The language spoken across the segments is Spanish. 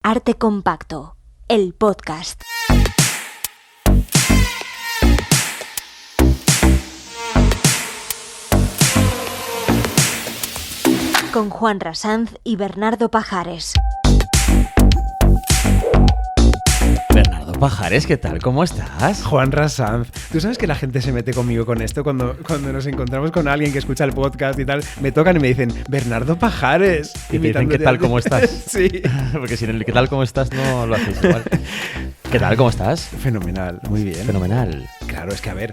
Arte Compacto, el podcast. Con Juan Rasanz y Bernardo Pajares. Bernardo Pajares, ¿qué tal? ¿Cómo estás? Juan Rasanz, tú sabes que la gente se mete conmigo con esto cuando nos encontramos con alguien que escucha el podcast y tal, me tocan y me dicen Bernardo Pajares. Y te dicen ¿qué tal? ¿Cómo estás? Sí. Porque si en el ¿qué tal? ¿Cómo estás? No lo haces igual. ¿Qué tal? ¿Cómo estás? Fenomenal, muy bien. Fenomenal. Claro, es que a ver,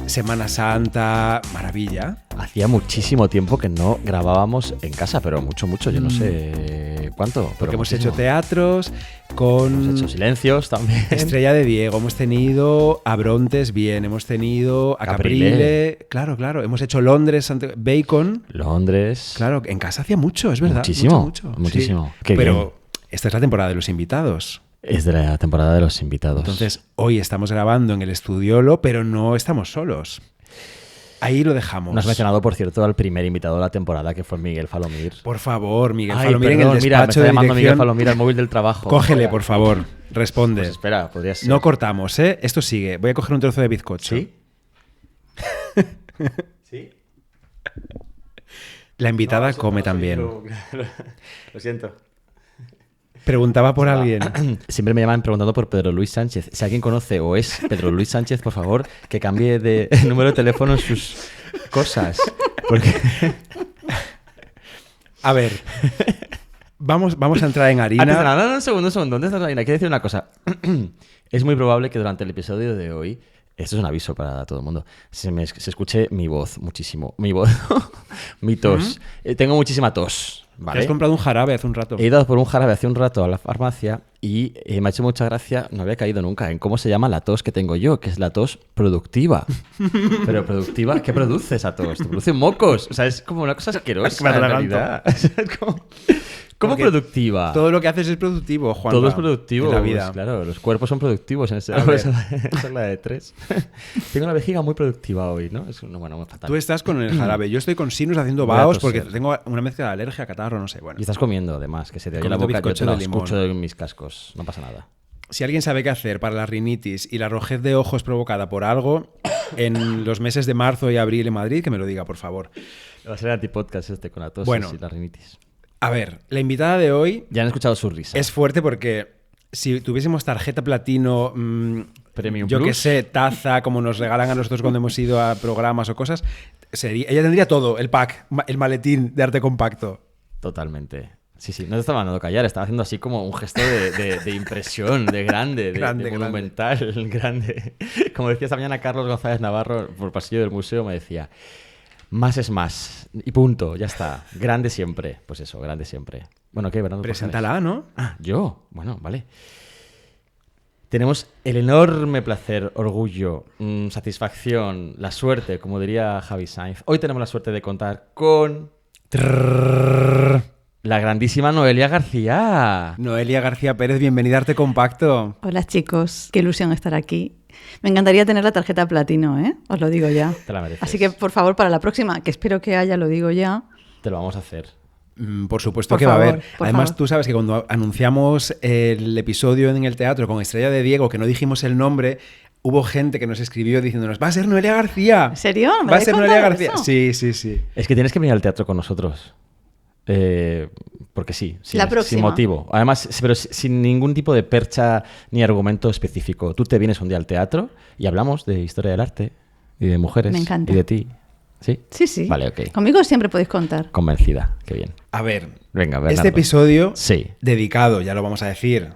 Semana Santa, maravilla. Hacía muchísimo tiempo que no grabábamos en casa, pero mucho, yo no sé cuánto. Porque hemos hecho teatros con... Hemos hecho silencios también. Estrella de Diego, hemos tenido a Brontes bien, hemos tenido a Caprile. Claro, hemos hecho Londres, Bacon. Londres. Claro, en casa hacía mucho, es verdad. Muchísimo. Sí. Qué pero bien. Esta es la temporada de los invitados. Es de la temporada de los invitados. Entonces, hoy estamos grabando en el Estudiolo, pero no estamos solos. Ahí lo dejamos. No has mencionado, por cierto, al primer invitado de la temporada, que fue Miguel Falomir. Por favor, Miguel Ay, Falomir, perdón, en el mira, me despacho está de llamando dirección. Miguel Falomir al móvil del trabajo. Cógele, por favor. Responde. Pues espera, podría ser. No cortamos, ¿eh? Esto sigue. Voy a coger un trozo de bizcocho. ¿Sí? ¿Sí? La invitada No, come no, también. Lo siento. Preguntaba por alguien. Siempre me llaman preguntando por Pedro Luis Sánchez. Si alguien conoce o es Pedro Luis Sánchez, por favor, que cambie de número de teléfono en sus cosas. Porque... A ver. Vamos a entrar en harina. Antes de nada, un segundo. ¿Dónde está la harina? Quiero decir una cosa. Es muy probable que durante el episodio de hoy, esto es un aviso para todo el mundo, se escuche mi voz muchísimo. Mi voz, mi tos. Tengo muchísima tos. ¿Vale? Te has comprado un jarabe hace un rato. He ido por un jarabe hace un rato a la farmacia y me ha hecho mucha gracia, no había caído nunca en cómo se llama la tos que tengo yo, que es la tos productiva. Pero productiva, ¿qué produce esa tos? Te produce mocos. O sea, es como una cosa asquerosa en realidad. ¿Cómo Porque productiva? Todo lo que haces es productivo, Juan. Todo es productivo. En la vida. Pues claro, los cuerpos son productivos en ese. Esa es la de 3. Tengo la vejiga muy productiva hoy, ¿no? Es bueno, muy fatal. Tú estás con el jarabe. Yo estoy con sinus haciendo Voy a vaos toser. porque tengo una mezcla de alergia, catarro, no sé. Bueno. Y estás comiendo, además, que se te oye la Comiendo boca. Yo te bizcocho lo de limón. escucho en mis cascos. No pasa nada. Si alguien sabe qué hacer para la rinitis y la rojez de ojos provocada por algo en los meses de marzo y abril en Madrid, que me lo diga, por favor. Va a ser el antipodcast este con la tos Bueno. y la rinitis. A ver, la invitada de hoy Ya han escuchado su risa. es fuerte porque si tuviésemos tarjeta platino, Premium yo Plus. que sé, taza, como nos regalan a nosotros cuando hemos ido a programas o cosas, ella tendría todo, el pack, el maletín de Arte Compacto. Totalmente. Sí, no te estaba mandando callar, estaba haciendo así como un gesto de impresión, de grande, de monumental, grande. Como decía esta mañana Carlos González Navarro por el pasillo del museo, me decía, más es más, y punto, ya está, grande siempre. Pues eso, grande siempre. Bueno, ¿qué, Bernardo? Preséntala, ¿no? Ah, ¿yo? Bueno, vale. Tenemos el enorme placer, orgullo, satisfacción, la suerte, como diría Javi Sainz. Hoy tenemos la suerte de contar con... la grandísima Noelia García. Noelia García Pérez, bienvenida a Arte Compacto. Hola chicos, qué ilusión estar aquí. Me encantaría tener la tarjeta platino, ¿eh? Os lo digo ya. Te la mereces. Así que, por favor, para la próxima, que espero que haya, lo digo ya. Te lo vamos a hacer. Por supuesto Por que va a favor, haber. por Además, favor. tú sabes que cuando anunciamos el episodio en el teatro con Estrella de Diego, que no dijimos el nombre, hubo gente que nos escribió diciéndonos, va a ser Noelia García. ¿En serio? ¿Me Va a habéis ser Noelia contado García. eso? Sí. Es que tienes que venir al teatro con nosotros. Porque sí, La próxima. sin motivo. Además, pero sin ningún tipo de percha ni argumento específico. Tú te vienes un día al teatro y hablamos de historia del arte y de mujeres Me encanta. y de ti. ¿Sí? Sí. Vale, ok. Conmigo siempre podéis contar. Convencida. Qué bien. A ver, Venga, Bernardo. este episodio Sí. dedicado, ya lo vamos a decir,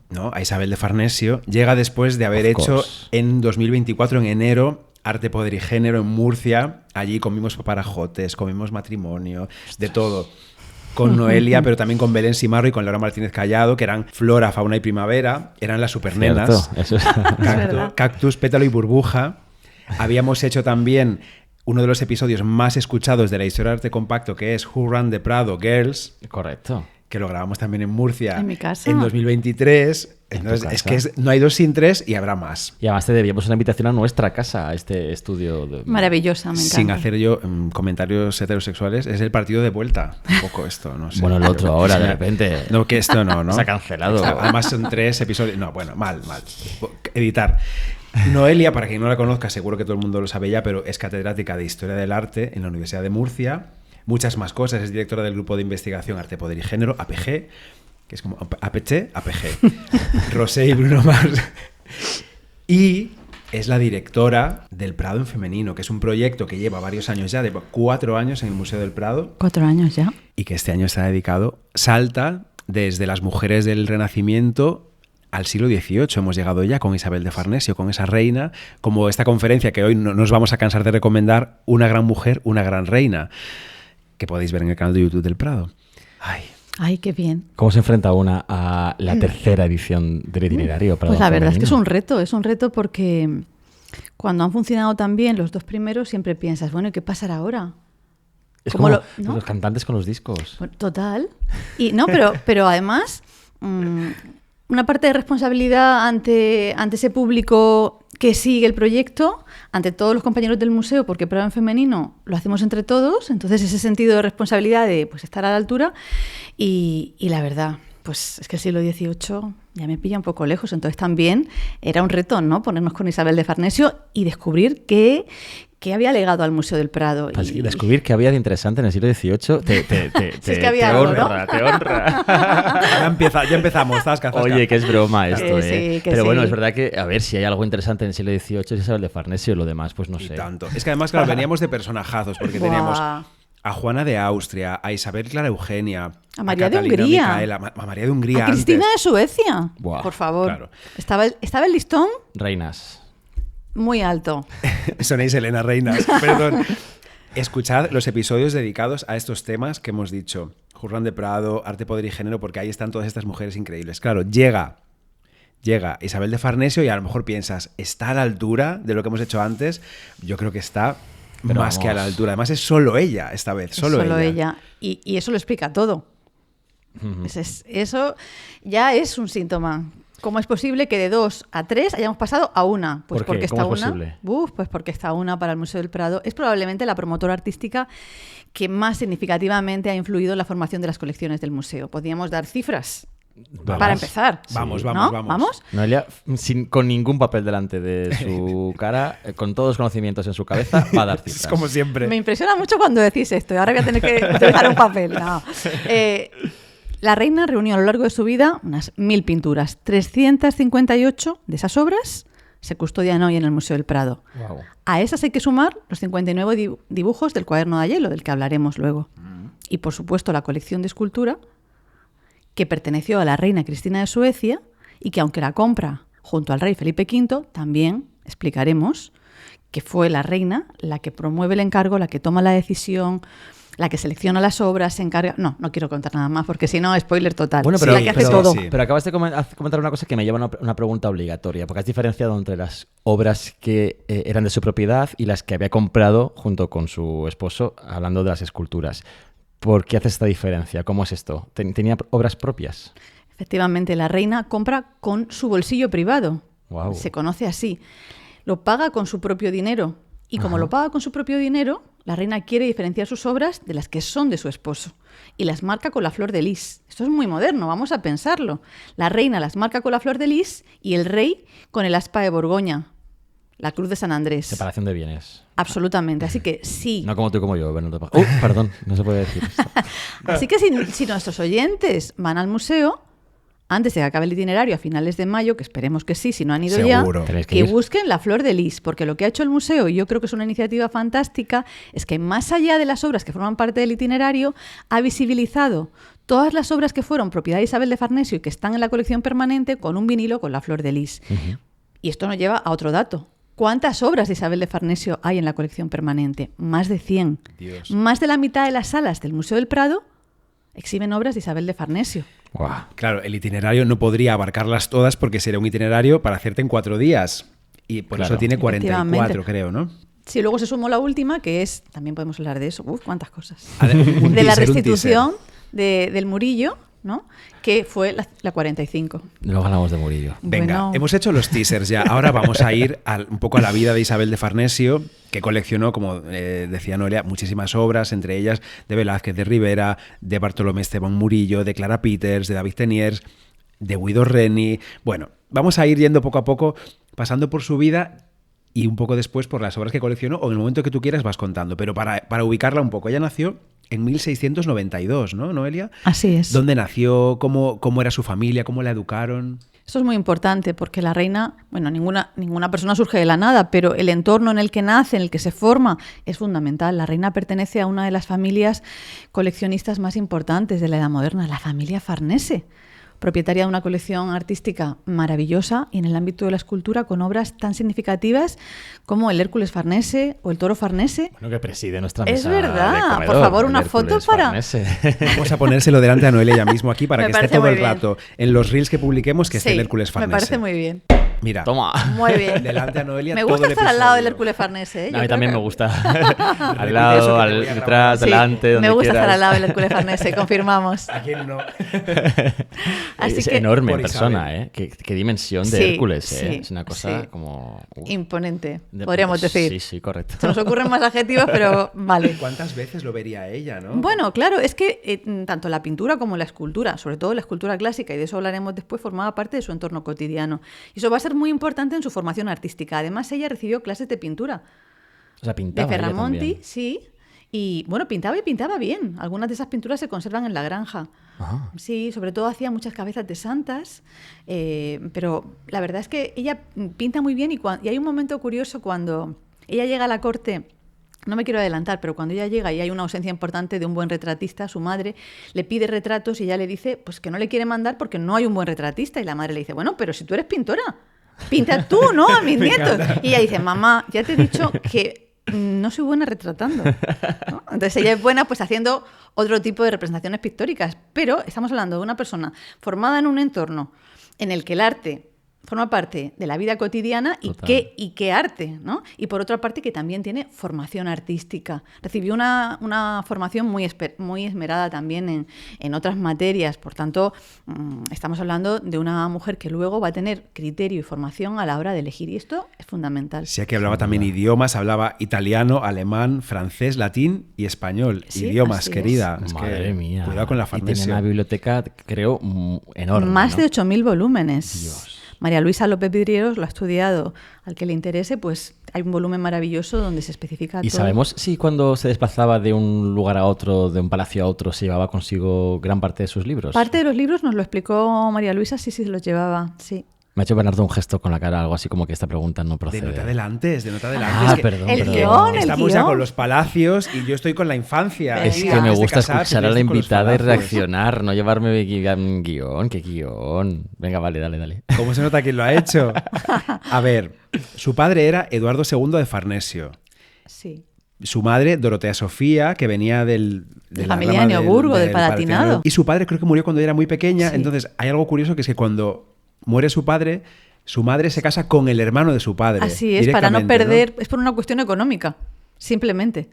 ¿no?, a Isabel de Farnesio, llega después de haber Of hecho course. en 2024, en enero, Arte, Poder y Género en Murcia. Allí comimos paparajotes, comimos matrimonio, de todo. Con Noelia, pero también con Belén Simarro y con Laura Martínez Callado, que eran Flora, Fauna y Primavera, eran las supernenas. Cierto, eso es. verdad. Cactus, Pétalo y Burbuja. Habíamos hecho también uno de los episodios más escuchados de la historia de Arte Compacto, que es Who Ran the Prado Girls. Correcto. que lo grabamos también en Murcia. En mi casa. En 2023. Entonces, es que no hay 2 sin 3 y habrá más. Y además te debíamos una invitación a nuestra casa, a este estudio. Maravillosa, me encanta. Sin hacer yo comentarios heterosexuales, es el partido de vuelta. Un poco esto, no sé. Bueno, el otro ahora, de repente. No, que esto no. Se ha cancelado. Además son 3 episodios. No, bueno, mal. Editar. Noelia, para quien no la conozca, seguro que todo el mundo lo sabe ya, pero es catedrática de Historia del Arte en la Universidad de Murcia. Muchas más cosas. Es directora del Grupo de Investigación Arte, Poder y Género, APG, que es como APG. Rosé y Bruno Mars. Y es la directora del Prado en Femenino, que es un proyecto que lleva varios años ya, de 4 años en el Museo del Prado. 4 años ya. Y que este año está dedicado, salta desde las mujeres del Renacimiento al siglo XVIII. Hemos llegado ya con Isabel de Farnesio, con esa reina, como esta conferencia que hoy no nos vamos a cansar de recomendar, Una gran mujer, una gran reina, que podéis ver en el canal de YouTube del Prado. Ay, qué bien. ¿Cómo se enfrenta una a la tercera edición del itinerario? Pues la verdad es que es un reto porque cuando han funcionado tan bien los 2 primeros siempre piensas, bueno, ¿y qué pasará ahora? Es como ¿no? los cantantes con los discos. Bueno, total. Y no, pero además una parte de responsabilidad ante ese público que sigue el proyecto, ante todos los compañeros del museo, porque Prado en Femenino lo hacemos entre todos, entonces ese sentido de responsabilidad de pues, estar a la altura y la verdad, pues es que el siglo XVIII ya me pilla un poco lejos, entonces también era un reto, ¿no? Ponernos con Isabel de Farnesio y descubrir qué había legado al Museo del Prado. Pues descubrir qué había de interesante en el siglo XVIII es que había algo, honra, ¿no? te honra. Ya empezamos, zasca. Oye, que es broma esto, sí, Pero bueno, sí. es verdad que, a ver, si hay algo interesante en el siglo XVIII es Isabel de Farnesio, lo demás, pues no sé. Tanto. Es que además, claro, veníamos de personajazos, porque teníamos a Juana de Austria, a Isabel Clara Eugenia, a María de Catalina Hungría, Micaela, a María de Hungría, a Cristina antes. de Suecia. Buah, por favor. claro. Estaba el listón Reinas. muy alto. Sonéis Elena Reinas, perdón. Escuchad los episodios dedicados a estos temas que hemos dicho. Jurrán de Prado, Arte, Poder y Género, porque ahí están todas estas mujeres increíbles. Claro, llega Isabel de Farnesio y a lo mejor piensas, ¿está a la altura de lo que hemos hecho antes? Yo creo que está Pero más vamos. que a la altura. Además es solo ella esta vez, solo ella. Y eso lo explica todo. Eso ya es un síntoma. ¿Cómo es posible que de 2 a 3 hayamos pasado a 1? Pues ¿Por qué? porque está ¿Cómo es una. posible? Pues porque está una para el Museo del Prado. Es probablemente la promotora artística que más significativamente ha influido en la formación de las colecciones del museo. Podríamos dar cifras para empezar. Vamos. ¿Vamos? Noelia, con ningún papel delante de su cara, con todos los conocimientos en su cabeza, va a dar cifras. Es como siempre. Me impresiona mucho cuando decís esto. Y ahora voy a tener que dejar un papel. No. La reina reunió a lo largo de su vida unas 1000 pinturas. 358 de esas obras se custodian hoy en el Museo del Prado. Wow. A esas hay que sumar los 59 dibujos del cuaderno de hielo, del que hablaremos luego. Y, por supuesto, la colección de escultura, que perteneció a la reina Cristina de Suecia y que, aunque la compra junto al rey Felipe V, también explicaremos que fue la reina la que promueve el encargo, la que toma la decisión, la que selecciona las obras, se encarga... No quiero contar nada más porque si no, spoiler total. Bueno, Sí, pero, la que hace pero- todo. sí. pero acabas de comentar una cosa que me lleva a una pregunta obligatoria, porque has diferenciado entre las obras que eran de su propiedad y las que había comprado junto con su esposo, hablando de las esculturas. ¿Por qué haces esta diferencia? ¿Cómo es esto? ¿Tenía obras propias? Efectivamente, la reina compra con su bolsillo privado. Wow. Se conoce así. Lo paga con su propio dinero. Y como Ajá. lo paga con su propio dinero, la reina quiere diferenciar sus obras de las que son de su esposo. Y las marca con la flor de lis. Esto es muy moderno, vamos a pensarlo. La reina las marca con la flor de lis y el rey con el aspa de Borgoña, la cruz de San Andrés. Separación de bienes. Absolutamente. Así que sí. No como tú y como yo, Bernardo Paja. Perdón, no se puede decir esto. Así que si nuestros oyentes van al museo, antes de que acabe el itinerario a finales de mayo, que esperemos que sí, si no han ido Seguro. ya, Tenéis que que ir. busquen la flor de lis, porque lo que ha hecho el museo, y yo creo que es una iniciativa fantástica, es que más allá de las obras que forman parte del itinerario, ha visibilizado todas las obras que fueron propiedad de Isabel de Farnesio y que están en la colección permanente con un vinilo con la flor de lis. Y esto nos lleva a otro dato. ¿Cuántas obras de Isabel de Farnesio hay en la colección permanente? Más de 100. Dios. Más de la mitad de las salas del Museo del Prado exhiben obras de Isabel de Farnesio. Guau. Claro, el itinerario no podría abarcarlas todas porque sería un itinerario para hacerte en 4 días. Y por Claro. eso tiene 44, Efectivamente. creo, ¿no? Si luego se sumó la última, que es, también podemos hablar de eso, cuántas cosas. Un De la teaser, un restitución del Murillo, ¿no? Que fue la 45. Luego hablamos de Murillo. Venga, Bueno. hemos hecho los teasers ya. Ahora vamos a ir un poco a la vida de Isabel de Farnesio, que coleccionó, como decía Noelia, muchísimas obras, entre ellas de Velázquez, de Rivera, de Bartolomé Esteban Murillo, de Clara Peters, de David Teniers, de Guido Reni. Bueno, vamos a ir yendo poco a poco, pasando por su vida y un poco después por las obras que coleccionó, o en el momento que tú quieras vas contando. Pero para ubicarla un poco, ella nació en 1692, ¿no, Noelia? Así es. ¿Dónde nació? ¿Cómo era su familia? ¿Cómo la educaron? Esto es muy importante porque la reina, bueno, ninguna persona surge de la nada, pero el entorno en el que nace, en el que se forma, es fundamental. La reina pertenece a una de las familias coleccionistas más importantes de la Edad Moderna, la familia Farnese, propietaria de una colección artística maravillosa y en el ámbito de la escultura con obras tan significativas como el Hércules Farnese o el Toro Farnese. Bueno, que preside nuestra mesa. Es verdad. de comedor, Por favor, el una Hércules foto para... Farnese. Vamos a ponérselo delante a Noelia ya mismo aquí para Me que esté parece todo muy el bien. rato en los reels que publiquemos que esté Sí, el Hércules Farnese. me parece muy bien. Mira, Toma. Muy bien. delante a Noelia Me todo gusta el estar al lado del episodio. Hércules Farnese. A Yo mí creo también que- me gusta. Al Repite eso lado, que te al voy a grabar. detrás, Sí, delante, donde me gusta quieras. estar al lado del Hércules Farnese, confirmamos. ¿A quién no? Así Es que- enorme Por en persona, Isabel. ¿eh? Qué dimensión de Sí, Hércules, ¿eh? sí, Es una cosa sí. como... Imponente, de- podríamos decir. Sí, sí, correcto. Se nos ocurren más adjetivos, pero vale. ¿Cuántas veces lo vería ella, no? Bueno, claro, es que tanto la pintura como la escultura, sobre todo la escultura clásica, y de eso hablaremos después, formaba parte de su entorno cotidiano. Y eso va a ser muy importante en su formación artística. Además, ella recibió clases de pintura O sea, pintaba de ella Ferramonti, también. sí. Y bueno, pintaba y pintaba bien. Algunas de esas pinturas se conservan en la granja. Ajá. Sí, sobre todo hacía muchas cabezas de santas, pero la verdad es que ella pinta muy bien y hay un momento curioso cuando ella llega a la corte. No me quiero adelantar, pero cuando ella llega y hay una ausencia importante de un buen retratista, su madre le pide retratos y ella le dice pues que no le quiere mandar porque no hay un buen retratista. Y la madre le dice, bueno, pero si tú eres pintora, pinta tú, ¿no? A mis nietos. Y ella dice, mamá, ya te he dicho que no soy buena retratando, ¿no? Entonces ella es buena pues haciendo otro tipo de representaciones pictóricas, pero estamos hablando de una persona formada en un entorno en el que el arte forma parte de la vida cotidiana y Total. qué arte, ¿no? Y por otra parte que también tiene formación artística. Recibió una formación muy esmerada también en otras materias. Por tanto, estamos hablando de una mujer que luego va a tener criterio y formación a la hora de elegir. Y esto es fundamental. Sí, que hablaba también idiomas, hablaba italiano, alemán, francés, latín y español. Sí, idiomas, así es. querida. Es Madre que mía. Cuidado con la Y tenía Farnesio. una biblioteca, creo, enorme. Más ¿no? de 8.000 volúmenes. Dios. María Luisa López Vidrieros lo ha estudiado. Al que le interese, pues hay un volumen maravilloso donde se especifica ¿Y todo. sabemos si cuando se desplazaba de un lugar a otro, de un palacio a otro, se llevaba consigo gran parte de sus libros? Parte de los libros nos lo explicó María Luisa, sí, los llevaba, sí. Me ha hecho Bernardo un gesto con la cara, algo así como que esta pregunta no De procede. no te adelantes, de no te adelantes. Ah, que perdón, El perdón. guión, el Estamos ya guión. con los palacios y yo estoy con la infancia. Es Venga. que me Antes de gusta casarse, escuchar yo a la estoy con los invitada y palacios. reaccionar, no llevarme guión, qué guión. Venga, vale, dale. ¿Cómo se nota quién lo ha hecho? A ver, su padre era Eduardo II de Farnesio. Sí. Su madre, Dorotea Sofía, que venía de De la familia rama de Neoburgo, del Palatinado. Y su padre creo que murió cuando era muy pequeña. Sí. Entonces, hay algo curioso que es que cuando muere su padre, su madre se casa con el hermano de su padre. Así es, para no directamente, perder, es por una cuestión económica, simplemente.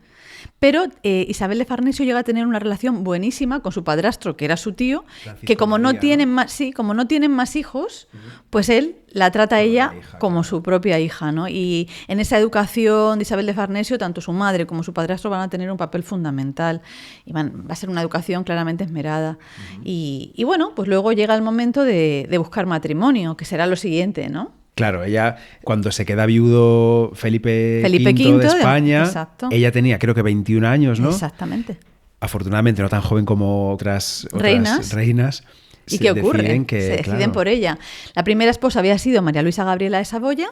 Pero Isabel de Farnesio llega a tener una relación buenísima con su padrastro, que era su tío, Francisco que como no María, tienen más, sí, como no tienen más hijos, pues él la trata a ella la hija, como claro. su propia hija, ¿no? Y en esa educación de Isabel de Farnesio, tanto su madre como su padrastro van a tener un papel fundamental y va a ser una educación claramente esmerada. Y bueno, pues luego llega el momento de buscar matrimonio, que será lo siguiente, ¿no? Claro, ella cuando se queda viudo Felipe Felipe V V de España, exacto. ella tenía creo que 21 años, ¿no? Exactamente. Afortunadamente no tan joven como otras Reinas. ¿Y se qué ocurre? deciden que, Se deciden claro, por ella. La primera esposa había sido María Luisa Gabriela de Saboya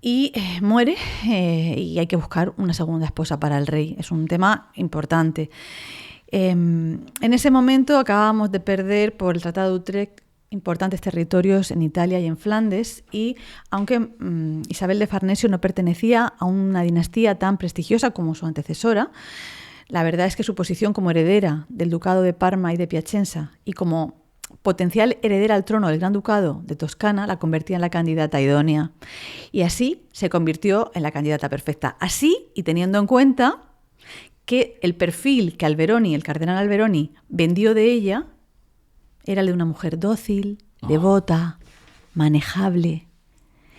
y muere y hay que buscar una segunda esposa para el rey. Es un tema importante. En ese momento acabábamos de perder por el Tratado de Utrecht importantes territorios en Italia y en Flandes y aunque Isabel de Farnesio no pertenecía a una dinastía tan prestigiosa como su antecesora, la verdad es que su posición como heredera del Ducado de Parma y de Piacenza y como potencial heredera al trono del Gran Ducado de Toscana la convertía en la candidata idónea. Y así se convirtió en la candidata perfecta. Así, y teniendo en cuenta que el perfil que Alberoni, el cardenal Alberoni, vendió de ella era el de una mujer dócil, devota, manejable.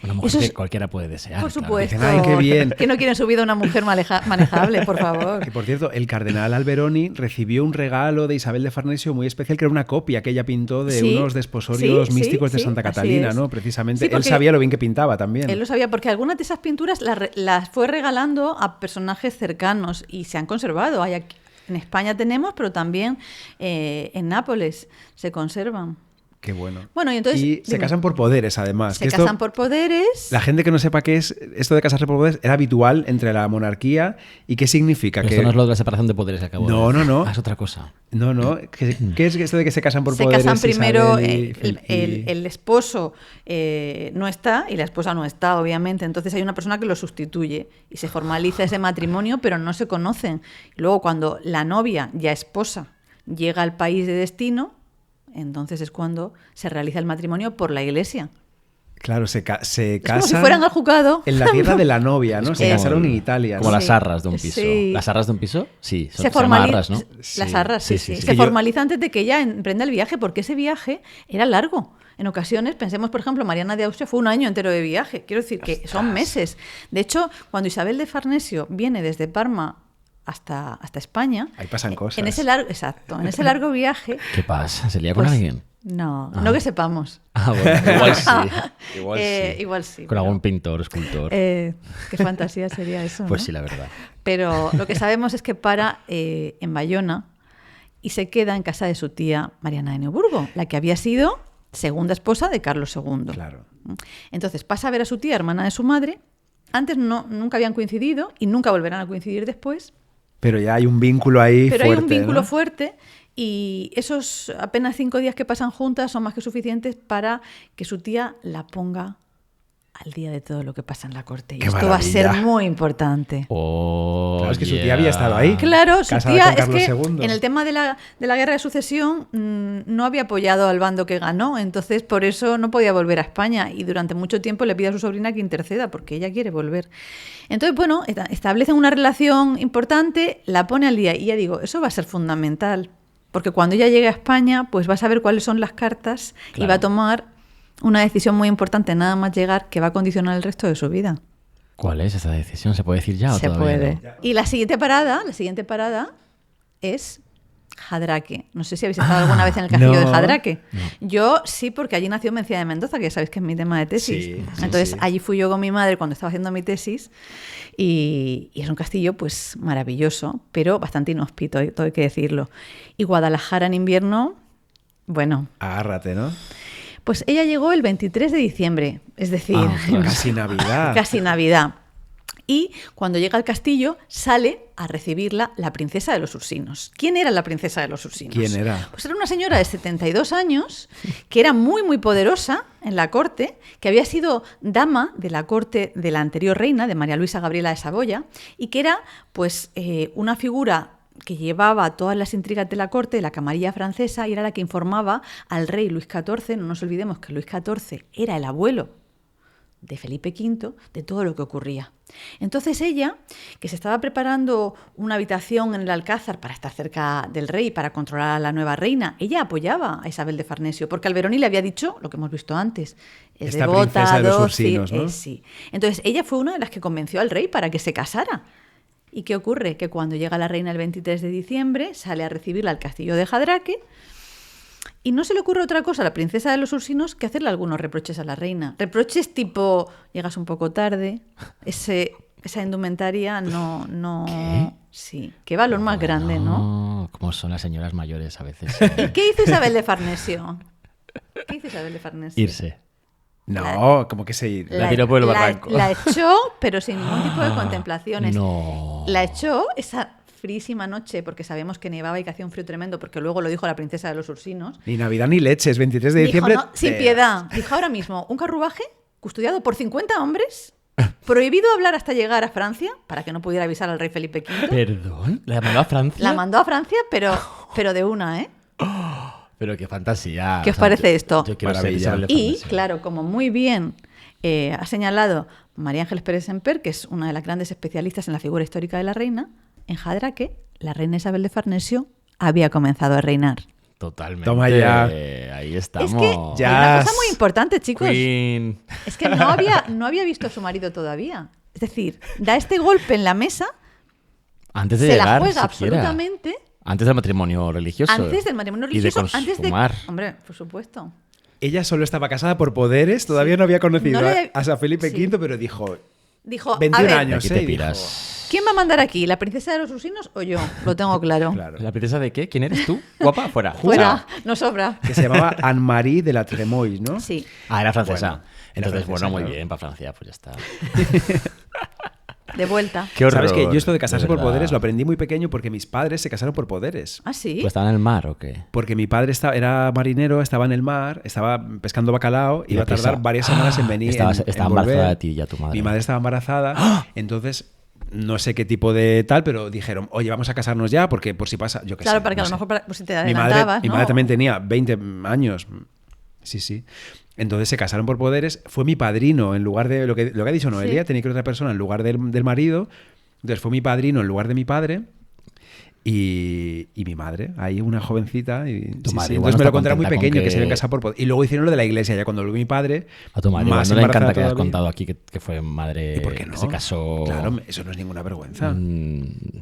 Una mujer Eso que es- cualquiera puede desear. Por claro. supuesto. Dicen, "Ay, qué bien". Que no quieren su vida una mujer manejable, por favor. Que por cierto, el cardenal Alberoni recibió un regalo de Isabel de Farnesio muy especial, que era una copia que ella pintó de Sí, unos desposorios sí, místicos de sí, Santa así Catalina, es. ¿no? Precisamente. Sí, Él porque sabía lo bien que pintaba también. Él lo sabía porque algunas de esas pinturas las fue regalando a personajes cercanos y se han conservado. Hay aquí, en España tenemos, pero también en Nápoles se conservan. Qué bueno. Bueno, y entonces, se dime. casan por poderes, además. Se que esto- casan por poderes. La gente que no sepa qué es esto de casarse por poderes era habitual entre la monarquía y qué significa. Pero que esto no es lo de la separación de poderes que acabo de No, decir. no, no. Ah, es otra cosa. No. ¿Qué es esto de que se casan por Se poderes? casan primero, Isabel y- el esposo no está y la esposa no está, obviamente. Entonces hay una persona que lo sustituye y se formaliza ese matrimonio, pero no se conocen. Y luego cuando la novia, ya esposa, llega al país de destino, entonces es cuando se realiza el matrimonio por la iglesia. Claro, se casan. Es como si fueran al juzgado. En la tierra de la novia, ¿no? Es Se como casaron el- en Italia. Como ¿no? las Sí. arras de un piso. Sí. ¿Las arras de un piso? Sí, Se llaman formaliza arras, ¿no? las arras, sí. sí. Es Se que yo- formaliza antes de que ella emprenda el viaje, porque ese viaje era largo. En ocasiones, pensemos, por ejemplo, Mariana de Austria fue un año entero de viaje. Quiero decir que son meses. De hecho, cuando Isabel de Farnesio viene desde Parma hasta España, Ahí pasan cosas. en ese largo viaje, ¿Qué pasa? ¿Se lía con pues, alguien? no que sepamos. Ah, bueno, igual sí. Igual sí. Igual sí. Con pero, algún pintor, escultor. qué fantasía sería eso, Pues ¿no? sí, la verdad. Pero lo que sabemos es que para en Bayona y se queda en casa de su tía Mariana de Neuburgo, la que había sido segunda esposa de Carlos II. Claro. Entonces pasa a ver a su tía, hermana de su madre. Antes nunca habían coincidido y nunca volverán a coincidir después. Pero ya hay un vínculo ahí Pero fuerte, hay un vínculo ¿no? fuerte y esos apenas 5 días que pasan juntas son más que suficientes para que su tía la ponga al día de todo lo que pasa en la corte. Y ¡Qué esto va a ser maravilla! muy importante. Oh, Claro, es que su tía había estado ahí. Claro, su Casada tía con es Carlos que II. en el tema de la guerra de sucesión no había apoyado al bando que ganó, entonces por eso no podía volver a España y durante mucho tiempo le pide a su sobrina que interceda porque ella quiere volver. Entonces, bueno, establecen una relación importante, la pone al día y ya digo, eso va a ser fundamental porque cuando ella llegue a España pues va a saber cuáles son las cartas y Claro. va a tomar una decisión muy importante nada más llegar que va a condicionar el resto de su vida. ¿Cuál es esa decisión? ¿Se puede decir ya o Se todavía puede. no? Y la siguiente parada es Jadraque. No sé si habéis estado alguna vez en el castillo no. de Jadraque. Yo sí, porque allí nació Mencía de Mendoza, que ya sabéis que es mi tema de tesis. Sí, Entonces sí. allí fui yo con mi madre cuando estaba haciendo mi tesis y es un castillo pues maravilloso, pero bastante inhóspito, todo hay que decirlo. Y Guadalajara en invierno, bueno, Agárrate, ¿no? pues ella llegó el 23 de diciembre, es decir, Casi Navidad. casi Navidad. Y cuando llega al castillo, sale a recibirla la princesa de los Ursinos. ¿Quién era la princesa de los Ursinos? ¿Quién era? Pues era una señora de 72 años que era muy, muy poderosa en la corte, que había sido dama de la corte de la anterior reina, de María Luisa Gabriela de Saboya, y que era pues una figura que llevaba todas las intrigas de la corte, de la camarilla francesa, y era la que informaba al rey Luis XIV. No nos olvidemos que Luis XIV era el abuelo de Felipe V, de todo lo que ocurría. Entonces ella, que se estaba preparando una habitación en el Alcázar para estar cerca del rey, para controlar a la nueva reina, ella apoyaba a Isabel de Farnesio, porque Alberoni le había dicho lo que hemos visto antes. Es Esta devota, princesa de los dócil, Ursinos, ¿no? sí. Entonces ella fue una de las que convenció al rey para que se casara. ¿Y qué ocurre? Que cuando llega la reina el 23 de diciembre, sale a recibirla al castillo de Jadraque, y no se le ocurre otra cosa a la princesa de los Ursinos que hacerle algunos reproches a la reina. Reproches tipo, llegas un poco tarde, esa indumentaria no... ¿Qué? Sí, qué valor más grande, ¿no? Como son las señoras mayores a veces. ¿Y qué hizo Isabel de Farnesio? ¿Qué hizo Isabel de Farnesio? Irse. No, como que se... La tiró por el barranco. La echó, pero sin ningún tipo de contemplaciones. No. La echó esa frísima noche, porque sabemos que nevaba y que hacía un frío tremendo, porque luego lo dijo la princesa de los Ursinos. Ni Navidad ni leches, 23 de Dijo, diciembre. no, sin piedad. Dijo ahora mismo, un carruaje custodiado por 50 hombres, prohibido hablar hasta llegar a Francia, para que no pudiera avisar al rey Felipe V. ¿Perdón? ¿La mandó a Francia? La mandó a Francia, pero de una, ¿eh? Pero qué fantasía. ¿Qué os parece esto? Yo quiero ser Maravilla. Isabel de Y, Farnesio. claro, como muy bien ha señalado María Ángeles Pérez Semper, que es una de las grandes especialistas en la figura histórica de la reina, en Jadraque, la reina Isabel de Farnesio había comenzado a reinar. Totalmente. Toma ya. Ahí estamos. Es que hay una cosa muy importante, chicos. Queen. Es que no había visto a su marido todavía. Es decir, da este golpe en la mesa, Antes de se llegar, la juega siquiera. absolutamente. Antes del matrimonio religioso. Antes del matrimonio religioso, Y de antes de... consumar. Hombre, por supuesto. Ella solo estaba casada por poderes, todavía no había conocido No le- a San Felipe sí. V, pero dijo, Dijo, 21 a ver, años, Aquí te y dijo, piras. ¿quién va a mandar aquí? ¿La princesa de los usinos o yo? Lo tengo claro. claro, ¿La princesa de qué? ¿Quién eres tú? ¿Guapa? Fuera. Fuera, no sobra. que se llamaba Anne-Marie de la Tremoille, ¿no? Sí. Ah, era francesa. Bueno, era Entonces, francesa, muy claro. bien, para Francia, pues ya está. De vuelta. Qué horror. ¿Sabes que yo esto de casarse por verdad. poderes lo aprendí muy pequeño porque mis padres se casaron por poderes? ¿Ah, sí? ¿Pues estaba en el mar o qué? Porque mi padre era marinero, estaba en el mar, estaba pescando bacalao, Y iba a deprisa. tardar varias semanas en venir. Estaba en embarazada volver. de ti y ya tu madre. Mi madre estaba embarazada, entonces no sé qué tipo de tal, pero dijeron, oye, vamos a casarnos ya, porque por si pasa, yo qué sé. Claro, para que no a lo sé. mejor por si te Mi adelantabas, madre, mi ¿no? madre también tenía 20 años. Sí, sí. Entonces se casaron por poderes. Fue mi padrino en lugar de lo que ha dicho Noelia, Sí. tenía que ir otra persona en lugar del marido. Entonces fue mi padrino en lugar de mi padre. Y mi madre, ahí una jovencita. Y, Tu sí, madre sí. igual Entonces no me lo está contaron muy contenta con pequeño, que se habían que- casado por poderes. Y luego hicieron lo de la iglesia, ya cuando lo vi mi padre. A tu madre igual más no le encanta embarazada que hayas todavía. contado aquí que fue madre ¿Y por qué no? que se casó... Claro, eso no es ninguna vergüenza.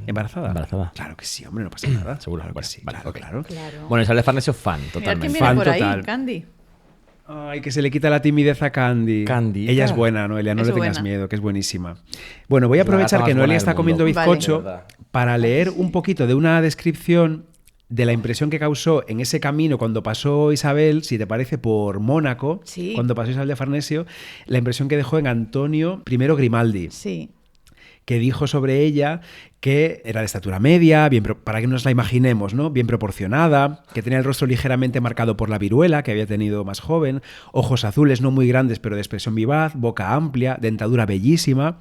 ¿Embarazada? ¿Embarazada? Claro que sí, hombre, no pasa nada. Seguro. Claro que Vale, sí, vale, claro, ok. claro. Claro. Bueno, Isabel de Farnesio, fan, Mirad totalmente. quién viene Fan por ahí, total. Candy. Ay, que se le quita la timidez a Candy. Candy. Ella es buena, Noelia, no Es le tengas buena. miedo, que es buenísima. Bueno, voy a Es la gata aprovechar más que buena Noelia del está mundo. comiendo Vale. bizcocho De verdad. para leer un poquito de una descripción de la impresión que causó en ese camino cuando pasó Isabel, si te parece, por Mónaco, Sí. cuando pasó Isabel de Farnesio, la impresión que dejó en Antonio I Grimaldi, Sí. que dijo sobre ella que era de estatura media, para que nos la imaginemos, ¿no? Bien proporcionada, que tenía el rostro ligeramente marcado por la viruela que había tenido más joven, ojos azules no muy grandes pero de expresión vivaz, boca amplia, dentadura bellísima.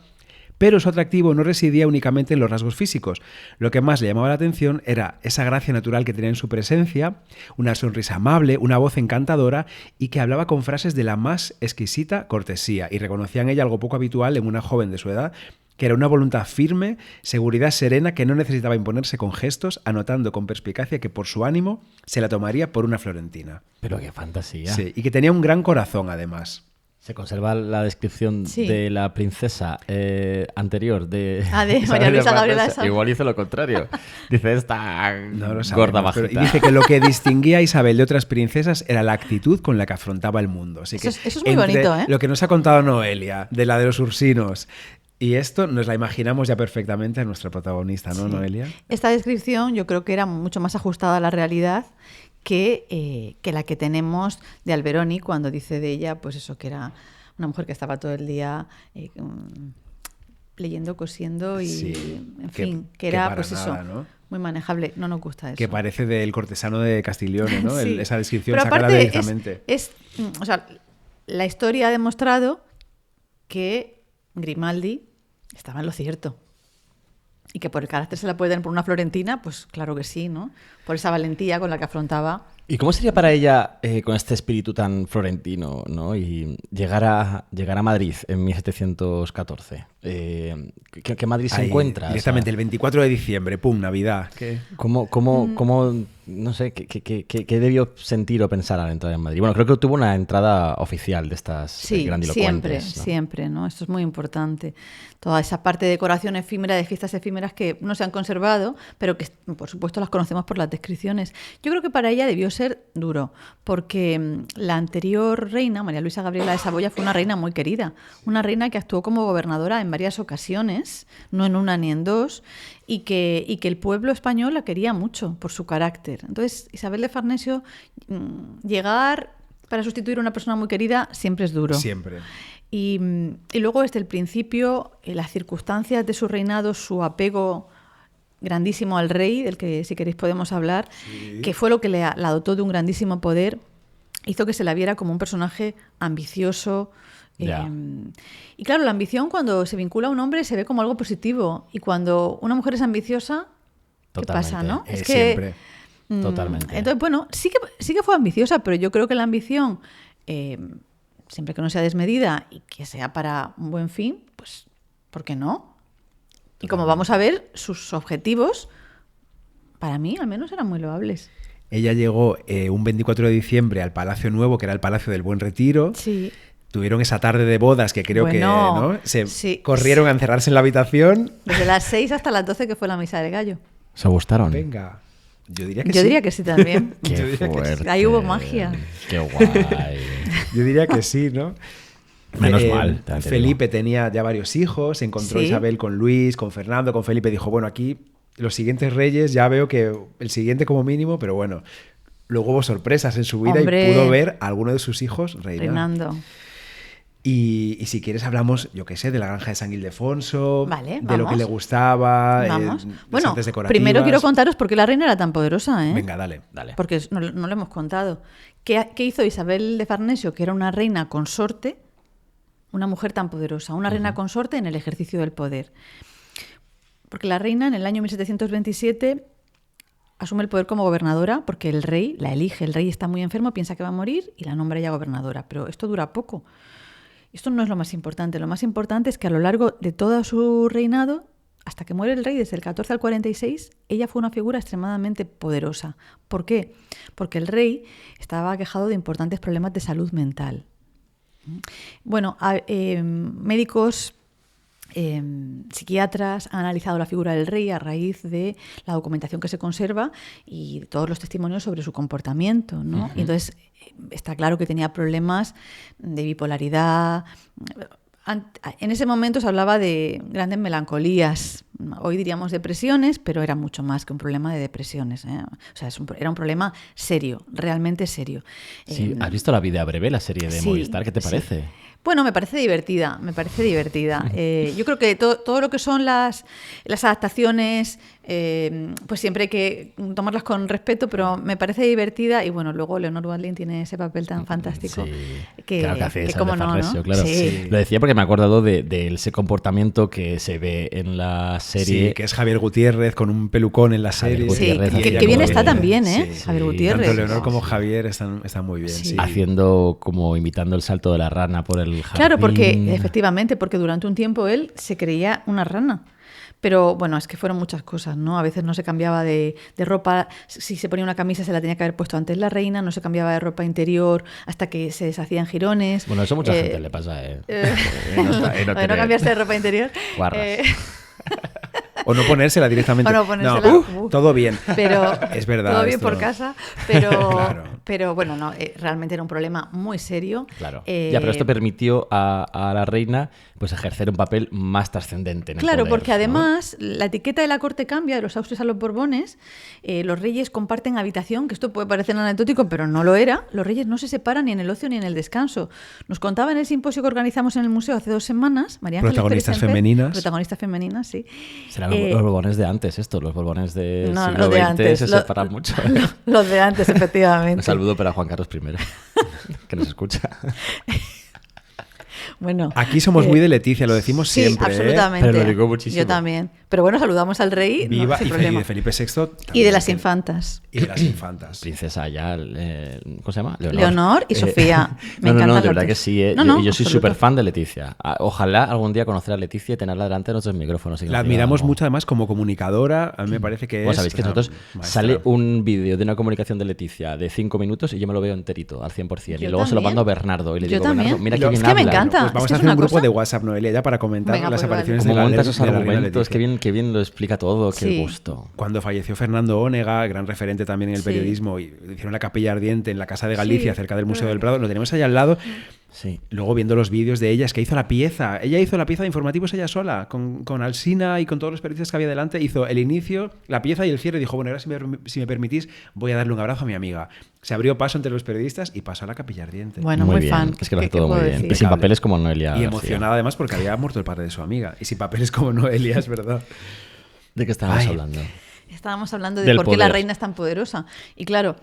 Pero su atractivo no residía únicamente en los rasgos físicos. Lo que más le llamaba la atención era esa gracia natural que tenía en su presencia, una sonrisa amable, una voz encantadora y que hablaba con frases de la más exquisita cortesía. Y reconocía en ella algo poco habitual en una joven de su edad, que era una voluntad firme, seguridad serena que no necesitaba imponerse con gestos, anotando con perspicacia que por su ánimo se la tomaría por una florentina. Pero qué fantasía. Sí, y que tenía un gran corazón además. Se conserva la descripción Sí. de la princesa anterior de... Ah, de Isabel María Luisa Gabriela de Farnesio. Salm. Igual hizo lo contrario. Dice esta No lo sabemos, gorda pero- bajita. y dice que lo que distinguía a Isabel de otras princesas era la actitud con la que afrontaba el mundo. Así que Eso es muy entre bonito, ¿eh? Lo que nos ha contado Noelia, de la de los ursinos, y esto nos la imaginamos ya perfectamente a nuestra protagonista, ¿no, Sí. Noelia? Esta descripción yo creo que era mucho más ajustada a la realidad que la que tenemos de Alberoni cuando dice de ella, pues eso, que era una mujer que estaba todo el día leyendo, cosiendo y, Sí, en que- fin, que que era para pues nada, eso, ¿no? muy manejable. No nos gusta eso. Que parece del cortesano de Castiglione, ¿no? Sí. Esa descripción Pero sacada aparte directamente. o sea, la historia ha demostrado que Grimaldi estaba en lo cierto. Y que por el carácter se la puede dar por una florentina, pues claro que sí, ¿no? Por esa valentía con la que afrontaba. ¿Y cómo sería para ella, con este espíritu tan florentino, ¿no? Y llegar a Madrid en 1714? ¿Qué Madrid se Ahí, encuentra? directamente, O sea, el 24 de diciembre, ¡pum! Navidad. ¿Cómo, no sé, qué debió sentir o pensar al entrar en Madrid? Bueno, creo que tuvo una entrada oficial de estas Sí, grandilocuentes. siempre, ¿no? siempre, ¿no? Esto es muy importante. Toda esa parte de decoración efímera, de fiestas efímeras que no se han conservado, pero que, por supuesto, las conocemos por las descripciones. Yo creo que para ella debió ser duro, porque la anterior reina, María Luisa Gabriela de Saboya, fue una reina muy querida, una reina que actuó como gobernadora en varias ocasiones, no en una ni en dos, y que el pueblo español la quería mucho por su carácter. Entonces, Isabel de Farnesio, llegar para sustituir a una persona muy querida siempre es duro. Siempre. Y luego desde el principio, las circunstancias de su reinado, su apego grandísimo al rey, del que si queréis podemos hablar, que fue lo que la dotó de un grandísimo poder, hizo que se la viera como un personaje ambicioso. Ya. Y claro, la ambición cuando se vincula a un hombre se ve como algo positivo. Y cuando una mujer es ambiciosa, ¿qué Totalmente. pasa, no? Es que Siempre. Totalmente. entonces, bueno, sí que fue ambiciosa, pero yo creo que la ambición, siempre que no sea desmedida y que sea para un buen fin, pues, ¿por qué no? Y como vamos a ver, sus objetivos, para mí al menos, eran muy loables. Ella llegó un 24 de diciembre al Palacio Nuevo, que era el Palacio del Buen Retiro. Sí. Tuvieron esa tarde de bodas que creo que ¿no? Sí, corrieron a encerrarse en la habitación. Desde las 6 hasta las 12 que fue la misa del gallo. ¿Se gustaron? Venga. Yo diría que sí también. Qué fuerte. Ahí hubo magia. Qué guay. Yo diría que sí, ¿no? Menos mal. Felipe tenía ya varios hijos, se encontró Sí. Isabel con Luis, con Fernando, con Felipe. Dijo, bueno, aquí los siguientes reyes, ya veo que el siguiente como mínimo, pero bueno. Luego hubo sorpresas en su vida Hombre. y pudo ver a alguno de sus hijos reinar. Reinando. Y si quieres hablamos, yo qué sé, de la granja de San Ildefonso, Vale, de lo vamos. que le gustaba, Vamos. las Bueno, artes decorativas. primero quiero contaros por qué la reina era tan poderosa, ¿eh? Venga, dale. Porque no lo hemos contado. ¿Qué hizo Isabel de Farnesio, que era una reina consorte, una mujer tan poderosa, una reina consorte en el ejercicio del poder? Porque la reina en el año 1727 asume el poder como gobernadora porque el rey la elige. El rey está muy enfermo, piensa que va a morir y la nombra ella gobernadora. Pero esto dura poco. Esto no es lo más importante. Lo más importante es que a lo largo de todo su reinado, hasta que muere el rey, desde el 14 al 46, ella fue una figura extremadamente poderosa. ¿Por qué? Porque el rey estaba aquejado de importantes problemas de salud mental. Bueno, médicos, psiquiatras han analizado la figura del rey a raíz de la documentación que se conserva y de todos los testimonios sobre su comportamiento, ¿no? Y entonces está claro que tenía problemas de bipolaridad. En ese momento se hablaba de grandes melancolías. Hoy diríamos depresiones, pero era mucho más que un problema de depresiones, ¿eh? O sea, era un problema serio, realmente serio. Sí, ¿has visto La vida breve, la serie de Sí, Movistar? ¿Qué te parece? Sí. Bueno, me parece divertida. Yo creo que todo lo que son las adaptaciones, pues siempre hay que tomarlas con respeto, pero me parece divertida. Y bueno, luego Leonor Watling tiene ese papel tan fantástico. Sí, que claro que hace esa cómo de no, Farnesio, ¿no? claro. Sí. Lo decía porque me he acordado de ese comportamiento que se ve en la serie. Sí, que es Javier Gutiérrez con un pelucón en la Javier serie. Sí, Gutiérrez, Y que ella bien como está de- también, ¿eh? sí, Javier sí. Gutiérrez. Tanto Leonor Sí, como sí. Javier están muy bien. Sí. Sí. Haciendo como imitando el salto de la rana por el jardín. Claro, porque efectivamente, porque durante un tiempo él se creía una rana. Pero bueno, es que fueron muchas cosas, ¿no? A veces no se cambiaba de ropa, si se ponía una camisa se la tenía que haber puesto antes la reina, no se cambiaba de ropa interior hasta que se deshacían jirones. Bueno, eso a mucha gente le pasa, ¿eh? No cambiarse de ropa interior. Guarras. O no ponérsela directamente. O no ponérsela. pero todo bien. Pero Es verdad. todo bien esto. por casa, pero, Claro. pero bueno, no, realmente era un problema muy serio. Claro. Ya, pero esto permitió a la reina pues ejercer un papel más trascendente en el Claro, poder, porque ¿no? además la etiqueta de la corte cambia de los Austrias a los Borbones. Los reyes comparten habitación, que esto puede parecer anecdótico, pero no lo era. Los reyes no se separan ni en el ocio ni en el descanso. Nos contaba en el simposio que organizamos en el museo hace 2 semanas, María Ángeles Protagonistas Pérez Semper, femeninas. Protagonistas femeninas, sí. Serán los Borbones de antes, esto. Los Borbones del No, siglo los de XX antes, se lo- separan mucho. Los de antes, efectivamente. Un saludo para Juan Carlos I, que nos escucha. Bueno, Aquí somos muy de Leticia, lo decimos sí, siempre. absolutamente. Pero lo digo muchísimo. Yo también. Pero bueno, saludamos al rey. Viva, sin y problema. de Felipe VI. Y de también, las que- infantas. Y de las infantas. Princesa ya, ¿cómo se llama? Leonor y Sofía. Me no, encantan de los verdad tres. que sí. No, no, yo soy absoluto. súper fan de Leticia. Ojalá algún día conocer a Leticia y tenerla delante de nuestros micrófonos. y que La nos diga admiramos algo. mucho además como comunicadora. A mí me parece que Bueno, es... sabéis que o sea, nosotros maestra. sale un vídeo de una comunicación de Leticia de 5 minutos y yo me lo veo enterito, al 100%. Y Yo luego se lo también. mando a Bernardo y le Yo digo, también. Bernardo, mira Es qué bien que me habla". encanta. Pues vamos Es que a es hacer un una grupo cosa- de WhatsApp, Noelia, ya para comentar Venga, las pues vale. apariciones Cómo de la monta esos de la reina argumentos, Leticia. qué bien lo explica todo, qué Sí. gusto. Cuando falleció Fernando Ónega, gran referente también en el Sí. periodismo, y hicieron la capilla ardiente en la Casa de Galicia, Sí. cerca del Museo del Prado, lo tenemos ahí al lado. Sí. Luego viendo los vídeos de ella, es que hizo la pieza. Ella hizo la pieza de informativos ella sola, con Alsina y con todos los periodistas que había delante. Hizo el inicio, la pieza y el cierre. Y dijo, bueno, ahora si me permitís, voy a darle un abrazo a mi amiga. Se abrió paso entre los periodistas y pasó a la capilla ardiente. Bueno, muy muy bien. fan. Es que lo hace ¿Qué todo muy puedo bien. decir? Y sin papeles como Noelia. Y García. emocionada además porque había muerto el padre de su amiga. Y sin papeles como Noelia, es verdad. ¿De qué estábamos Ay. hablando? Estábamos hablando de Del por qué la poder. reina es tan poderosa. Y claro,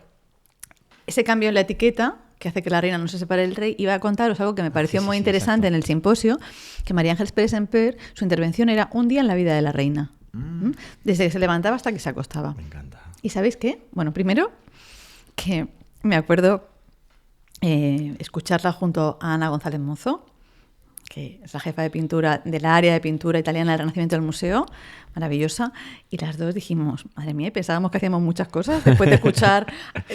ese cambio en la etiqueta que hace que la reina no se separe del rey, iba a contaros algo que me pareció muy interesante en el simposio, que María Ángeles Pérez Semper, su intervención era un día en la vida de la reina. ¿Mm? Desde que se levantaba hasta que se acostaba. Me encanta. ¿Y sabéis qué? Bueno, primero, que me acuerdo escucharla junto a Ana González Mozo, que es la jefa de pintura del área de pintura italiana del Renacimiento del museo, maravillosa, y las dos dijimos, madre mía, y pensábamos que hacíamos muchas cosas después de escuchar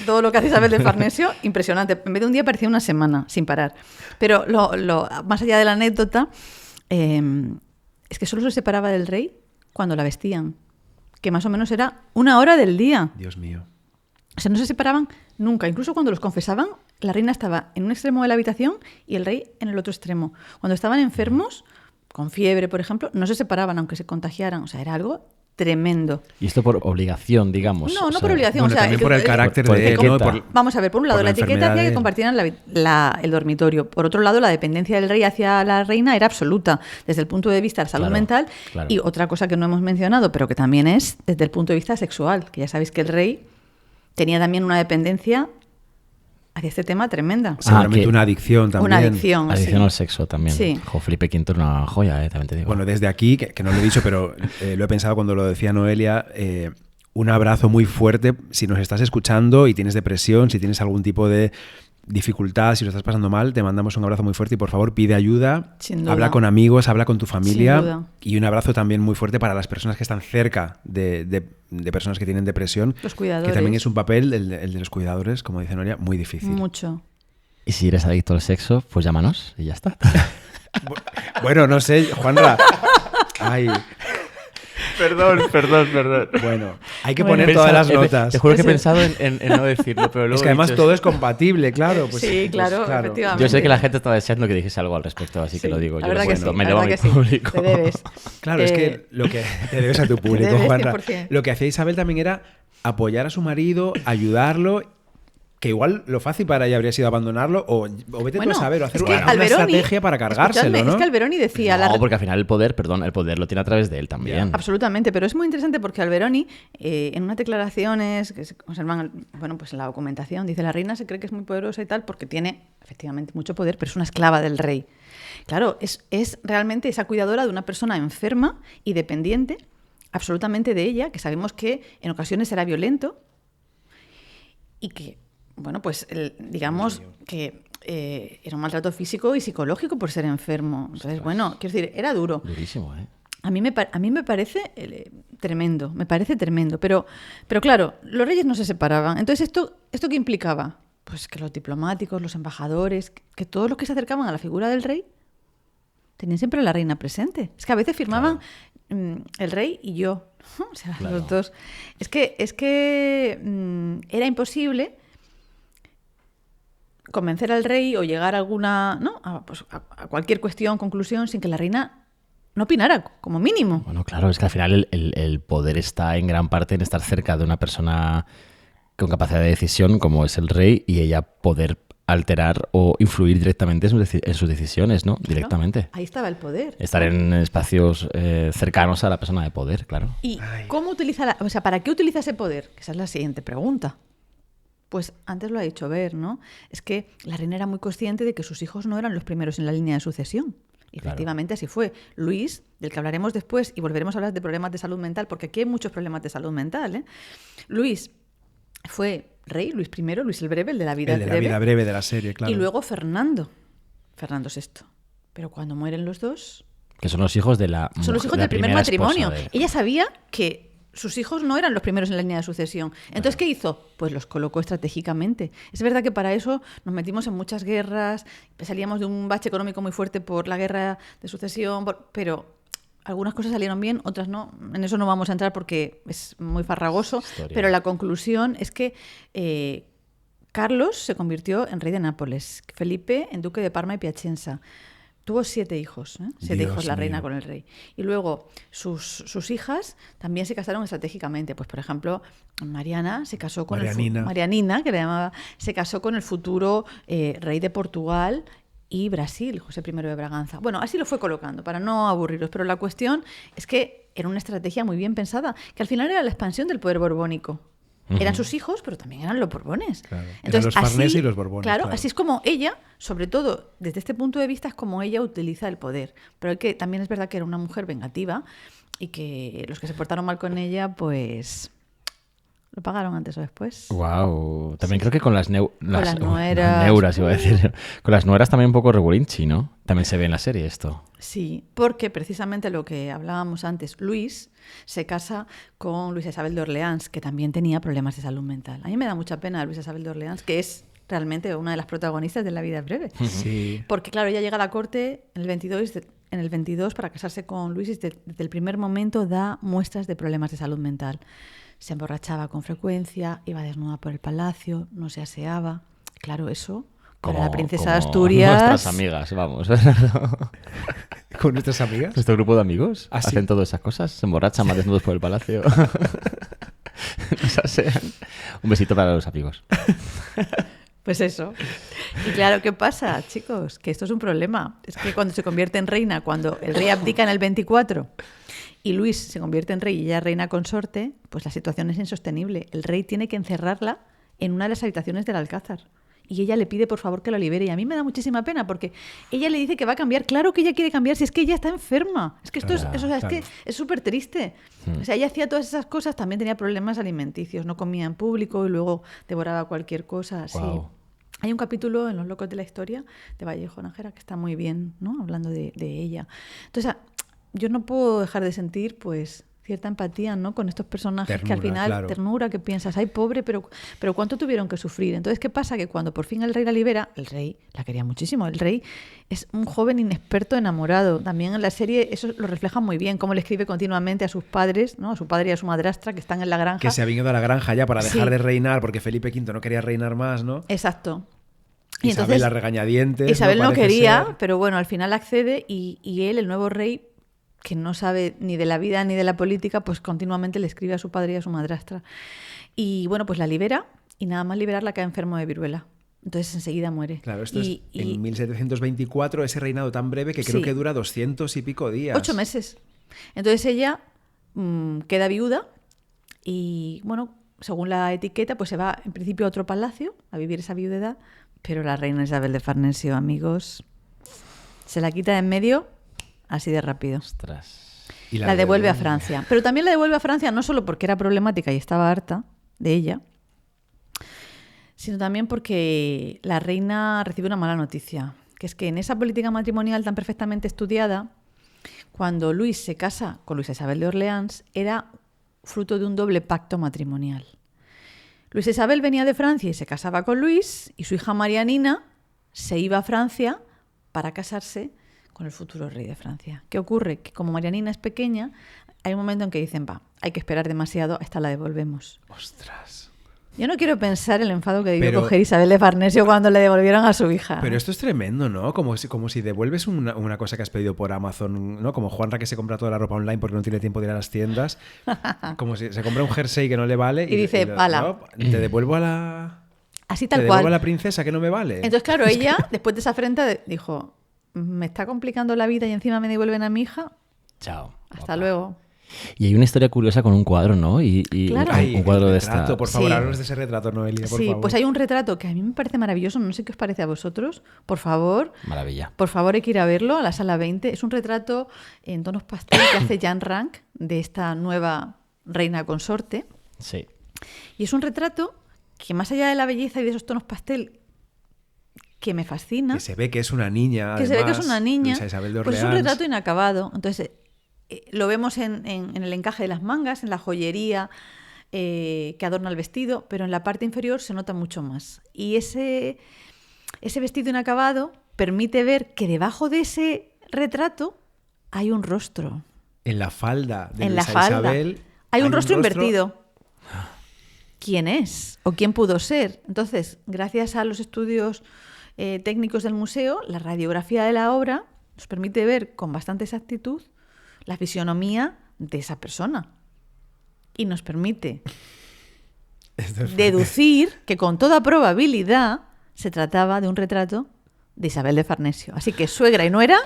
todo lo que hace Isabel del Farnesio, impresionante. En vez de un día parecía una semana sin parar. Pero más allá de la anécdota, es que solo se separaba del rey cuando la vestían, que más o menos era 1 hora del día. Dios mío. O sea, no se separaban nunca. Incluso cuando los confesaban, la reina estaba en un extremo de la habitación y el rey en el otro extremo. Cuando estaban enfermos, con fiebre, por ejemplo, no se separaban aunque se contagiaran. O sea, era algo tremendo. Y esto por obligación, digamos. No por obligación. Bueno, o sea, también por el carácter por de él, ¿no? Vamos a ver, por un lado, por la la etiqueta enfermedad hacía de que él. compartieran el dormitorio. Por otro lado, la dependencia del rey hacia la reina era absoluta, desde el punto de vista de la salud Claro, mental. claro. Y otra cosa que no hemos mencionado, pero que también es desde el punto de vista sexual, que ya sabéis que el rey tenía también una dependencia hacia este tema tremenda. Seguramente que- una adicción también. Una adicción. Adicción sí. al sexo también. Sí. Jo, Felipe V era una joya, también te digo. Bueno, desde aquí, que no lo he dicho, pero lo he pensado cuando lo decía Noelia, un abrazo muy fuerte si nos estás escuchando y tienes depresión, si tienes algún tipo de dificultad, si lo estás pasando mal, te mandamos un abrazo muy fuerte y por favor pide ayuda, Sin duda. habla con amigos, habla con tu Sin familia duda. y un abrazo también muy fuerte para las personas que están cerca de personas que tienen depresión, Los cuidadores. que también es un papel, el de los cuidadores, como dice Noelia, muy difícil. Mucho. Y si eres adicto al sexo, pues llámanos y ya está. Bueno, no sé, Juanra. Ay, Perdón. bueno, hay que Bueno. poner todas las notas. Te juro que he Sí. pensado en no decirlo, pero luego Es que he además dicho, todo es compatible, claro. Pues, Sí, claro, pues, efectivamente. Yo sé que la gente estaba deseando que dijese algo al respecto, así que Sí, lo digo. la Yo verdad lo que cuento, sí, me la debo a verdad mi que sí. público. Te debes. Claro, es que lo que te debes a tu público, debes Juanra. 100%. Lo que hacía Isabel también era apoyar a su marido, ayudarlo, que igual lo fácil para ella habría sido abandonarlo o vete tú a saber, o hacer es que una Alberoni- estrategia para cargárselo, escuchadme, ¿no? Es que Alberoni decía... No, porque al final el poder lo tiene a través de él también. Absolutamente, pero es muy interesante porque Alberoni, en unas declaraciones que se conservan pues en la documentación, dice: la reina se cree que es muy poderosa y tal porque tiene efectivamente mucho poder, pero es una esclava del rey. Claro, es realmente esa cuidadora de una persona enferma y dependiente absolutamente de ella, que sabemos que en ocasiones era violento y que, bueno, pues digamos que era un maltrato físico y psicológico por ser enfermo. Entonces, bueno, quiero decir, era duro. Durísimo, ¿eh? A mí me parece tremendo, me parece tremendo. Pero claro, los reyes no se separaban. Entonces, ¿esto qué implicaba? Pues que los diplomáticos, los embajadores, que todos los que se acercaban a la figura del rey tenían siempre a la reina presente. Es que a veces firmaban el rey y yo. O sea, Claro. los dos. Es que era imposible convencer al rey o llegar a alguna, ¿no? a cualquier cuestión, conclusión, sin que la reina no opinara, como mínimo. Bueno, claro, es que al final el poder está en gran parte en estar cerca de una persona con capacidad de decisión como es el rey y ella poder alterar o influir directamente en sus decisiones, ¿no? Directamente. Ahí estaba el poder. Estar en espacios cercanos a la persona de poder, claro. ¿Y cómo utiliza para qué utiliza ese poder? Que esa es la siguiente pregunta. Pues antes lo ha dicho Ver, ¿no? Es que la reina era muy consciente de que sus hijos no eran los primeros en la línea de sucesión. Y Claro. efectivamente así fue. Luis, del que hablaremos después, y volveremos a hablar de problemas de salud mental, porque aquí hay muchos problemas de salud mental, ¿eh? Luis fue rey, Luis I, Luis el Breve, el de la vida El de la breve. vida breve de la serie, claro. Y luego Fernando VI. Pero cuando mueren los dos, Que son los hijos de la son los hijos de la del primer primera esposa matrimonio. de- Ella sabía que sus hijos no eran los primeros en la línea de sucesión. Entonces, ¿qué hizo? Pues los colocó estratégicamente. Es verdad que para eso nos metimos en muchas guerras, salíamos de un bache económico muy fuerte por la guerra de sucesión, pero algunas cosas salieron bien, otras no. En eso no vamos a entrar porque es muy farragoso, Historia. pero la conclusión es que Carlos se convirtió en rey de Nápoles, Felipe en duque de Parma y Piacenza. Tuvo 7 hijos, ¿eh? 7 Dios hijos la reina mío. con el rey. Y luego sus hijas también se casaron estratégicamente. Pues, por ejemplo, Mariana se casó con Marianina, que le llamaba, se casó con el futuro rey de Portugal y Brasil, José I de Braganza. Bueno, así lo fue colocando, para no aburriros. Pero la cuestión es que era una estrategia muy bien pensada, que al final era la expansión del poder borbónico. Eran sus hijos, pero también eran los Borbones. Claro. Eran los Farnese y los Borbones, Claro, claro. así es como ella, sobre todo desde este punto de vista, es como ella utiliza el poder. Pero que también es verdad que era una mujer vengativa y que los que se portaron mal con ella, pues Lo pagaron antes o después. Wow. También creo que con las las nueras. Las neuras, iba a decir. Con las nueras también un poco regulinchi, ¿no? También se ve en la serie esto. Sí, porque precisamente lo que hablábamos antes, Luis se casa con Luisa Isabel de Orleans, que también tenía problemas de salud mental. A mí me da mucha pena Luisa Isabel de Orleans, que es realmente una de las protagonistas de La vida es breve. Sí. Porque claro, ella llega a la corte en el 22 para casarse con Luis y desde el primer momento da muestras de problemas de salud mental. Se emborrachaba con frecuencia, iba desnuda por el palacio, no se aseaba. Claro, eso para la princesa de Asturias... Nuestras amigas, vamos. ¿Con nuestras amigas? Nuestro grupo de amigos ¿Ah, sí? hacen todas esas cosas. Se emborrachan más desnudos por el palacio. Nos asean. Un besito para los amigos. Pues eso. Y claro, ¿qué pasa, chicos? Que esto es un problema. Es que cuando se convierte en reina, cuando el rey abdica en el 24 y Luis se convierte en rey y ella reina consorte, pues la situación es insostenible. El rey tiene que encerrarla en una de las habitaciones del Alcázar. Y ella le pide, por favor, que lo libere. Y a mí me da muchísima pena porque ella le dice que va a cambiar. Claro que ella quiere cambiar si es que ella está enferma. Es que esto Claro, es, o sea, claro. es que es súper triste. O sea, ella hacía todas esas cosas, también tenía problemas alimenticios. No comía en público y luego devoraba cualquier cosa. Sí. Guau. Hay un capítulo en Los locos de la historia de Vallejo Nájera que está muy bien, ¿no? Hablando de ella. Entonces, yo no puedo dejar de sentir, pues, cierta empatía, ¿no? Con estos personajes que al Ternura, final, claro. ternura, que piensas, ay, pobre, pero ¿cuánto tuvieron que sufrir? Entonces, ¿qué pasa? Que cuando por fin el rey la libera, el rey la quería muchísimo. El rey es un joven inexperto enamorado. También en la serie eso lo refleja muy bien, cómo le escribe continuamente a sus padres, ¿no? A su padre y a su madrastra que están en la granja. Que se habían ido a la granja ya para dejar Sí. de reinar porque Felipe V no quería reinar más, ¿no? Exacto. Isabel la regañadientes. Isabel no Parece quería, ser. pero bueno, al final accede y él, el nuevo rey, que no sabe ni de la vida ni de la política, pues continuamente le escribe a su padre y a su madrastra. Y bueno, pues la libera y nada más liberarla cae enfermo de viruela. Entonces enseguida muere. Claro, esto es en 1724, ese reinado tan breve que creo Sí. que dura 200 y pico días. 8 meses. Entonces ella queda viuda y, bueno, según la etiqueta, pues se va en principio a otro palacio a vivir esa viudedad, pero la reina Isabel de Farnesio, amigos, se la quita de en medio así de rápido. Ostras. Y La devuelve a Francia. Pero también la devuelve a Francia no solo porque era problemática y estaba harta de ella, sino también porque la reina recibe una mala noticia, que es que en esa política matrimonial tan perfectamente estudiada, cuando Luis se casa con Luisa Isabel de Orleans, era fruto de un doble pacto matrimonial. Luisa Isabel venía de Francia y se casaba con Luis, y su hija Marianina se iba a Francia para casarse con el futuro rey de Francia. ¿Qué ocurre? Que como Marianina es pequeña, hay un momento en que dicen, va, hay que esperar demasiado, esta la devolvemos. Ostras. Yo no quiero pensar el enfado que debió Pero- coger Isabel de Farnesio cuando le devolvieron a su hija. Pero esto es tremendo, ¿no? Como si devuelves una cosa que has pedido por Amazon, ¿no? Como Juanra que se compra toda la ropa online porque no tiene tiempo de ir a las tiendas. Como si se compra un jersey que no le vale. Y dice, "Ala". ¿no? Te devuelvo a la... Así Te tal devuelvo a cual. la princesa que no me vale. Entonces, claro, ella, después de esa afrenta, dijo, me está complicando la vida y encima me devuelven a mi hija. Chao. Hasta guapa. luego. Y hay una historia curiosa con un cuadro, ¿no? Y Claro. Ay, un cuadro el de retrato, esta. por favor, Sí. háblanos de ese retrato, Noelia, por Sí, favor. pues hay un retrato que a mí me parece maravilloso, no sé qué os parece a vosotros. Por favor, Maravilla. hay que ir a verlo a la sala 20. Es un retrato en tonos pastel que hace Jan Rank de esta nueva reina consorte. Sí. Y es un retrato que más allá de la belleza y de esos tonos pastel que me fascina, Que se ve que es una niña. que se ve que es además, una niña, Luisa Isabel de pues es un Orleans. retrato inacabado. Entonces, lo vemos en el encaje de las mangas, en la joyería que adorna el vestido, pero en la parte inferior se nota mucho más. Y ese vestido inacabado permite ver que debajo de ese retrato hay un rostro. En la falda de En la Luisa falda Isabel hay un rostro invertido. ¿Quién es? ¿O quién pudo ser? Entonces, gracias a los estudios técnicos del museo, la radiografía de la obra nos permite ver con bastante exactitud la fisionomía de esa persona. Y nos permite Esto es deducir que con toda probabilidad se trataba de un retrato de Isabel de Farnesio. Así que suegra y nuera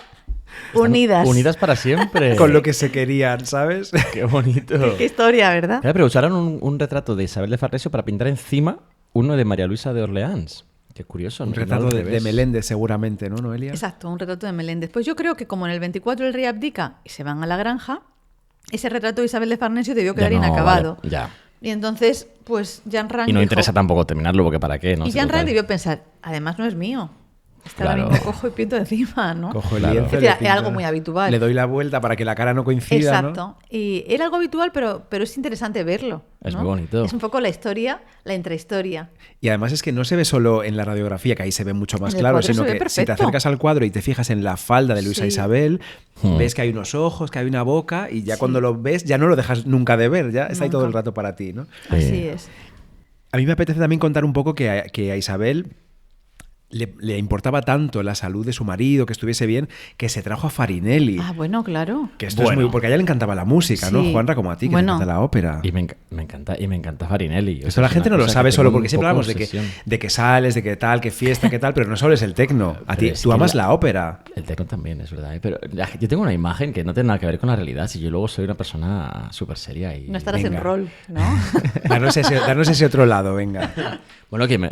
unidas. Unidas para siempre. con lo que se querían, ¿sabes? Qué bonito. Qué historia, ¿verdad? Claro, pero usaron un retrato de Isabel de Farnesio para pintar encima uno de María Luisa de Orleans. Qué curioso. Un ¿no? retrato No al de revés. Meléndez, seguramente, ¿no, Noelia? Exacto, un retrato de Meléndez. Pues yo creo que como en el 24 el rey abdica y se van a la granja, ese retrato de Isabel de Farnesio debió Ya quedar no, inacabado. vale, ya. Y entonces, pues Jan Rank Y no dijo- interesa tampoco terminarlo, porque ¿para qué? ¿No? Y Sí, Jan Rank total. debió pensar, además no es mío. Esta Claro. ahora mismo cojo y pinto encima, ¿no? Cojo el Claro. lienzo, Es le decir, era pinto- algo muy habitual. Le doy la vuelta para que la cara no coincida, ¿no? Exacto. Y era algo habitual, pero es interesante verlo. Es ¿no? muy bonito. Es un poco la historia, la intrahistoria. Y además es que no se ve solo en la radiografía, que ahí se ve mucho más En el claro, cuadro sino se ve que si te perfecto. acercas al cuadro y te fijas en la falda de Luisa Sí. Isabel, Hmm. ves que hay unos ojos, que hay una boca, y ya Sí. cuando lo ves ya no lo dejas nunca de ver, ya está ahí todo Nunca. el rato para ti, ¿no? Así es. A mí me apetece también contar un poco que a Isabel le importaba tanto la salud de su marido, que estuviese bien, que se trajo a Farinelli. Ah, bueno, claro. Que esto Bueno. es muy... Porque a ella le encantaba la música, ¿no, Sí. Juanra? Como a ti, que Bueno. te encanta la ópera. Y me encanta Farinelli. O Esto sea, la es gente una no lo cosa sabe que solo tengo porque un siempre poco hablamos obsesión. de que sales, de que tal, que fiesta, que tal, pero no solo es el tecno. A ti, Pero es tú que amas la ópera. El techno también, es verdad. Pero yo tengo una imagen que no tiene nada que ver con la realidad. Si yo luego soy una persona súper seria y... No estarás Venga. en rol, ¿no? Darnos ese otro lado, venga. Bueno, que me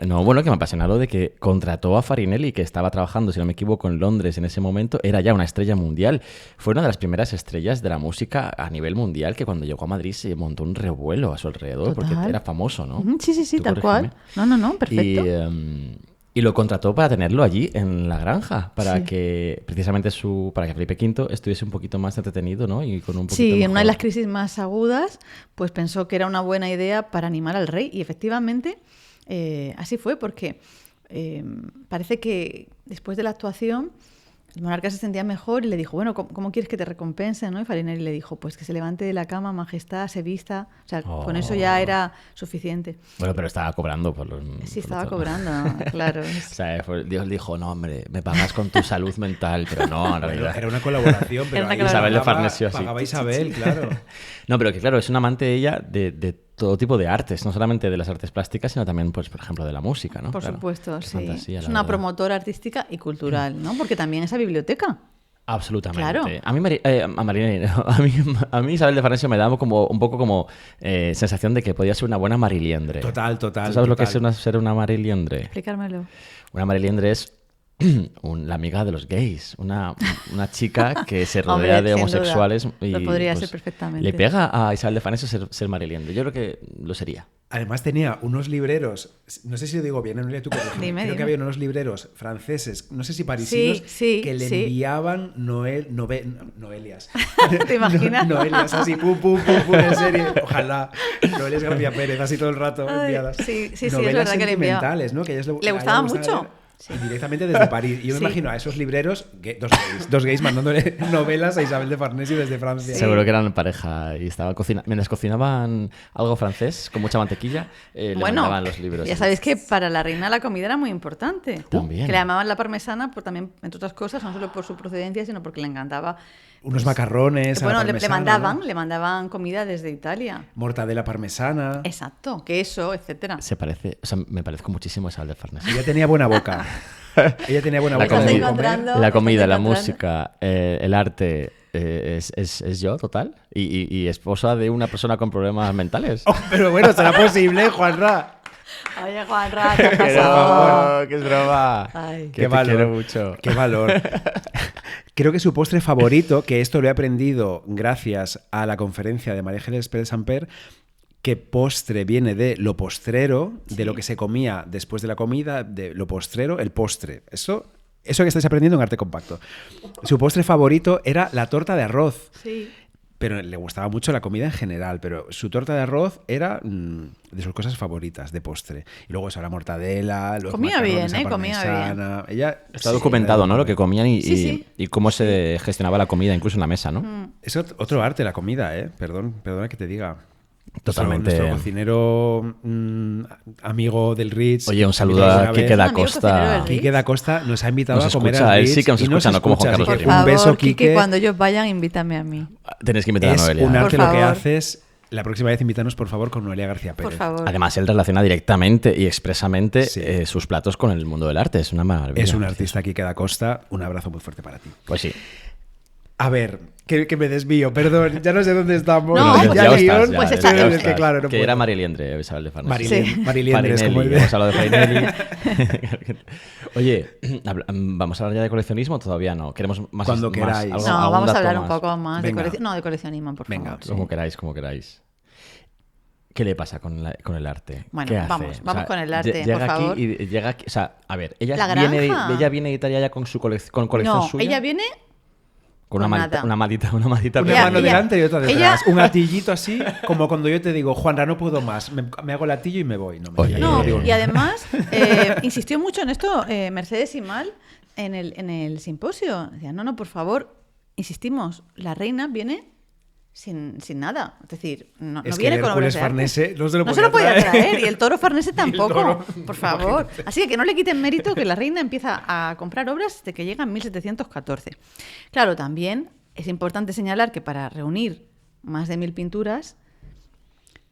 apasiona lo de que contrató a Farinelli, que estaba trabajando, si no me equivoco, en Londres en ese momento. Era ya una estrella mundial. Fue una de las primeras estrellas de la música a nivel mundial, que cuando llegó a Madrid se montó un revuelo a su alrededor, porque Total. era famoso, ¿no? Ujú, sí, Tú tal corrígeme. cual. No, perfecto. Y lo contrató para tenerlo allí en la granja, para Sí. que precisamente para que Felipe V estuviese un poquito más entretenido, ¿no? Y con un poquito Sí, en una de mejor- las crisis más agudas, pues pensó que era una buena idea para animar al rey. Y efectivamente, así fue, porque parece que después de la actuación, el monarca se sentía mejor y le dijo, bueno, ¿cómo quieres que te recompense? ¿No? Y Farinelli le dijo, pues que se levante de la cama, majestad, se vista. O sea, con eso ya era suficiente. Bueno, pero estaba cobrando por los... Sí, por estaba todo. cobrando, claro. O sea, Dios dijo, no, hombre, me pagas con tu salud mental, pero no, en realidad. Era una colaboración, pero Era una ahí Isabel de pagaba- Farnesio, sí. pagaba Isabel, claro. No, pero que claro, es una amante ella de todo tipo de artes, no solamente de las artes plásticas, sino también, pues, por ejemplo, de la música, ¿no? Por Claro. supuesto, Qué sí. fantasía, Es la una verdad. promotora artística y cultural, ¿no? Porque también esa biblioteca. Absolutamente. Claro. A mí, a mí Isabel de Farnesio me daba como un poco como sensación de que podía ser una buena mariliendre. Total. ¿Tú sabes lo que es total. ser una mariliendre? Explicármelo. Una mariliendre es la amiga de los gays, una chica que se rodea Hombre, de sin homosexuales duda. y Lo podría pues, ser perfectamente. le pega a Isabel de Farnesio ser mariliendre. Yo creo que lo sería. Además tenía unos libreros, no sé si lo digo bien, Noelia, tú corrígeme. Dime, Creo dime. que había unos libreros franceses, no sé si parisinos, Sí, que le sí. enviaban Noelias. ¿Te imaginas? Noelias, así, pum, en serie. Ojalá. Noelias García Pérez, así todo el rato Ay, enviadas. sí, es Novelas verdad que le enviaba. sentimentales, ¿no? Que a ellas Le a gustaba ellas mucho. leer, y directamente desde París. Y yo me Sí. imagino a esos libreros, dos gays mandándole novelas a Isabel de Farnesio desde Francia. Seguro que eran pareja y estaban mientras cocinaban algo francés con mucha mantequilla, le Bueno, mandaban los libros. ya sabéis que para la reina la comida era muy importante. También. Que le llamaban la parmesana, por también, entre otras cosas, no solo por su procedencia, sino porque le encantaba. Unos macarrones, a la Bueno, parmesana, ¿no? le mandaban comida desde Italia. Mortadela parmesana. Exacto, queso, etcétera. Se parece, o sea, me parezco muchísimo a Isabel de Farnesio. Ella tenía buena boca. Ella tenía buena La boca. comida. de Estás comer. encontrando- La comida, la encontrando. música, el arte, es yo, total. Y esposa de una persona con problemas mentales. Oh, pero bueno, será posible, Juanra. Oye, Juanra, ¿qué ha Que pasado? no, que es broma. Ay. Que te quiero mucho. Qué valor. Creo que su postre favorito, que esto lo he aprendido gracias a la conferencia de María Ángeles Pérez Samper, que postre viene de lo postrero, de lo que se comía después de la comida, de lo postrero, el postre. Eso que estáis aprendiendo en Arte Compacto. Su postre favorito era la torta de arroz. Sí. Pero le gustaba mucho la comida en general, pero su torta de arroz era de sus cosas favoritas de postre. Y luego eso, la mortadela, los Comía macarrones bien, a comía parmesana. Ella Está sí, documentado, era ¿no? de Lo que comían Sí, sí. y cómo se gestionaba la comida, incluso en la mesa, ¿no? Es otro arte la comida, ¿eh? Perdona que te diga. Totalmente. Nuestro cocinero amigo del Ritz. Oye, un saludo invitado a alguna Quique vez. da Un amigo cocinero Costa. del Ritz. Quique da Costa nos ha invitado Nos a comer escucha, al él Ritz sí que nos y escucha, no como Juan Carlos así que Rodríguez. un beso, Quique. cuando ellos vayan, invítame a mí. Tenéis que invitar a Es Noelia. un arte Por lo que favor. haces. La próxima vez invítanos, por favor, con Noelia García Pérez. Por favor. Además, él relaciona directamente y expresamente Sí. sus platos con el mundo del arte. Es una maravilla. Es un artista Quique da Costa. Un abrazo muy fuerte para ti. Pues sí. A ver, que me desvío, perdón, ya no sé dónde estamos. No, Bueno, pues ya ya guión, estás, ya, pues ya está, estás. es que claro, no que puedo. era Mariliendre, Isabel de Farnesio. Sí. Mariliendre, es como el Farinelli, de... hemos hablado de Farinelli. Oye, ¿vamos a hablar ya de coleccionismo? Todavía no. Queremos más. Cuando más- queráis. algo- No, algún vamos a dato hablar un más. poco más Venga. de coleccionismo, por Venga, favor. Como queráis, como queráis. ¿Qué le pasa con el arte? Bueno, ¿Qué hace? vamos O sea, con el arte, llega por aquí favor. y llega aquí, o sea, a ver, ella La viene granja. de Italia ya con su colección No, suya. ella viene con con una nada. malita Una perdida. mano delante y otra detrás. ella- Un atillito así, como cuando yo te digo, Juanra, no puedo más. Me hago el atillo y me voy. No, Oye, yo No, digo, y además insistió mucho en esto Mercedes y Mal en el simposio. Decía, no, por favor, insistimos, la reina viene sin nada. Es decir, no Es que viene el con obras Hércules de arte. Farnese no se lo podía podía traer. Y el toro Farnese tampoco, toro, por favor. Así que no le quiten mérito que la reina empieza a comprar obras desde que llega en 1714. Claro, también es importante señalar que para reunir más de 1000 pinturas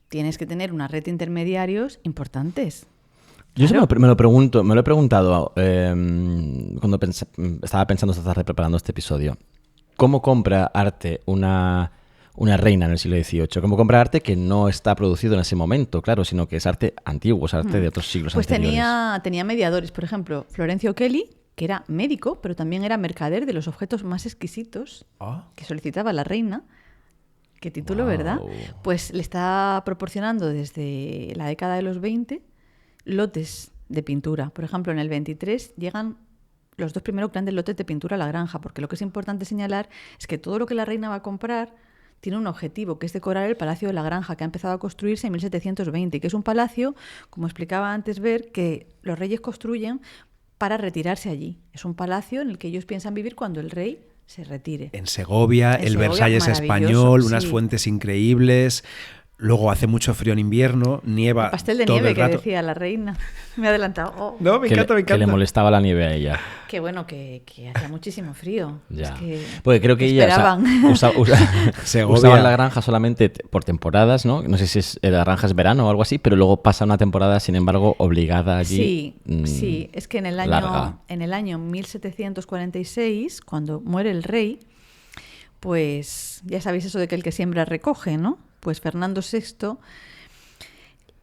tienes que tener una red de intermediarios importantes. Yo eso Claro. me lo he preguntado cuando estaba pensando esta tarde preparando este episodio. ¿Cómo compra arte una reina en el siglo XVIII? ¿Cómo compra arte que no está producido en ese momento, claro, sino que es arte antiguo, es arte de otros siglos Pues anteriores? tenía mediadores, por ejemplo, Florencio Kelly, que era médico, pero también era mercader de los objetos más exquisitos Ah. que solicitaba la reina. Qué título, Guau. ¿verdad? Pues le está proporcionando desde la década de los 20 lotes de pintura. Por ejemplo, en el 23 llegan los 2 primeros grandes lotes de pintura a la granja, porque lo que es importante señalar es que todo lo que la reina va a comprar tiene un objetivo, que es decorar el Palacio de la Granja, que ha empezado a construirse en 1720, que es un palacio, como explicaba antes Ver, que los reyes construyen para retirarse allí. Es un palacio en el que ellos piensan vivir cuando el rey se retire. En Segovia, En el Segovia, Versalles maravilloso, español, unas sí. fuentes increíbles. Luego hace mucho frío en invierno, nieva El pastel de todo nieve el que rato. decía la reina. Me he adelantado. Oh, No, me encanta, me Que le encanta. molestaba la nieve a ella. qué bueno que hacía muchísimo frío. Ya. Es que Porque creo que ella esperaban. Segovia. usaban la granja solamente por temporadas, ¿no? No sé si la granja es verano o algo así, pero luego pasa una temporada, sin embargo, obligada allí. Sí, es que en el larga. año 1746, cuando muere el rey, pues ya sabéis eso de que el que siembra recoge, ¿no? Pues Fernando VI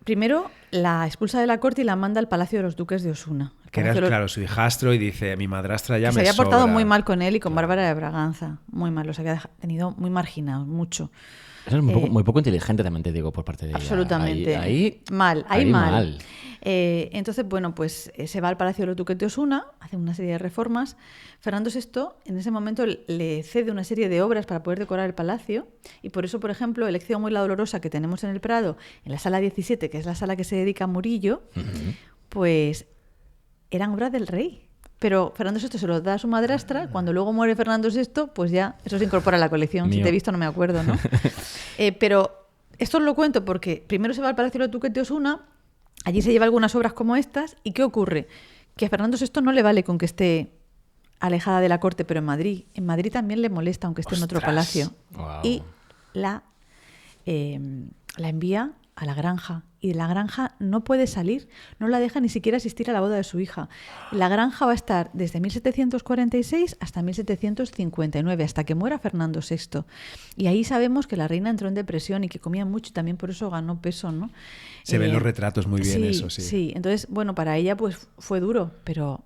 primero la expulsa de la corte y la manda al Palacio de los Duques de Osuna. El Que era, Palacio de los- claro, su hijastro y dice, mi madrastra ya que me se había portado sobra". muy mal con él y con Bárbara de Braganza. Muy mal, los había tenido muy marginados, mucho. Eso es muy poco inteligente, también te digo, por parte de ella. Absolutamente. Ahí mal. mal. Entonces, bueno, pues se va al Palacio de los Duques de Osuna, hace una serie de reformas. Fernando VI en ese momento le cede una serie de obras para poder decorar el palacio y por eso, por ejemplo, el Lección muy la Dolorosa que tenemos en el Prado, en la sala 17, que es la sala que se dedica a Murillo, pues eran obras del rey. Pero Fernando VI se los da a su madrastra. Cuando luego muere Fernando VI, pues ya eso se incorpora a la colección. Si Mío. te he visto no me acuerdo, ¿no? Pero esto os lo cuento porque primero se va al Palacio de los Duques de Osuna, allí se lleva algunas obras como estas, ¿y qué ocurre? Que a Fernando VI no le vale con que esté alejada de la corte, pero en Madrid. En Madrid también le molesta, aunque esté en otro ¡Ostras! palacio. Guau. Y la envía a la granja. Y de la granja no puede salir, no la deja ni siquiera asistir a la boda de su hija. La granja va a estar desde 1746 hasta 1759, hasta que muera Fernando VI. Y ahí sabemos que la reina entró en depresión y que comía mucho y también por eso ganó peso, ¿no? Se ven los retratos muy bien, eso sí. Sí, entonces, bueno, para ella pues fue duro, pero...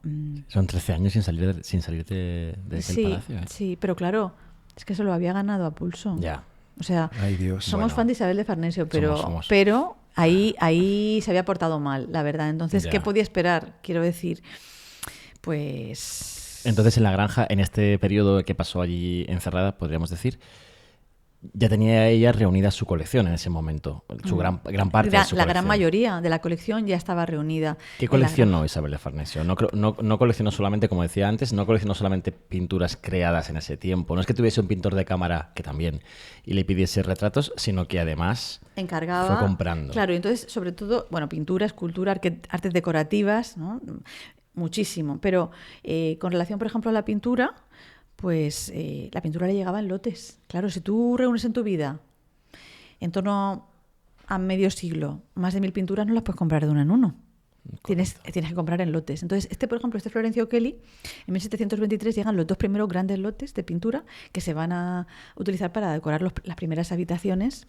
Son 13 años sin salir de aquel sí, palacio. sí, pero claro, es que se lo había ganado a pulso. Ya. O sea, Ay, Dios. somos Bueno. fan de Isabel de Farnesio, pero, Somos. pero ahí se había portado mal, la verdad. Entonces, Ya. ¿qué podía esperar? Quiero decir, pues... Entonces, en la granja, en este periodo que pasó allí encerrada, podríamos decir, ya tenía ella reunida su colección en ese momento, su gran parte de su colección. La gran mayoría de la colección ya estaba reunida. ¿Qué en la coleccionó granja. Isabel de Farnesio? No coleccionó solamente, como decía antes, no coleccionó solamente pinturas creadas en ese tiempo. No es que tuviese un pintor de cámara, que también, y le pidiese retratos, sino que además Encargaba. fue comprando. Claro, y entonces, sobre todo, bueno, pintura, escultura, artes decorativas, ¿no? Muchísimo. Pero con relación, por ejemplo, a la pintura, pues la pintura le llegaba en lotes. Claro, si tú reúnes en tu vida en torno a medio siglo más de 1000 pinturas, no las puedes comprar de uno en uno. Tienes que comprar en lotes. Entonces, por ejemplo, Florencio Kelly, en 1723 llegan los 2 primeros grandes lotes de pintura que se van a utilizar para decorar las primeras habitaciones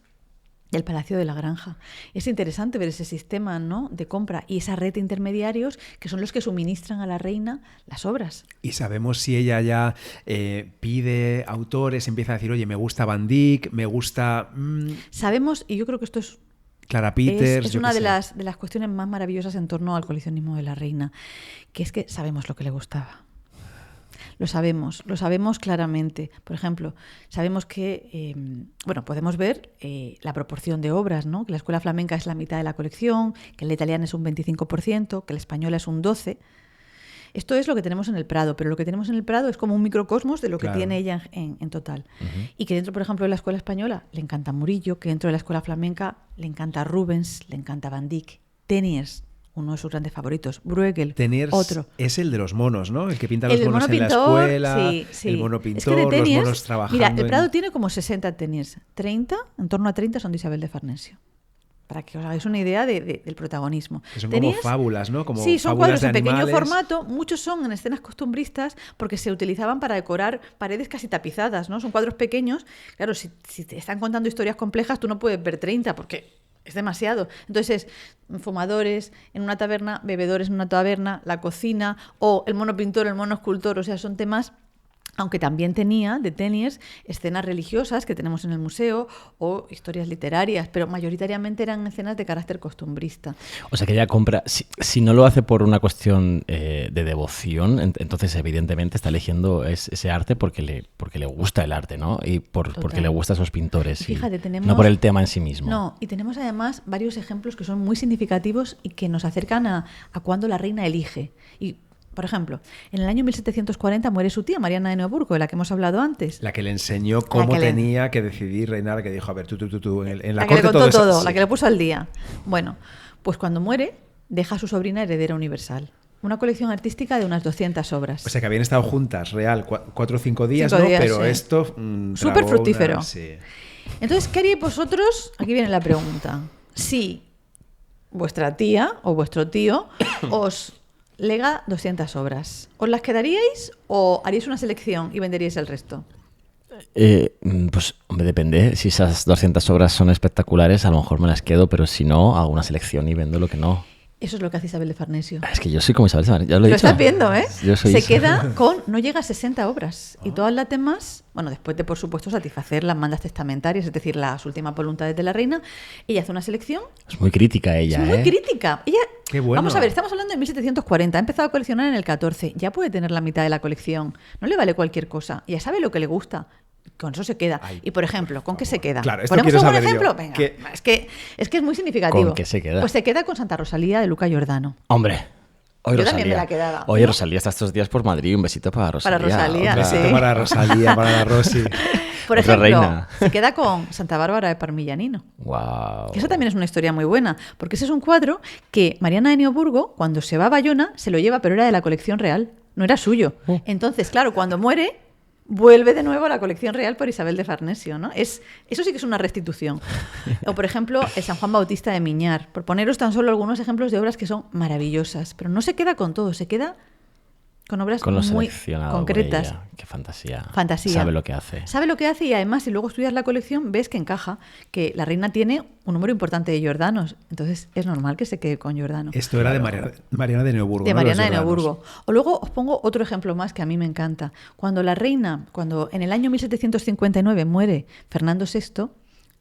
del Palacio de la Granja. Es interesante ver ese sistema, ¿no?, de compra y esa red de intermediarios que son los que suministran a la reina las obras. Y sabemos si ella ya pide autores, empieza a decir, oye, me gusta Van Dyck, me gusta... Sabemos, y yo creo que esto es Clara Peters. Es una de las cuestiones más maravillosas en torno al coleccionismo de la reina, que es que sabemos lo que le gustaba. Lo sabemos claramente. Por ejemplo, sabemos que, podemos ver la proporción de obras, ¿no? Que la escuela flamenca es la mitad de la colección, que la italiana es un 25%, que la española es un 12%. Esto es lo que tenemos en el Prado, pero lo que tenemos en el Prado es como un microcosmos de lo que tiene ella en total. Uh-huh. Y que dentro, por ejemplo, de la escuela española le encanta Murillo, que dentro de la escuela flamenca le encanta Rubens, le encanta Van Dyck, Teniers, uno de sus grandes favoritos, Bruegel, Teniers otro. Es el de los monos, ¿no? El que pinta los monos en la escuela, sí. El mono pintor, es que Teniers, los monos trabajando. Mira, el Prado tiene como 60 Teniers, 30, en torno a 30 son de Isabel de Farnesio. Para que os hagáis una idea del protagonismo. Que son como fábulas, ¿no? Como sí, son cuadros en animales. Pequeño formato. Muchos son en escenas costumbristas porque se utilizaban para decorar paredes casi tapizadas, ¿no? Son cuadros pequeños. Claro, si te están contando historias complejas, tú no puedes ver 30 porque es demasiado. Entonces, fumadores en una taberna, bebedores en una taberna, la cocina o el mono pintor, el mono escultor. O sea, son temas... Aunque también tenía de Teniers escenas religiosas que tenemos en el museo o historias literarias, pero mayoritariamente eran escenas de carácter costumbrista. O sea que ella compra, si no lo hace por una cuestión de devoción, entonces evidentemente está eligiendo ese arte porque le gusta el arte, ¿no? Y porque le gustan esos pintores. Fíjate, tenemos, no por el tema en sí mismo. No, y tenemos además varios ejemplos que son muy significativos y que nos acercan a cuando la reina elige. Y por ejemplo, en el año 1740 muere su tía, Mariana de Neoburgo, de la que hemos hablado antes. La que le enseñó cómo tenía que decidir reinar, que dijo, a ver, tú, en la corte que le contó todo, sí. La que le puso al día. Bueno, pues cuando muere, deja a su sobrina heredera universal. Una colección artística de unas 200 obras. O sea, que habían estado juntas, real, 4 o 5 días, ¿no? Pero sí. Esto... súper fructífero. Sí. Entonces, ¿qué haríais vosotros? Aquí viene la pregunta. Si vuestra tía o vuestro tío os... lega 200 obras. ¿Os las quedaríais o haríais una selección y venderíais el resto? Pues, hombre, depende. Si esas 200 obras son espectaculares, a lo mejor me las quedo, pero si no, hago una selección y vendo lo que no. Eso es lo que hace Isabel de Farnesio. Es que yo soy como Isabel de Farnesio, ya lo he dicho. Lo estás viendo, ¿eh? Se queda con, no llega a 60 obras. Y todas las demás, bueno, después de, por supuesto, satisfacer las mandas testamentarias, es decir, las últimas voluntades de la reina, ella hace una selección. Es muy crítica ella, Es muy crítica. Ella, qué bueno. Vamos a ver, estamos hablando de 1740, ha empezado a coleccionar en el 14, ya puede tener la mitad de la colección. No le vale cualquier cosa, ya sabe lo que le gusta. Con eso se queda. Ay, y por ejemplo, ¿con qué se queda? Claro, esto ¿Ponemos algún ejemplo? Yo. Venga, es que es muy significativo. ¿Con qué se queda? Pues se queda con Santa Rosalía de Luca Giordano. Hombre, hoy yo Rosalía. También me la quedaba. Oye, Rosalía está estos días por Madrid. Un besito para Rosalía. Para Rosalía, un besito para Rosalía, para la Rosy. Por Otra ejemplo, reina. se queda con Santa Bárbara de Parmigianino. Wow. Eso también es una historia muy buena, porque ese es un cuadro que Mariana de Neoburgo, cuando se va a Bayona, se lo lleva, pero era de la colección real, no era suyo. Entonces, claro, cuando muere, vuelve de nuevo a la colección real por Isabel de Farnesio, ¿no? Eso sí que es una restitución. O, por ejemplo, el San Juan Bautista de Miñar, por poneros tan solo algunos ejemplos de obras que son maravillosas, pero no se queda con todo, se queda con obras muy concretas. Por ella. Qué fantasía. Fantasía. Sabe lo que hace. Sabe lo que hace y además si luego estudias la colección ves que encaja, que la reina tiene un número importante de Giordanos, entonces es normal que se quede con Giordano. Esto era de Mariana de Neoburgo. De ¿no? Mariana de Neoburgo. O luego os pongo otro ejemplo más que a mí me encanta. Cuando la reina, cuando en el año 1759 muere Fernando VI,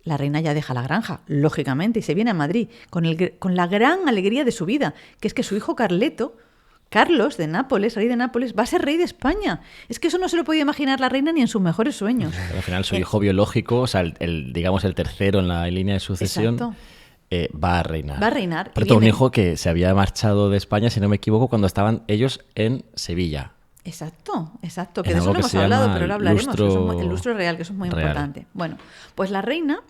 la reina ya deja la granja, lógicamente, y se viene a Madrid con la gran alegría de su vida, que es que su hijo Carlos de Nápoles, rey de Nápoles, va a ser rey de España. Es que eso no se lo podía imaginar la reina ni en sus mejores sueños. Al final su hijo biológico, o sea, digamos el tercero en la línea de sucesión, va a reinar. Va a reinar. Pero un hijo que se había marchado de España, si no me equivoco, cuando estaban ellos en Sevilla. Exacto. Que de eso no hemos hablado, pero lo hablaremos. El lustro real, que eso es muy importante. Bueno, pues la reina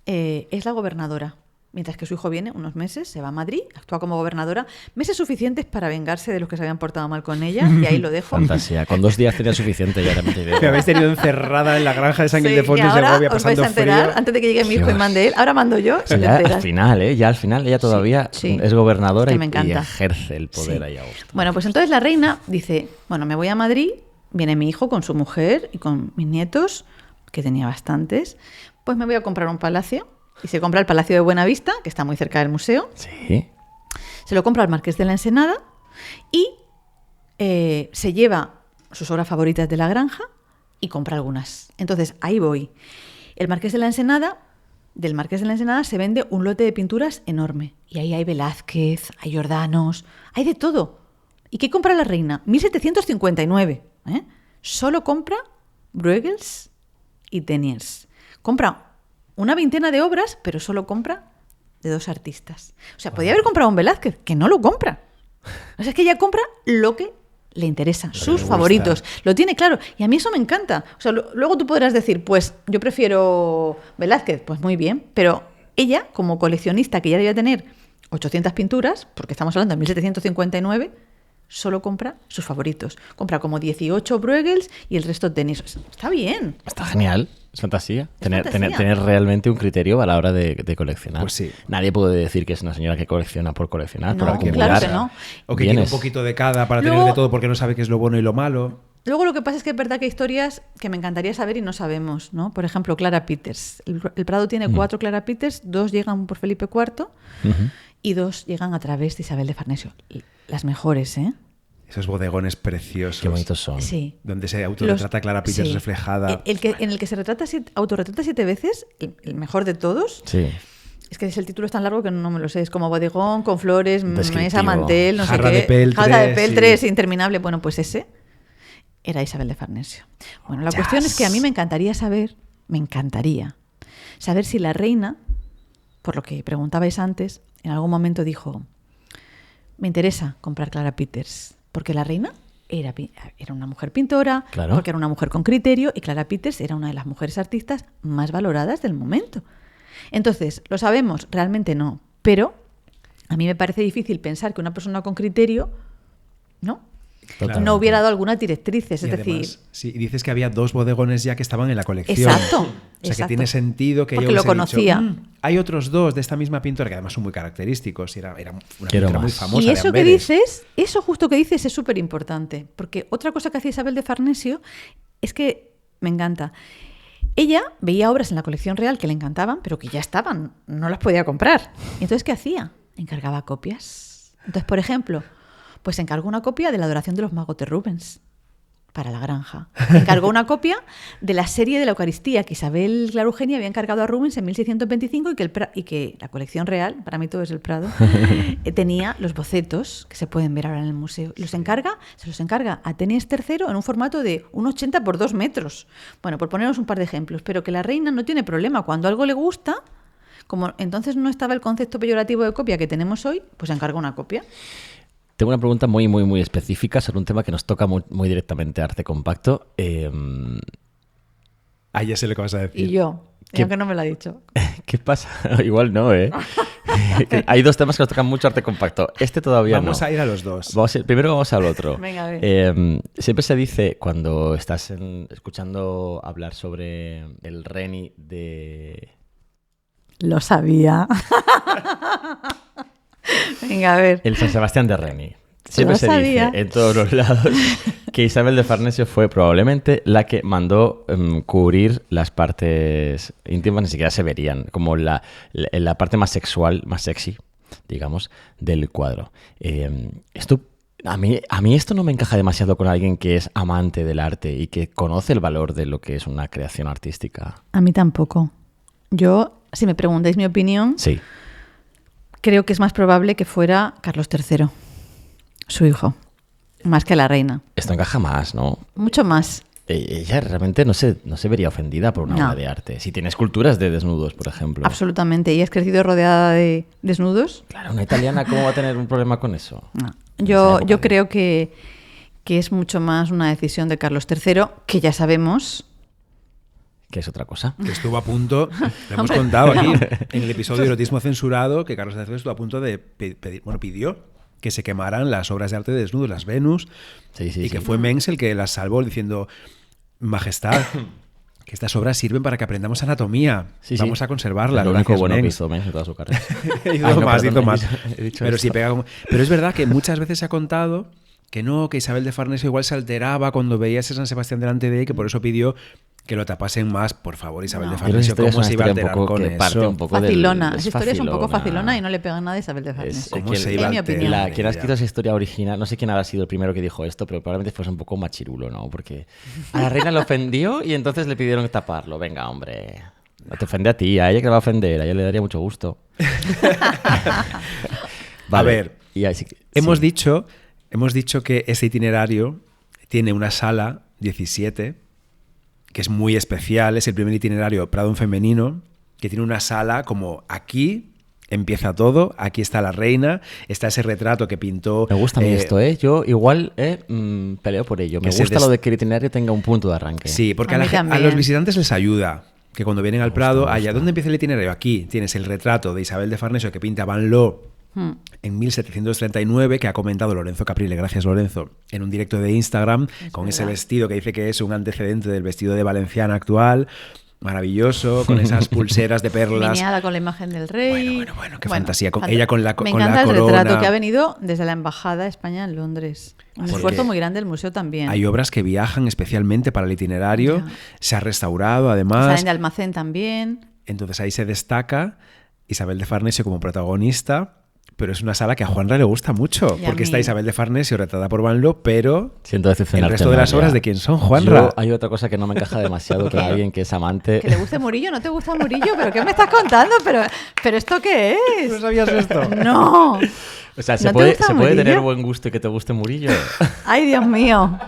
es la gobernadora. Mientras que su hijo viene unos meses, se va a Madrid, actúa como gobernadora, meses suficientes para vengarse de los que se habían portado mal con ella, y ahí lo dejo. Fantasía, con 2 días tenía suficiente ya. Me habéis tenido encerrada en la granja de San Ildefonso de Segovia pasando frío. Antes de que llegue mi hijo y mande él, ahora mando yo. Ya al final ella todavía es gobernadora y ejerce el poder ahí a gusto. Bueno, pues entonces la reina dice, bueno, me voy a Madrid, viene mi hijo con su mujer y con mis nietos, que tenía bastantes, pues me voy a comprar un palacio. Y se compra el Palacio de Buenavista, que está muy cerca del museo. Sí. Se lo compra al Marqués de la Ensenada y se lleva sus obras favoritas de la granja y compra algunas. Entonces, ahí voy. El Marqués de la Ensenada del Marqués de la Ensenada se vende un lote de pinturas enorme. Y ahí hay Velázquez, hay Giordanos, hay de todo. ¿Y qué compra la reina? 1759. Solo compra Bruegels y Teniers. Compra una veintena de obras, pero solo compra de 2 artistas. O sea, podía haber comprado un Velázquez, que no lo compra. O sea, es que ella compra lo que le interesa, sus favoritos. Lo tiene claro. Y a mí eso me encanta. O sea, luego tú podrás decir, pues yo prefiero Velázquez. Pues muy bien. Pero ella, como coleccionista, que ya debía tener 800 pinturas, porque estamos hablando de 1759, solo compra sus favoritos. Compra como 18 Bruegels y el resto tenis. Está bien. Está genial. Es fantasía. Fantasía. Tener realmente un criterio a la hora de coleccionar. Pues sí. Nadie puede decir que es una señora que colecciona por coleccionar, No, por acumular. claro que no. O que quiere un bienes. poquito de cada para tener Luego- de todo porque no sabe qué es lo bueno y lo malo. Luego lo que pasa es que es verdad que hay historias que me encantaría saber y no sabemos, ¿no? Por ejemplo, Clara Peters. El Prado tiene 4 Clara Peters, 2 llegan por Felipe IV y 2 llegan a través de Isabel de Farnesio. Las mejores, ¿eh? Esos bodegones preciosos. Qué bonitos son. Sí. Donde se autorretrata a Clara Peters sí. reflejada. En el que se autorretrata 7 veces, el mejor de todos. Sí. Es que el título es tan largo que no me lo sé. Es como bodegón, con flores, Descriptivo. mesa, mantel, no Jarra sé de qué. peltre, Jarra de peltre, sí. es interminable. Bueno, pues ese era Isabel de Farnesio. Bueno, la cuestión es que a mí me encantaría saber si la reina, por lo que preguntabais antes, en algún momento dijo, me interesa comprar Clara Peters, porque la reina era una mujer pintora, Claro. porque era una mujer con criterio, y Clara Peters era una de las mujeres artistas más valoradas del momento. Entonces, ¿lo sabemos? Realmente no. Pero a mí me parece difícil pensar que una persona con criterio, ¿no? Claro. No hubiera dado algunas directrices. Y Es además, decir, sí, dices que había 2 bodegones ya que estaban en la colección. exacto. O sea, que exacto. tiene sentido que Porque ella lo hubiese dicho, conocía. hay otros 2 de esta misma pintora que además son muy característicos. Y era una Quiero pintora muy más. famosa. Y de eso que Amberes. dices, eso justo que dices es súper importante. Porque otra cosa que hacía Isabel de Farnesio es que me encanta. Ella veía obras en la colección real que le encantaban, pero que ya estaban, no las podía comprar. Y entonces, ¿qué hacía? Encargaba copias. Entonces, por ejemplo, pues encargó una copia de La adoración de los magos de Rubens para la granja. Encargó una copia de la serie de la Eucaristía que Isabel Clara Eugenia había encargado a Rubens en 1625 y que la colección real, para mí todo es el Prado, tenía los bocetos que se pueden ver ahora en el museo. Se los encarga a Teniers III en un formato de 1,80 por 2 metros. Bueno, por poneros un par de ejemplos, pero que la reina no tiene problema. Cuando algo le gusta, como entonces no estaba el concepto peyorativo de copia que tenemos hoy, pues encarga una copia. Tengo una pregunta muy, muy, muy específica sobre un tema que nos toca muy, muy directamente a Arte Compacto. Ah, ya sé lo que vas a decir. Y yo, ¿Qué? aunque no me lo ha dicho. ¿Qué pasa? Igual no, ¿eh? Hay 2 temas que nos tocan mucho Arte Compacto. Este todavía Vamos no. a ir a los 2. Primero vamos al otro. Venga, a ver. Siempre se dice, cuando estás escuchando hablar sobre el Reni de... Lo sabía. Venga, a ver. El San Sebastián de Reni. Siempre Lo se sabía. dice en todos los lados que Isabel de Farnesio fue probablemente la que mandó cubrir las partes íntimas, ni siquiera se verían, como la parte más sexual, más sexy, digamos, del cuadro. A mí esto no me encaja demasiado con alguien que es amante del arte y que conoce el valor de lo que es una creación artística. A mí tampoco. Yo, si me preguntáis mi opinión, Sí. creo que es más probable que fuera Carlos III, su hijo, más que la reina. Esto encaja más, ¿no? Mucho más. Ella realmente no se vería ofendida por una No. obra de arte. Si tiene esculturas de desnudos, por ejemplo. Absolutamente. ¿Y has crecido rodeada de desnudos? Claro, una italiana, ¿cómo va a tener un problema con eso? No. En esa Yo época, creo que es mucho más una decisión de Carlos III, que ya sabemos. que es otra cosa. Que estuvo a punto, lo hemos Hombre, contado aquí, no. en el episodio de erotismo censurado, que Carlos III estuvo a punto de pidió que se quemaran las obras de arte de desnudos, las Venus, Sí, sí, y sí. que fue Mengs el que las salvó diciendo, Majestad, que estas obras sirven para que aprendamos anatomía, Sí, sí. vamos a conservarlas. Lo único gracias, bueno que Mengs". hizo Mengs en toda su carrera. hizo Ay, no, más, perdón, hizo más. he dicho Pero esto. sí pega como... Pero es verdad que muchas veces se ha contado que no, que Isabel de Farnesio igual se alteraba cuando veía ese San Sebastián delante de él, que por eso pidió que lo tapasen más. Por favor, Isabel No. de Pero esa Farnesio, historia es ¿cómo una se iba a historia un alterar poco con que parte eso? un poco Facilona. del... Esa historia es un poco facilona y no le pega nada a Isabel de Farnesio. ¿Cómo que se el- iba a en mi alterar? opinión. Quien ha escrito esa historia original, no sé quién habrá sido el primero que dijo esto, pero probablemente fuese un poco machirulo, ¿no? Porque a la reina le ofendió y entonces le pidieron taparlo. Venga, hombre. No te ofende a ti, a ella que le va a ofender, a ella le daría mucho gusto. A ver, y así que, hemos sí. dicho que ese itinerario tiene una sala 17, que es muy especial, es el primer itinerario Prado en femenino, que tiene una sala como aquí empieza todo, aquí está la reina, está ese retrato que pintó... Me gusta a mí esto, ¿eh? Yo igual peleo por ello. Me que se gusta lo de que el itinerario tenga un punto de arranque. Sí, porque A mí a también. los visitantes les ayuda que cuando vienen al Prado, me allá, gusta. ¿dónde empieza el itinerario? Aquí tienes el retrato de Isabel de Farnesio que pinta Van Loo en 1739, que ha comentado Lorenzo Caprile, gracias Lorenzo, en un directo de Instagram, con ese vestido que dice que es un antecedente del vestido de Valenciana actual, maravilloso, con esas pulseras de perlas. Miniada con la imagen del rey. Bueno, qué fantasía. Ella con la Me con la encanta el corona. retrato que ha venido desde la Embajada de España en Londres. Un Porque esfuerzo muy grande del museo también. Hay obras que viajan especialmente para el itinerario, Ya. se ha restaurado además. Salen de almacén también. Entonces ahí se destaca Isabel de Farnesio como protagonista, pero es una sala que a Juanra le gusta mucho, Y a porque está mí. Isabel de Farnesio retratada por Van Loo, pero Siento el decepcionarte. resto de las María. obras de quién son, Juanra. Yo, hay otra cosa que no me encaja demasiado con alguien que es amante. Que le guste Murillo, ¿no te gusta Murillo? ¿Pero qué me estás contando? ¿Pero esto qué es? ¿No sabías esto? No. O sea, ¿No ¿se te puede, gusta ¿se puede Murillo? tener buen gusto y que te guste Murillo? Ay, Dios mío.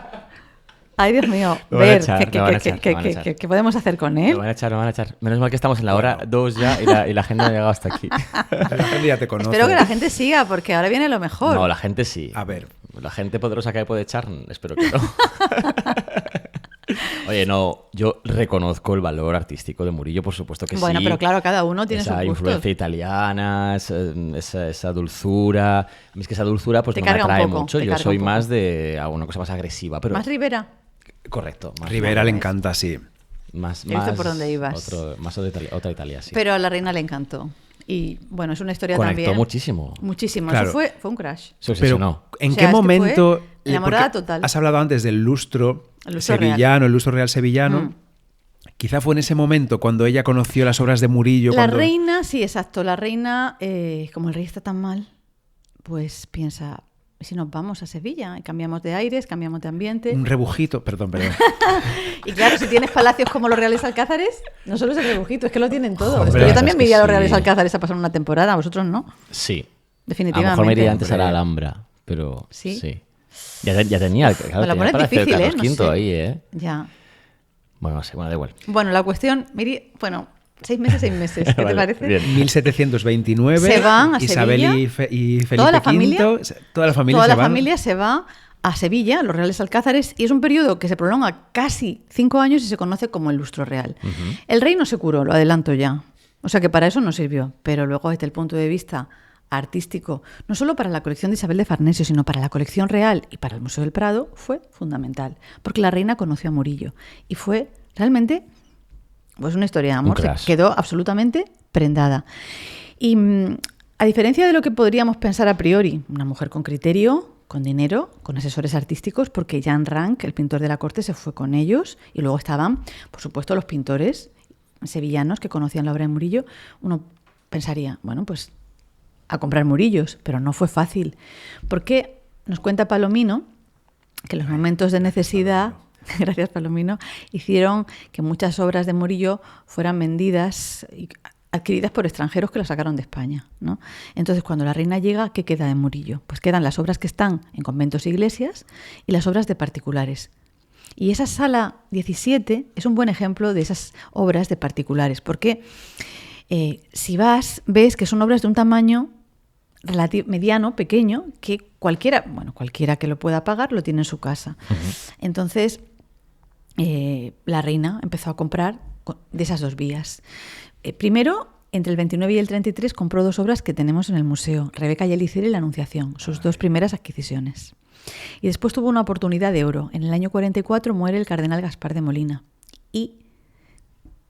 Ay, Dios mío. Me van a Ver, echar, ¿qué me van a echar, me van a echar. qué podemos hacer con Me él? van a echar, me van a echar. Menos mal que estamos en la hora 2 ya y la gente no ha llegado hasta aquí. La gente ya te conoce. Espero que la gente siga, porque ahora viene lo mejor. No, la gente sí. A ver. La gente poderosa que me puede echar, espero que no. Oye, no, yo reconozco el valor artístico de Murillo, por supuesto que sí. Bueno, pero claro, cada uno tiene esa sus gustos. influencia italiana, esa dulzura. A mí es que esa dulzura pues Te no me carga un atrae poco, mucho. te Yo carga soy un más poco. de alguna cosa más agresiva, pero ¿Más Rivera? correcto. Más, Rivera le más- encanta, sí. Más, He visto más por dónde ibas. Más otra Italia, sí. Pero a la reina le encantó. Y bueno, es una historia Conectó también. muchísimo. Muchísimo. Claro. Eso fue un crash. Se obsesionó. Pero, ¿en O sea, qué es que momento? fue enamorada porque total. Has hablado antes del lustro, El lustro sevillano, real. el lustro real sevillano. Quizá fue en ese momento cuando ella conoció las obras de Murillo. La cuando... reina, sí, exacto. La reina, como el rey está tan mal, pues piensa, ¿y si nos vamos a Sevilla? Y cambiamos de aires, cambiamos de ambiente. Un rebujito, perdón. Y claro, si tienes palacios como los Reales Alcázares, no solo es el rebujito, es que lo tienen todo. Hombre, Es que yo la también verdad me es iría a que los Reales sí. Alcázares a pasar una temporada, vosotros no. Sí. A lo Definitivamente. mejor me iría antes a la Hombre. Alhambra, pero ¿Sí? sí. Ya tenía, claro, Me la tenía pones Palacio de difícil, Carlos no V sé. ahí, ¿eh? Ya. Bueno, no sé, bueno, da igual. Bueno, la cuestión, bueno, 6 meses, ¿qué te Vale, parece? bien. 1729. Se van a Isabel Sevilla. y Felipe ¿Toda la V. familia? Toda la familia Toda se la van. familia se va a Sevilla, a los Reales Alcázares, y es un periodo que se prolonga casi 5 años y se conoce como el lustro real. El rey no se curó, lo adelanto ya. O sea que para eso no sirvió. Pero luego, desde el punto de vista artístico, no solo para la colección de Isabel de Farnesio, sino para la colección real y para el Museo del Prado, fue fundamental. Porque la reina conoció a Murillo. Y fue realmente pues una historia de amor. Un crash. Se quedó absolutamente prendada. Y a diferencia de lo que podríamos pensar a priori, una mujer con criterio, con dinero, con asesores artísticos, porque Jan Rank, el pintor de la corte, se fue con ellos, y luego estaban, por supuesto, los pintores sevillanos que conocían la obra de Murillo. Uno pensaría, bueno, pues a comprar Murillos, pero no fue fácil, porque nos cuenta Palomino que los momentos de necesidad, gracias Palomino, hicieron que muchas obras de Murillo fueran vendidas y adquiridas por extranjeros que las sacaron de España, ¿no? Entonces, cuando la reina llega, ¿qué queda de Murillo? Pues quedan las obras que están en conventos e iglesias y las obras de particulares. Y esa sala 17 es un buen ejemplo de esas obras de particulares, porque si vas, ves que son obras de un tamaño mediano, pequeño, que cualquiera que lo pueda pagar lo tiene en su casa. Entonces, la reina empezó a comprar de esas dos vías. Primero, entre el 29 y el 33, compró 2 obras que tenemos en el museo, Rebeca y Elicier y La Anunciación, sus 2 primeras adquisiciones. Y después tuvo una oportunidad de oro. En el año 44 muere el cardenal Gaspar de Molina y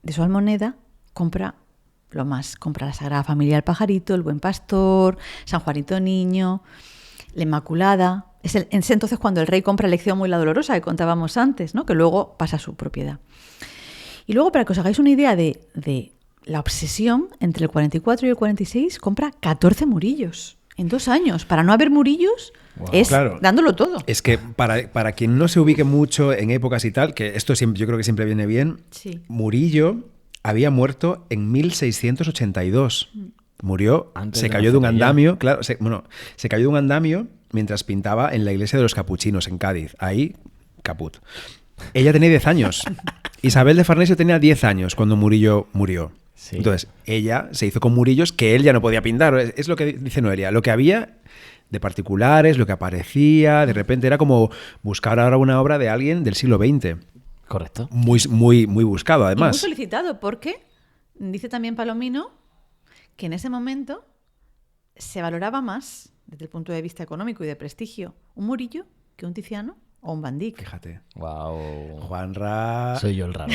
de su almoneda compra lo más. Compra la Sagrada Familia del Pajarito, el Buen Pastor, San Juanito Niño, la Inmaculada. Es ese entonces cuando el rey compra Lección muy la Dolorosa, que contábamos antes, ¿no? Que luego pasa a su propiedad. Y luego, para que os hagáis una idea de la obsesión, entre el 44 y el 46 compra 14 Murillos en 2 años. Para no haber Murillos es Claro. dándolo todo. Es que para quien no se ubique mucho en épocas y tal, que esto siempre, yo creo que siempre viene bien, Sí. Murillo había muerto en 1682. Murió, Antes se de cayó de un nacer ella. andamio, claro, se cayó de un andamio mientras pintaba en la iglesia de los capuchinos en Cádiz. Ahí, caput. Ella tenía 10 años. Isabel de Farnesio tenía 10 años cuando Murillo murió. Sí. Entonces, ella se hizo con Murillos que él ya no podía pintar. Es lo que dice Noelia. Lo que había de particulares, lo que aparecía, de repente era como buscar ahora una obra de alguien del siglo XX. Correcto. Muy, muy, muy buscado, Y muy además. solicitado, porque dice también Palomino que en ese momento se valoraba más, desde el punto de vista económico y de prestigio, un Murillo que un Tiziano o un Van Dyck. Fíjate. Wow. Juanra. Soy yo el raro.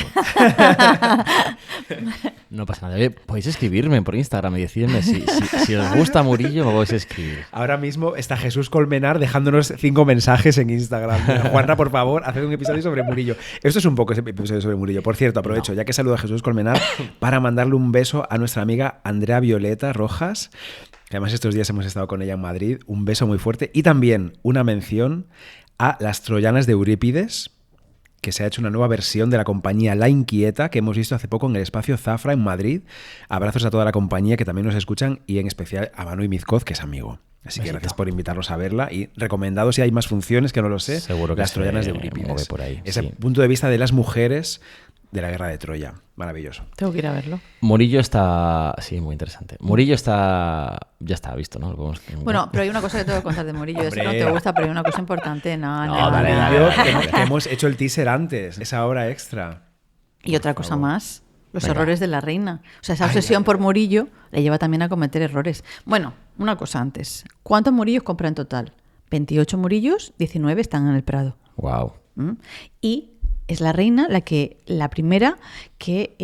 No pasa nada. Oye, podéis escribirme por Instagram y decirme si os gusta Murillo, me podéis escribir. Ahora mismo está Jesús Colmenar dejándonos 5 mensajes en Instagram. Juanra, por favor, haced un episodio sobre Murillo. Esto es un poco ese episodio sobre Murillo. Por cierto, aprovecho, ya que saludo a Jesús Colmenar, para mandarle un beso a nuestra amiga Andrea Violeta Rojas, que además estos días hemos estado con ella en Madrid. Un beso muy fuerte. Y también una mención a Las Troyanas de Eurípides, que se ha hecho una nueva versión de la compañía La Inquieta, que hemos visto hace poco en el Espacio Zafra en Madrid. Abrazos a toda la compañía que también nos escuchan y en especial a Manu y Mizcoz, que es amigo. Así que Besito. gracias por invitarnos a verla y recomendado si hay más funciones, que no lo sé, Seguro que Las Troyanas de se Eurípides. mueve por ahí, Ese sí. punto de vista de las mujeres de la guerra de Troya. Maravilloso. Tengo que ir a verlo. Murillo está... Sí, muy interesante. Murillo está... Ya está visto, ¿no? Bueno, pero hay una cosa que tengo que contar de Murillo. Eso no Hombre. te gusta, pero hay una cosa importante. No, dale, no. dale, Yo, dale. que hemos hecho el teaser antes, esa hora extra. Y otra cosa más, los Venga. errores de la reina. O sea, esa obsesión por Murillo le lleva también a cometer errores. Bueno, una cosa antes. ¿Cuántos Murillos compra en total? 28 Murillos, 19 están en el Prado. Wow. ¿Mm? Y es la reina la primera que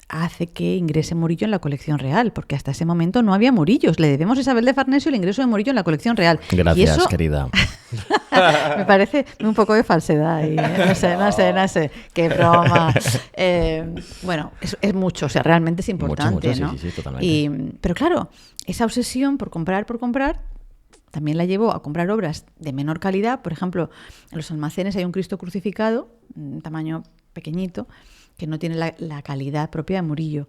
hace que ingrese Murillo en la colección real, porque hasta ese momento no había Murillos. Le debemos a Isabel de Farnesio el ingreso de Murillo en la colección real. Y Gracias, eso querida. me parece un poco de falsedad. Y no sé. Qué broma. Bueno, es mucho, o sea, realmente es importante, Mucho, ¿no? sí, totalmente. Pero claro, esa obsesión por comprar, también la llevó a comprar obras de menor calidad. Por ejemplo, en los almacenes hay un Cristo crucificado, un tamaño pequeñito, que no tiene la calidad propia de Murillo.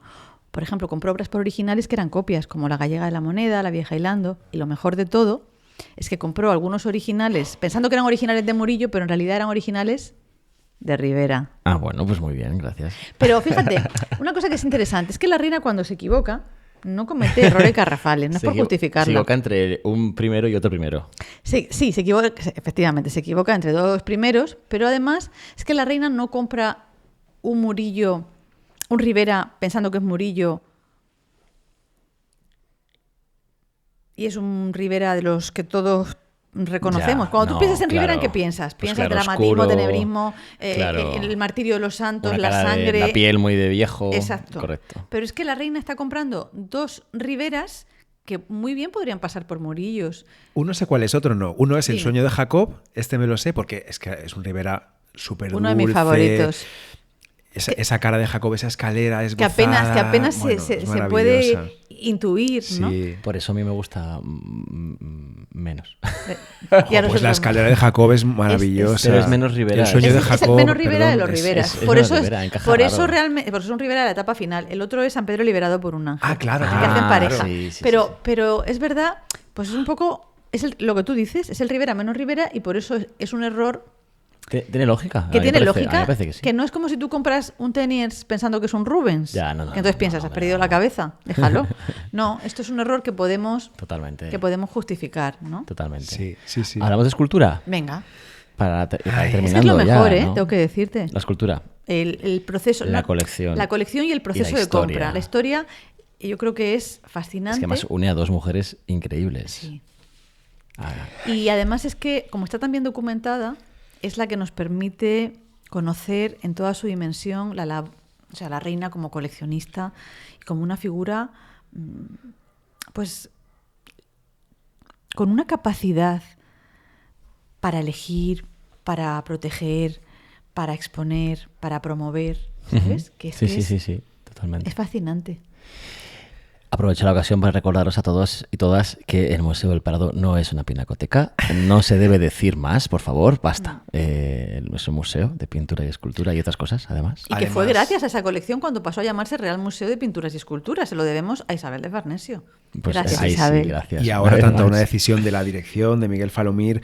Por ejemplo, compró obras por originales que eran copias, como La Gallega de la Moneda, La Vieja Hilando, y lo mejor de todo es que compró algunos originales, pensando que eran originales de Murillo, pero en realidad eran originales de Rivera. Ah, bueno, pues muy bien, gracias. Pero fíjate, una cosa que es interesante es que la reina, cuando se equivoca, no comete errores garrafales, no es por Se justificarla. equivoca entre un primero y otro primero. Sí, se equivoca, efectivamente, se equivoca entre dos primeros, pero además es que la reina no compra un Murillo, un Rivera pensando que es Murillo y es un Rivera de los que todos reconocemos. Ya, Cuando no, tú piensas en Rivera, claro. ¿en qué piensas? Pues Piensas claro, dramatismo, oscuro, tenebrismo, claro. el martirio de los santos, Una la cara de sangre. la piel muy de viejo. Exacto. Correcto. Pero es que la reina está comprando dos Riveras que muy bien podrían pasar por Murillos. Uno sé cuál es, otro no. Uno es El Sí. sueño de Jacob, este me lo sé porque es que es un Rivera súper dulce. Uno de mis favoritos. Esa cara de Jacob, esa escalera Que esbozada. apenas bueno, se es puede maravillosa. intuir, ¿no? Sí. Por eso a mí me gusta menos. Y a Pues la nosotros escalera de Jacob es maravillosa. Pero es menos Rivera. El sueño es, de es Jacob. el menos Rivera de perdón, los Riveras. es por menos eso es, Rivera, encaja por eso raro. realmente, por eso es un Rivera de la etapa final. El otro es San Pedro liberado por un ángel. Ah, claro, Que claro. hacen pareja. Sí, sí, pero, sí. pero es verdad, pues es un poco lo que tú dices, es el Rivera menos Rivera y por eso es un error ¿Tiene lógica? A que mí me tiene parece- a mí lógica, me parece que sí. no es como si tú compras un Teniers pensando que es un Rubens. Ya, no, que entonces piensas, has perdido la cabeza, déjalo. No, esto es un error que podemos Totalmente. justificar, ¿no? Totalmente. Sí, sí, sí. ¿Hablamos de escultura? Venga, Para Ay, terminando es que es lo mejor, ya, ¿no? tengo que decirte. La escultura. El proceso, La colección. La colección y el proceso Y la de historia. compra. La historia, yo creo que es fascinante. Es que además une a dos mujeres increíbles. Sí. Ah, Y además es que, como está tan bien documentada, es la que nos permite conocer en toda su dimensión o sea, la reina como coleccionista y como una figura, pues, con una capacidad para elegir, para proteger, para exponer, para promover, ¿sabes? ujú. Que es sí, que sí, es, sí, sí, totalmente. es fascinante. Aprovecho la ocasión para recordaros a todos y todas que el Museo del Prado no es una pinacoteca. No se debe decir más, por favor, basta. Es un museo de pintura y escultura y otras cosas, además. Y que fue gracias a esa colección cuando pasó a llamarse Real Museo de Pinturas y Esculturas. Se lo debemos a Isabel de Farnesio. Pues Gracias, ahí Isabel. Sí, gracias. Y ahora tanto una decisión de la dirección de Miguel Falomir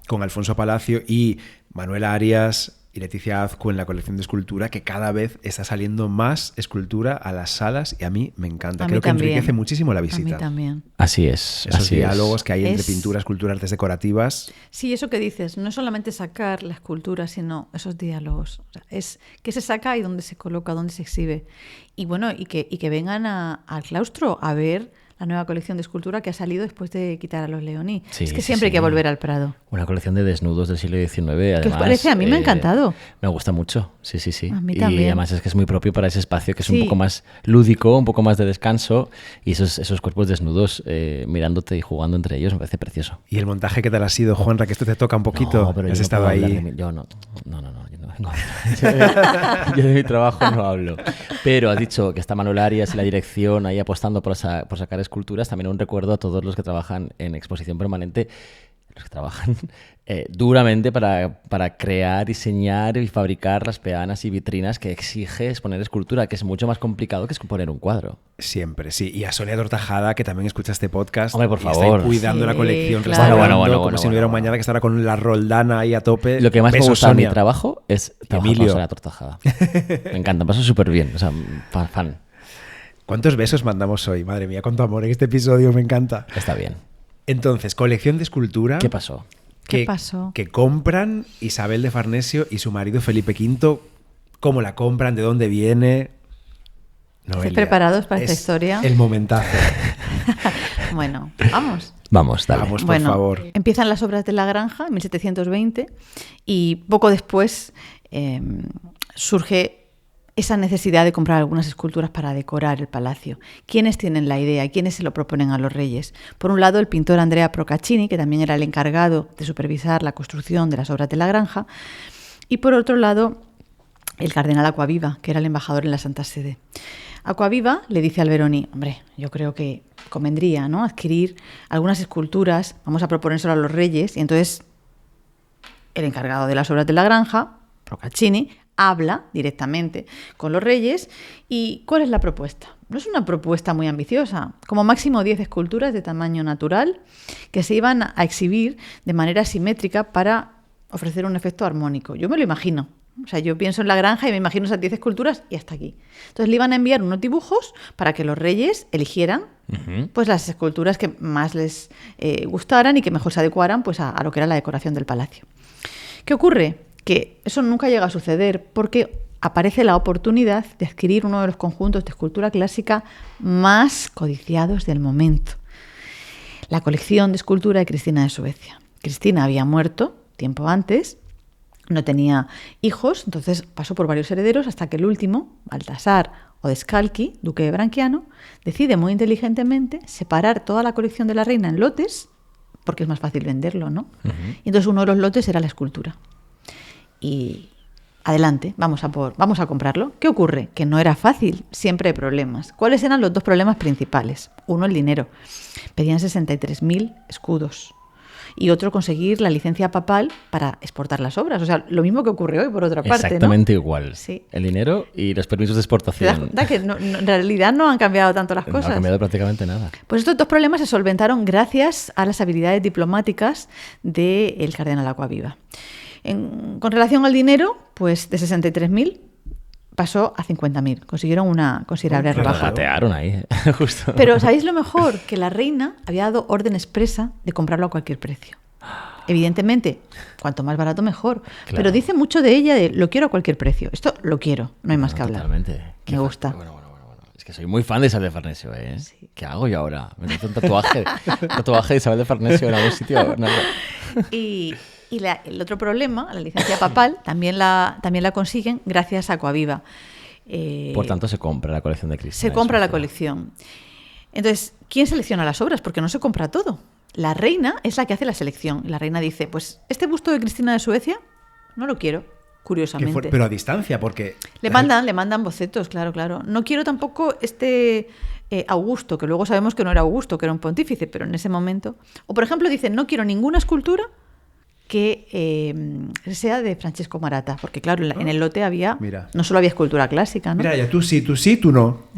con Alfonso Palacio y Manuela Arias y Leticia Azcu en la colección de escultura, que cada vez está saliendo más escultura a las salas y a mí me encanta. Creo que enriquece muchísimo la visita. A mí también. Así es. Esos así diálogos es. que hay entre pintura, escultura, artes decorativas. Sí, eso que dices, no es solamente sacar la escultura, sino esos diálogos. O sea, es qué se saca y dónde se coloca, dónde se exhibe. Y bueno, y que vengan al claustro a ver la nueva colección de escultura que ha salido después de quitar a los Leoní. Sí, es que siempre hay que volver al Prado. Una colección de desnudos del siglo XIX, además. ¿Qué os parece? A mí me ha encantado. Me gusta mucho, sí. A mí y también. además es que es muy propio para ese espacio que es Sí. un poco más lúdico, un poco más de descanso, y esos cuerpos desnudos mirándote y jugando entre ellos me parece precioso. ¿Y el montaje qué tal ha sido, Juanra? Que esto te toca un poquito. No, pero yo Has no estado puedo hablar ahí. de yo no vengo. Yo de mi trabajo no hablo. Pero has dicho que está Manuel Arias y la dirección ahí apostando por sacar esculturas. También un recuerdo a todos los que trabajan en exposición permanente, los que trabajan duramente para crear, diseñar y fabricar las peanas y vitrinas que exige exponer escultura, que es mucho más complicado que exponer un cuadro. Siempre, sí. Y a Sonia Tortajada, que también escucha este podcast. Hombre, por y está favor. ahí cuidando Sí, la colección, claro. restaurando, Bueno, como si no hubiera un bueno. mañana, que estará con la Roldana ahí a tope. Lo que más me Besos, gusta de mi Sonia. trabajo es trabajar Emilio. con Sonia Tortajada. Me encanta, me paso súper bien. O sea, fan. ¿Cuántos besos mandamos hoy? Madre mía, cuánto amor en este episodio, me encanta. Está bien. Entonces, colección de escultura. ¿Qué pasó? ¿Qué pasó? Que compran Isabel de Farnesio y su marido Felipe V. ¿Cómo la compran? ¿De dónde viene? Noelia, preparados para esta es historia? El momentazo. Bueno, vamos. Vamos, dale. Vamos, por Bueno, favor. empiezan las obras de la granja en 1720 y poco después surge esa necesidad de comprar algunas esculturas para decorar el palacio. ¿Quiénes tienen la idea? ¿Quiénes se lo proponen a los reyes? Por un lado, el pintor Andrea Procaccini, que también era el encargado de supervisar la construcción de las obras de la granja, y por otro lado, el cardenal Acquaviva, que era el embajador en la Santa Sede. Acquaviva le dice al Veroni, hombre, yo creo que convendría, ¿no?, adquirir algunas esculturas, vamos a proponérselo a los reyes, y entonces el encargado de las obras de la granja, Procaccini, habla directamente con los reyes. ¿Y cuál es la propuesta? No es una propuesta muy ambiciosa, como máximo 10 esculturas de tamaño natural que se iban a exhibir de manera simétrica para ofrecer un efecto armónico. Yo me lo imagino. O sea, yo pienso en la granja y me imagino esas 10 esculturas y hasta aquí. Entonces le iban a enviar unos dibujos para que los reyes eligieran pues las esculturas que más les gustaran y que mejor se adecuaran pues a lo que era la decoración del palacio. ¿Qué ocurre? Que eso nunca llega a suceder porque aparece la oportunidad de adquirir uno de los conjuntos de escultura clásica más codiciados del momento. La colección de escultura de Cristina de Suecia. Cristina había muerto tiempo antes, no tenía hijos, entonces pasó por varios herederos hasta que el último, Baltasar Odescalchi, duque de Branchiano, decide muy inteligentemente separar toda la colección de la reina en lotes, porque es más fácil venderlo, ¿no? Y entonces uno de los lotes era la escultura. Y adelante, vamos a comprarlo. ¿Qué ocurre? Que no era fácil, siempre hay problemas. ¿Cuáles eran los dos problemas principales? Uno, el dinero. Pedían 63.000 escudos. Y otro, conseguir la licencia papal para exportar las obras. O sea, lo mismo que ocurre hoy, por otra parte, Exactamente ¿no? igual. Sí. El dinero y los permisos de ¿Te das exportación. cuenta que en realidad no han cambiado tanto las No cosas? ha cambiado prácticamente nada. Pues estos dos problemas se solventaron gracias a las habilidades diplomáticas del cardenal Acquaviva. Con relación al dinero, pues de 63.000 pasó a 50.000. Consiguieron una considerable Claro. rebaja. Patearon ahí, justo. Pero ¿sabéis lo mejor? Que la reina había dado orden expresa de comprarlo a cualquier precio. Evidentemente, cuanto más barato mejor. Claro. Pero dice mucho de ella de lo quiero a cualquier precio. Esto lo quiero, no hay más que hablar. Totalmente. Me gusta. Bueno. Es que soy muy fan de Isabel de Farnesio, ¿eh? Sí. ¿Qué hago yo ahora? ¿Me meto un tatuaje de Isabel de Farnesio en algún sitio? No. Y el otro problema, la licencia papal, también la consiguen gracias a Acquaviva. Por tanto, se compra la colección de Cristina. Se compra de la Suecia. colección. Entonces, ¿quién selecciona las obras? Porque no se compra todo. La reina es la que hace la selección. La reina dice, pues, este busto de Cristina de Suecia no lo quiero, curiosamente. Pero a distancia, porque... Le mandan bocetos, claro. No quiero tampoco este Augusto, que luego sabemos que no era Augusto, que era un pontífice, pero en ese momento. O, por ejemplo, dicen, no quiero ninguna escultura que sea de Francesco Marata, porque claro, en el lote había, no solo había escultura clásica, ¿no? Mira, ya tú sí, tú no.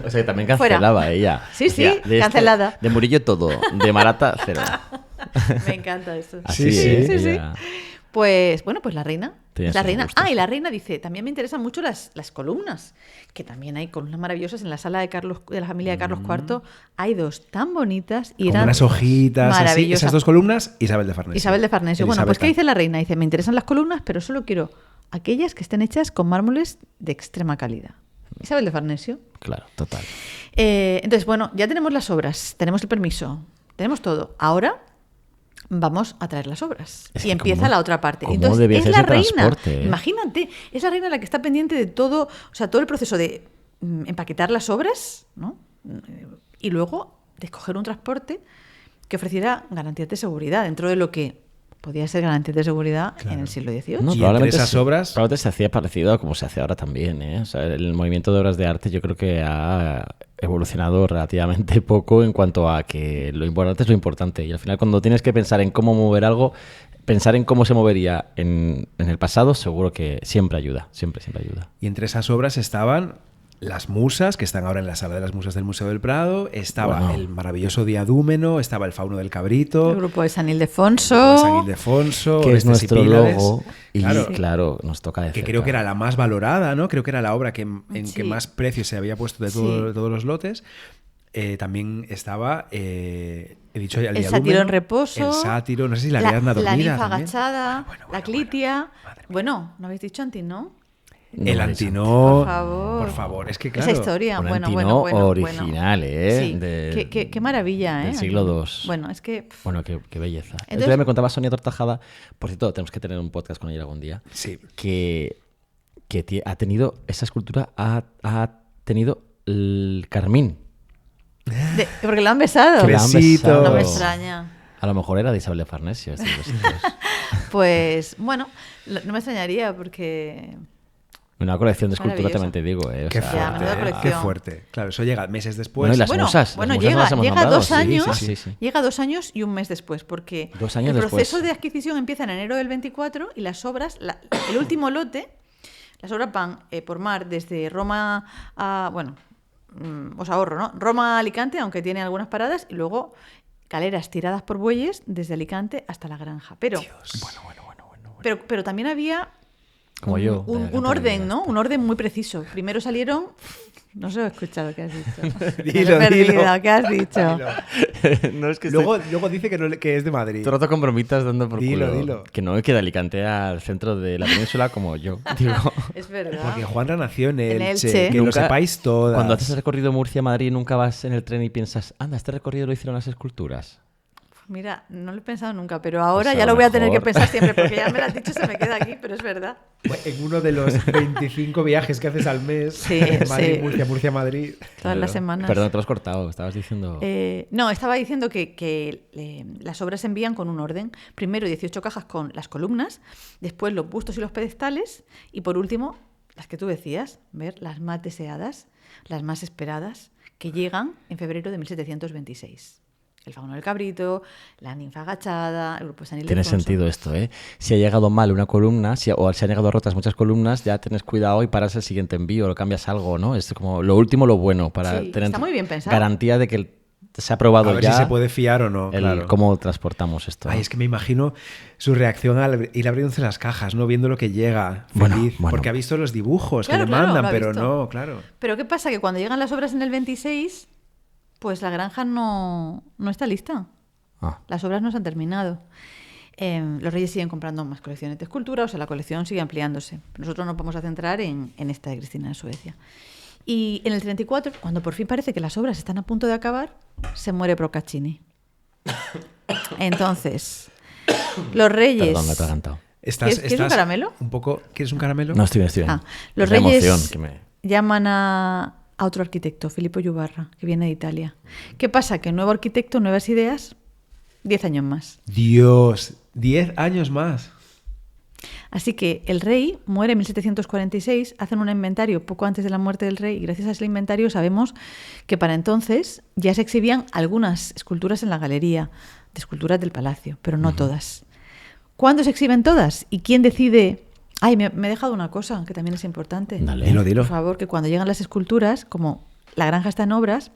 O sea, que también cancelaba ella. Sí, sí, cancelada. De Murillo todo, de Marata cero. Me encanta eso. Así, sí. Pues bueno, pues la reina. La reina. Gustos. Y la reina dice, también me interesan mucho las columnas, que también hay columnas maravillosas en la sala de la familia de Carlos IV. Hay 2 tan bonitas y con eran unas hojitas, maravillosas. Así, esas 2 columnas, Isabel de Farnesio. Isabel de Farnesio. Bueno, pues ¿qué dice la reina? Dice, me interesan las columnas, pero solo quiero aquellas que estén hechas con mármoles de extrema calidad. Isabel de Farnesio. Claro, total. Entonces, bueno, ya tenemos las obras, tenemos el permiso, tenemos todo. Ahora vamos a traer las obras. Y empieza la otra parte. Entonces, es la reina. Imagínate, es la reina la que está pendiente de todo, o sea, todo el proceso de empaquetar las obras, ¿no? Y luego de escoger un transporte que ofreciera garantías de seguridad dentro de lo que podía ser garantías de seguridad en el siglo XVIII. No, y entre esas obras... Probablemente se hacía parecido a como se hace ahora también, ¿eh? O sea, el movimiento de obras de arte yo creo que ha evolucionado relativamente poco en cuanto a que lo importante es lo importante. Y al final cuando tienes que pensar en cómo mover algo, pensar en cómo se movería en el pasado seguro que siempre ayuda, siempre ayuda. Y entre esas obras estaban las musas, que están ahora en la sala de las musas del Museo del Prado, estaba el maravilloso Diadúmeno, estaba el Fauno del Cabrito, el grupo de San Ildefonso, que es nuestro logo, y claro, nos toca de que cerca. creo que era la más valorada, ¿no? Creo que era la obra en que más precio se había puesto de todos los lotes. También estaba, he dicho ya, el sátiro en reposo, el sátiro, no sé si la Ariadna dormida, la ninfa también. agachada, la Clitia. Bueno, no habéis dicho antes, ¿no? No, el Antino, por favor, es que claro. Esa historia, un bueno. original, ¿eh? Sí, qué maravilla, ¿eh? Del siglo II. Bueno, es que... Bueno, qué belleza. Entonces... El otro día me contaba Sonia Tortajada, por cierto, tenemos que tener un podcast con ella algún día, que ha tenido, esa escultura ha tenido el carmín. Porque lo han besado. Besito. No me extraña. A lo mejor era de Isabel de Farnesio. Pues, bueno, no me extrañaría porque... Una colección de escultura también te digo. Qué fuerte. Claro, eso llega meses después. Bueno, y las musas. Bueno, las musas llega 2 años. Sí. Llega 2 años y un mes después, porque 2 años el proceso después. de adquisición empieza en enero del 24 y las obras, el último lote, las obras van por mar desde Roma a, os ahorro, ¿no? Roma a Alicante, aunque tiene algunas paradas, y luego galeras tiradas por bueyes desde Alicante hasta la granja. Pero, pero también había como yo, un orden, ¿no? Un orden muy preciso. Primero salieron... No se lo he escuchado, ¿qué has dicho? Dilo. ¿Qué has dicho? No, es que luego dice que es de Madrid. Todo el rato con bromitas dando por culo. Dilo. Que no, que de Alicante al centro de la península como yo. Digo. Es verdad. Porque Juanra nació en Elche. Que nunca, lo sepáis todas. Cuando haces el recorrido Murcia-Madrid nunca vas en el tren y piensas, anda, este recorrido lo hicieron las esculturas. Mira, no lo he pensado nunca, pero ahora Pues ya lo voy a tener que pensar siempre, porque ya me lo has dicho, se me queda aquí, pero es verdad. En uno de los 25 viajes que haces al mes, Madrid, Murcia, Madrid. Todas las semanas. Perdón, te lo has cortado, estabas diciendo... No, estaba diciendo que las obras se envían con un orden. Primero 18 cajas con las columnas, después los bustos y los pedestales, y por último, las que tú decías, ver las más deseadas, las más esperadas, que llegan en febrero de 1726. El Fauno del Cabrito, la ninfa agachada, el grupo de San Ildefonso. Tiene sentido esto, ¿eh? Si ha llegado mal una columna, o se han llegado rotas muchas columnas, ya tienes cuidado y paras el siguiente envío, lo cambias algo, ¿no? Es como lo último, lo bueno, para tener está muy bien pensado. garantía de que se ha probado ya. A ver si se puede fiar o no, claro. Cómo transportamos esto. Ay, es que me imagino su reacción al ir abriéndose las cajas, ¿no? Viendo lo que llega, feliz. Bueno. Porque ha visto los dibujos que le mandan, pero no, claro. Pero ¿qué pasa? Que cuando llegan las obras en el 26... Pues la granja no está lista. Las obras no se han terminado. Los reyes siguen comprando más colecciones de escultura, o sea, la colección sigue ampliándose. Nosotros nos vamos a centrar en esta de Cristina de Suecia. Y en el 34, cuando por fin parece que las obras están a punto de acabar, se muere Procaccini. Entonces, los reyes... Perdón, me he atragantado. ¿Quieres un caramelo? ¿Quieres un caramelo? No, estoy bien. Los reyes llaman a otro arquitecto, Filippo Juvarra, que viene de Italia. ¿Qué pasa? Que nuevo arquitecto, nuevas ideas, 10 años más. Dios, 10 años más. Así que el rey muere en 1746, hacen un inventario poco antes de la muerte del rey y gracias a ese inventario sabemos que para entonces ya se exhibían algunas esculturas en la galería de esculturas del palacio, pero no todas. ¿Cuándo se exhiben todas? ¿Y quién decide? Ay, me he dejado una cosa que también es importante. Dale. Dilo. Por favor, que cuando llegan las esculturas, como la granja está en obras,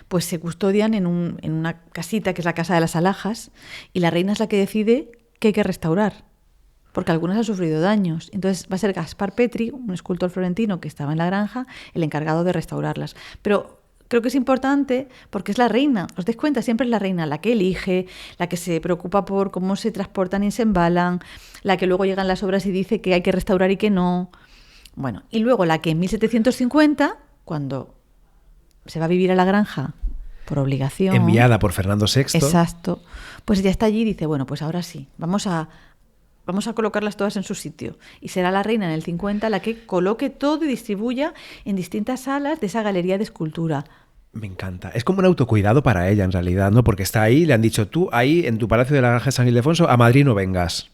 pues se custodian en una casita que es la Casa de las Alhajas y la reina es la que decide qué hay que restaurar, porque algunas han sufrido daños. Entonces va a ser Gaspar Petri, un escultor florentino que estaba en la granja, el encargado de restaurarlas. Pero creo que es importante porque es la reina, os dais cuenta, siempre es la reina la que elige, la que se preocupa por cómo se transportan y se embalan, la que luego llegan las obras y dice que hay que restaurar y que no. Bueno, y luego la que en 1750, cuando se va a vivir a la granja por obligación... Enviada por Fernando VI. Exacto. Pues ya está allí y dice, bueno, pues ahora sí, vamos a colocarlas todas en su sitio. Y será la reina en el 50 la que coloque todo y distribuya en distintas salas de esa galería de escultura. Me encanta. Es como un autocuidado para ella, en realidad, ¿no? Porque está ahí, le han dicho, tú ahí en tu Palacio de la Granja de San Ildefonso, a Madrid no vengas.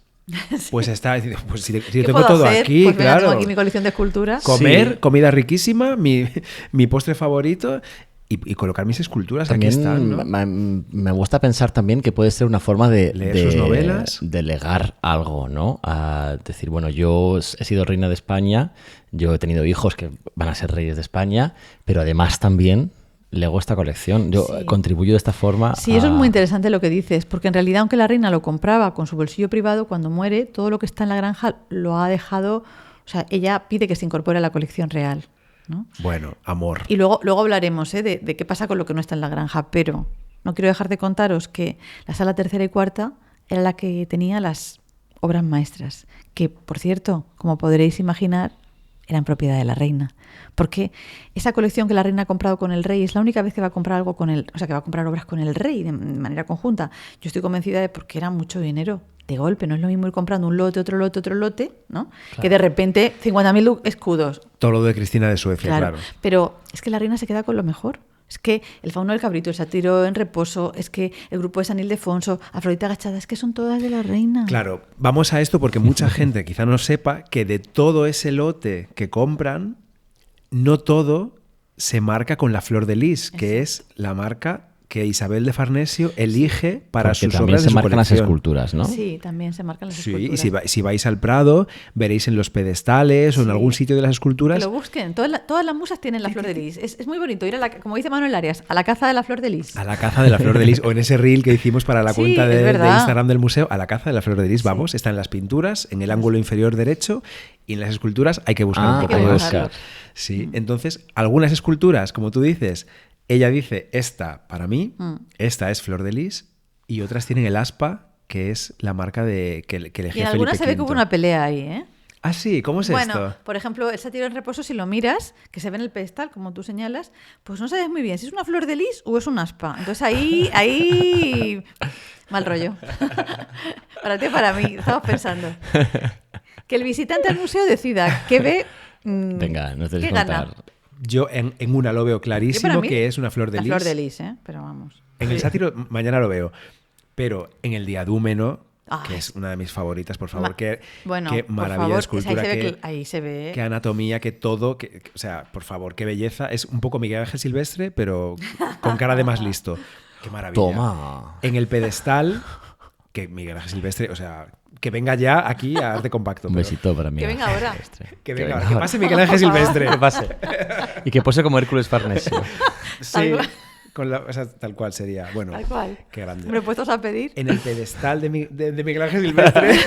Sí. Pues está, pues si tengo todo hacer? aquí, pues claro. Tengo aquí mi colección de esculturas. Comer, Sí. comida riquísima, mi postre favorito y colocar mis esculturas. También aquí están, ¿no? me gusta pensar también que puede ser una forma de Leer sus novelas. de legar algo, ¿no? A decir, bueno, yo he sido reina de España, yo he tenido hijos que van a ser reyes de España, pero además también lego esta colección. Yo contribuyo de esta forma. Sí, eso es muy interesante lo que dices, porque en realidad, aunque la reina lo compraba con su bolsillo privado, cuando muere, todo lo que está en la granja lo ha dejado. O sea, ella pide que se incorpore a la colección real, ¿no? Bueno, amor. Y luego hablaremos de qué pasa con lo que no está en la granja, pero no quiero dejar de contaros que la sala tercera y cuarta era la que tenía las obras maestras, que, por cierto, como podréis imaginar, eran propiedad de la reina. Porque esa colección que la reina ha comprado con el rey es la única vez que va a comprar algo con el, o sea, que va a comprar obras con el rey de manera conjunta. Yo estoy convencida de porque era mucho dinero de golpe. No es lo mismo ir comprando un lote, otro lote, ¿no? Claro. Que de repente 50.000 escudos. Todo lo de Cristina de Suecia, claro. Pero es que la reina se queda con lo mejor. Es que el fauno del cabrito, el sátiro en reposo, es que el grupo de San Ildefonso, Afrodita agachada, es que son todas de la reina. Claro, vamos a esto porque mucha gente quizá no sepa que de todo ese lote que compran, no todo se marca con la flor de lis, que es la marca que Isabel de Farnesio elige para porque sus también obras de se su marcan colección. las esculturas, ¿no? Sí, también se marcan las esculturas. Sí, y si vais al Prado, veréis en los pedestales o en algún sitio de las esculturas. Que lo busquen. Todas las musas tienen la flor de lis. Es muy bonito ir a como dice Manuel Arias, a la caza de la flor de lis. A la caza de la flor de lis. O en ese reel que hicimos para la cuenta de Instagram del museo, a la caza de la flor de lis. Vamos, está en las pinturas, en el ángulo inferior derecho, y en las esculturas hay que buscar un poco más. Sí, entonces, algunas esculturas, como tú dices, ella dice, esta para mí, esta es flor de lis, y otras tienen el aspa, que es la marca que elegía Felipe V. Y en algunas se ve que hubo una pelea ahí, ¿eh? Ah, sí, ¿cómo es esto? Bueno, por ejemplo, el sátiro en reposo, si lo miras, que se ve en el pedestal, como tú señalas, pues no sabes muy bien si es una flor de lis o es un aspa. Entonces ahí mal rollo. Para ti o para mí, estamos pensando. Que el visitante al museo decida qué ve. Venga, nos ¿qué tenéis que gana? contar. Yo en una lo veo clarísimo que es una flor de lis. La flor de lis, pero vamos. En el sátiro mañana lo veo. Pero en el diadúmeno, que es una de mis favoritas, por favor, qué maravilla de escultura, ahí se ve. Qué anatomía, qué todo, o sea, por favor, qué belleza. Es un poco Miguel Ángel Silvestre, pero con cara de más listo. Qué maravilla. Toma. En el pedestal, que Miguel Ángel Silvestre, o sea, que venga ya aquí a Arte Compacto. Un besito para mí. Que venga ahora. Que pase Miguel Ángel Silvestre. Que pase. Y que pose como Hércules Farnesio. Sí. Tal cual sería. Bueno, tal cual. Qué grande. Hombre, puestos a pedir. En el pedestal de Miguel Ángel Silvestre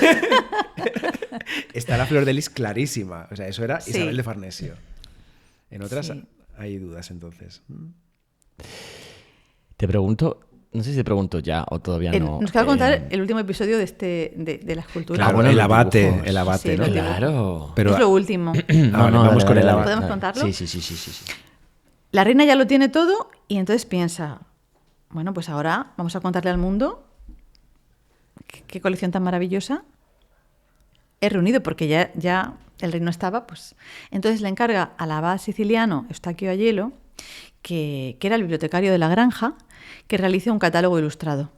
está la flor de lis clarísima. O sea, eso era Isabel de Farnesio. En otras hay dudas, entonces. Te pregunto, no sé si te pregunto ya o todavía no. Nos queda contar el último episodio de la escultura. Claro, bueno, el abate, sí, ¿no? Claro. Pero es lo último. Vamos con el abate. ¿Podemos contarlo? Sí. La reina ya lo tiene todo y entonces piensa, bueno, pues ahora vamos a contarle al mundo qué colección tan maravillosa he reunido, porque ya el reino estaba, pues. Entonces le encarga al abad siciliano Eustaquio Aiello, que era el bibliotecario de la granja, que realice un catálogo ilustrado.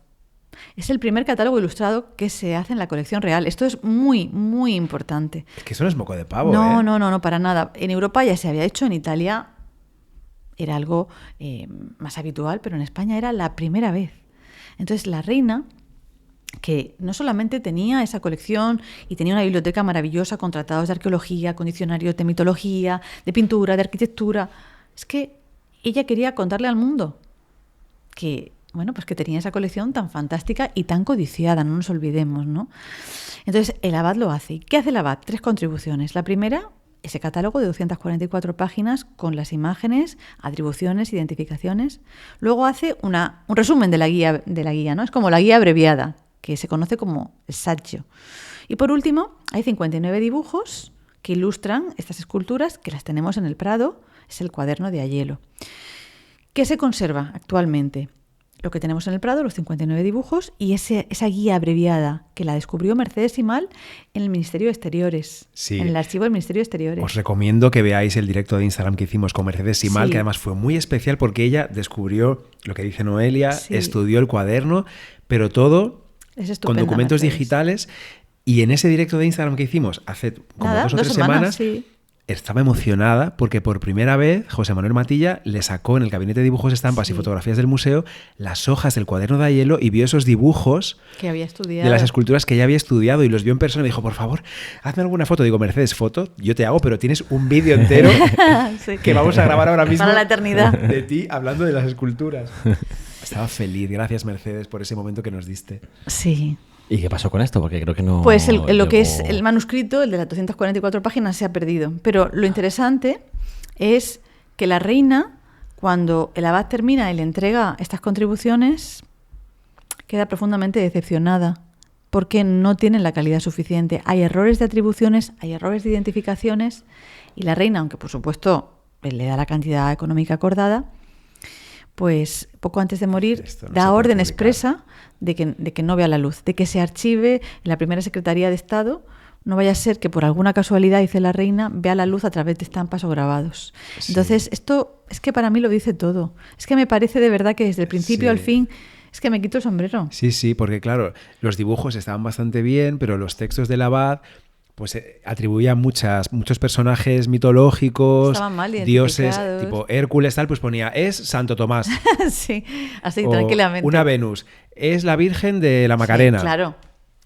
Es el primer catálogo ilustrado que se hace en la colección real. Esto es muy, muy importante. Es que eso no es moco de pavo, No, para nada. En Europa ya se había hecho, en Italia era algo más habitual, pero en España era la primera vez. Entonces la reina, que no solamente tenía esa colección y tenía una biblioteca maravillosa con tratados de arqueología, con diccionarios de mitología, de pintura, de arquitectura, es que ella quería contarle al mundo que, bueno, pues que tenía esa colección tan fantástica y tan codiciada, no nos olvidemos, ¿no? Entonces el abad lo hace. ¿Y qué hace el abad? 3 contribuciones. La primera, ese catálogo de 244 páginas con las imágenes, atribuciones, identificaciones. Luego hace un resumen de la guía, ¿no? Es como la guía abreviada, que se conoce como el saggio. Y por último, hay 59 dibujos que ilustran estas esculturas, que las tenemos en el Prado, es el cuaderno de Aiello. ¿Qué se conserva actualmente? Lo que tenemos en el Prado, los 59 dibujos, y esa guía abreviada que la descubrió Mercedes Simal en el Ministerio de Exteriores, sí. En el archivo del Ministerio de Exteriores. Os recomiendo que veáis el directo de Instagram que hicimos con Mercedes Simal, sí. Que además fue muy especial porque ella descubrió lo que dice Noelia, sí. Estudió el cuaderno, pero todo con documentos Mercedes. Digitales. Y en ese directo de Instagram que hicimos hace como 2 o 3 semanas, sí. Estaba emocionada porque por primera vez José Manuel Matilla le sacó en el gabinete de dibujos, estampas y fotografías del museo las hojas del cuaderno de Aiello y vio esos dibujos que había estudiado, de las esculturas que ella había estudiado, y los vio en persona y me dijo, por favor, hazme alguna foto. Digo, Mercedes, foto yo te hago, pero tienes un vídeo entero sí. que vamos a grabar ahora mismo para la eternidad de ti hablando de las esculturas. Estaba feliz. Gracias, Mercedes, por ese momento que nos diste. Sí. ¿Y qué pasó con esto? Porque creo que no... Pues lo que es el manuscrito, el de las 244 páginas, se ha perdido. Pero lo interesante es que la reina, cuando el abad termina y le entrega estas contribuciones, queda profundamente decepcionada porque no tienen la calidad suficiente. Hay errores de atribuciones, hay errores de identificaciones, y la reina, aunque por supuesto le da la cantidad económica acordada, pues poco antes de morir da orden expresa de que no vea la luz, de que se archive en la primera Secretaría de Estado. No vaya a ser que por alguna casualidad, dice la reina, vea la luz a través de estampas o grabados. Sí. Entonces, esto es que para mí lo dice todo. Es que me parece de verdad que desde el principio al fin es que me quito el sombrero. Sí, porque claro, los dibujos estaban bastante bien, pero los textos del abad pues atribuían muchos personajes mitológicos, dioses, tipo Hércules, tal, pues ponía, es Santo Tomás. Sí, así, tranquilamente. Una Venus, es la Virgen de la Macarena. Sí, claro.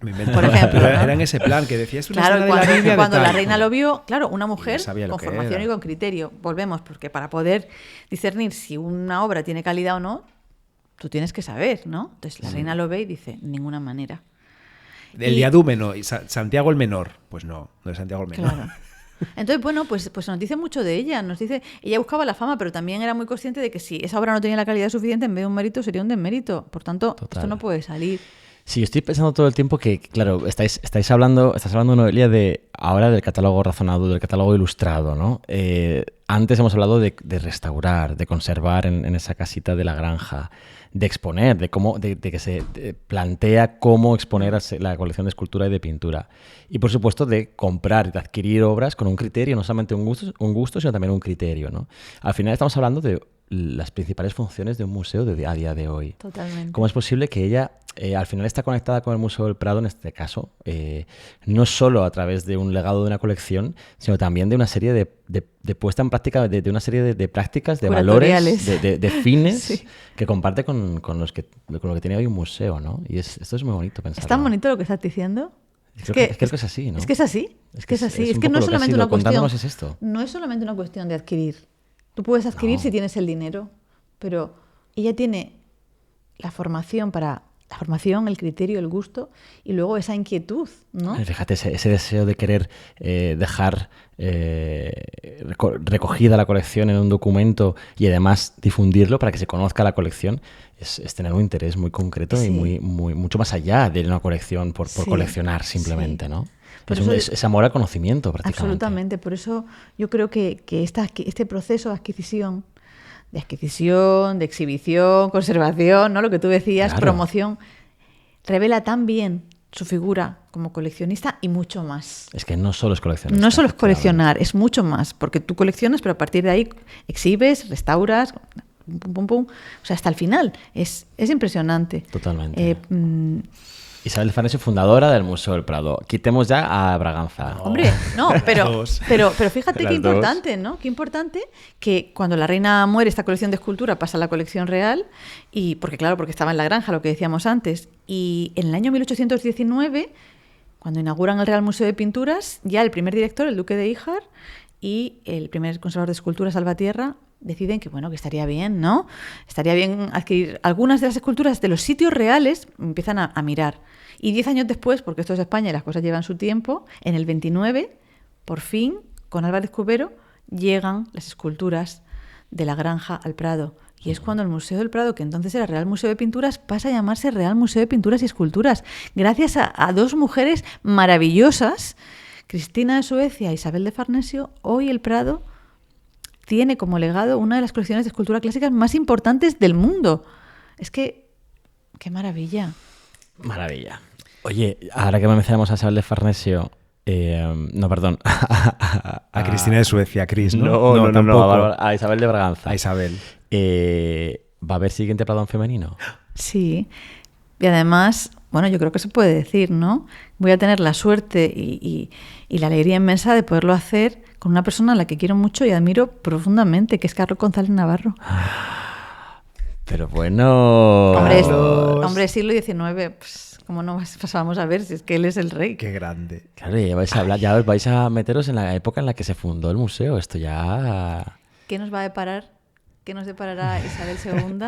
Me invento. Por ejemplo, ¿no? Era en ese plan que decía, es una claro, escena de la Biblia. Cuando la reina lo vio, claro, una mujer con formación era. Y con criterio. Volvemos, porque para poder discernir si una obra tiene calidad o no, tú tienes que saber, ¿no? Entonces la reina lo ve y dice, de ninguna manera. El Diadúmeno, Santiago el Menor. Pues no es Santiago el Menor. Claro. Entonces, bueno, pues nos dice mucho de ella. Ella buscaba la fama, pero también era muy consciente de que si esa obra no tenía la calidad suficiente, en vez de un mérito, sería un desmérito. Por tanto, esto no puede salir. Sí, estoy pensando todo el tiempo que, claro, estás hablando, Noelia, ahora del catálogo razonado, del catálogo ilustrado, ¿no? Antes hemos hablado de restaurar, de conservar en esa casita de la granja, de exponer, de que se plantea cómo exponer la colección de escultura y de pintura. Y, por supuesto, de comprar, de adquirir obras con un criterio, no solamente un gusto, sino también un criterio, ¿no? Al final estamos hablando de las principales funciones de un museo a día de hoy. Totalmente. ¿Cómo es posible que ella al final está conectada con el Museo del Prado, en este caso, no solo a través de un legado de una colección, sino también de una serie de puesta en práctica, de una serie de prácticas, de valores, de fines sí. que comparte con lo que tiene hoy un museo, ¿no? Y esto es muy bonito pensar. ¿Es tan bonito lo que estás diciendo? Creo que es así, ¿no? Es que es así. Es que no es solamente una cuestión. Es esto. No es solamente una cuestión de adquirir. Tú puedes adquirir si tienes el dinero, pero ella tiene la formación, el criterio, el gusto y luego esa inquietud, ¿no? Fíjate, ese deseo de querer dejar recogida la colección en un documento y además difundirlo para que se conozca la colección es tener un interés muy concreto y mucho más allá de una colección por coleccionar simplemente, ¿no? Es amor al conocimiento, prácticamente. Absolutamente. Por eso yo creo que este proceso de adquisición, de exhibición, conservación, ¿no? Lo que tú decías, claro. Promoción, revela tan bien su figura como coleccionista y mucho más. Es que no solo es coleccionar. No solo es coleccionar, es mucho más, porque tú coleccionas, pero a partir de ahí exhibes, restauras, pum, pum, pum, pum. O sea, hasta el final. Es impresionante. Totalmente. Isabel de Farnesio, fundadora del Museo del Prado. Quitemos ya a Braganza. Hombre, no, pero fíjate Las qué importante, ¿no? Qué importante que cuando la reina muere, esta colección de escultura pasa a la colección real, y porque estaba en la granja, lo que decíamos antes, y en el año 1819, cuando inauguran el Real Museo de Pinturas, ya el primer director, el duque de Híjar, y el primer conservador de escultura, Salvatierra, deciden que estaría bien, ¿no? Estaría bien adquirir algunas de las esculturas de los sitios reales, empiezan a mirar. Y 10 años después, porque esto es España y las cosas llevan su tiempo, en el 29, por fin, con Álvarez Cubero, llegan las esculturas de la granja al Prado. Y es cuando el Museo del Prado, que entonces era Real Museo de Pinturas, pasa a llamarse Real Museo de Pinturas y Esculturas, gracias a dos mujeres maravillosas, Cristina de Suecia e Isabel de Farnesio. Hoy el Prado tiene como legado una de las colecciones de escultura clásicas más importantes del mundo. Es que, qué maravilla. Maravilla. Oye, ahora que mencionamos a Isabel de Farnesio, no, perdón. A Cristina de Suecia, Cris, ¿no? No, tampoco. a Isabel de Braganza. A Isabel. ¿Va a haber siguiente Prado en femenino? Sí. Y además, yo creo que se puede decir, ¿no? Voy a tener la suerte y la alegría inmensa de poderlo hacer con una persona a la que quiero mucho y admiro profundamente, que es Carlos González Navarro. Pero bueno... Hombre, siglo XIX, pues, ¿cómo no pasábamos a ver si es que él es el rey? Qué grande. Claro, ya vais a hablar, ya os vais a meteros en la época en la que se fundó el museo. Esto ya... ¿Qué nos va a deparar? ¿Qué nos deparará Isabel II?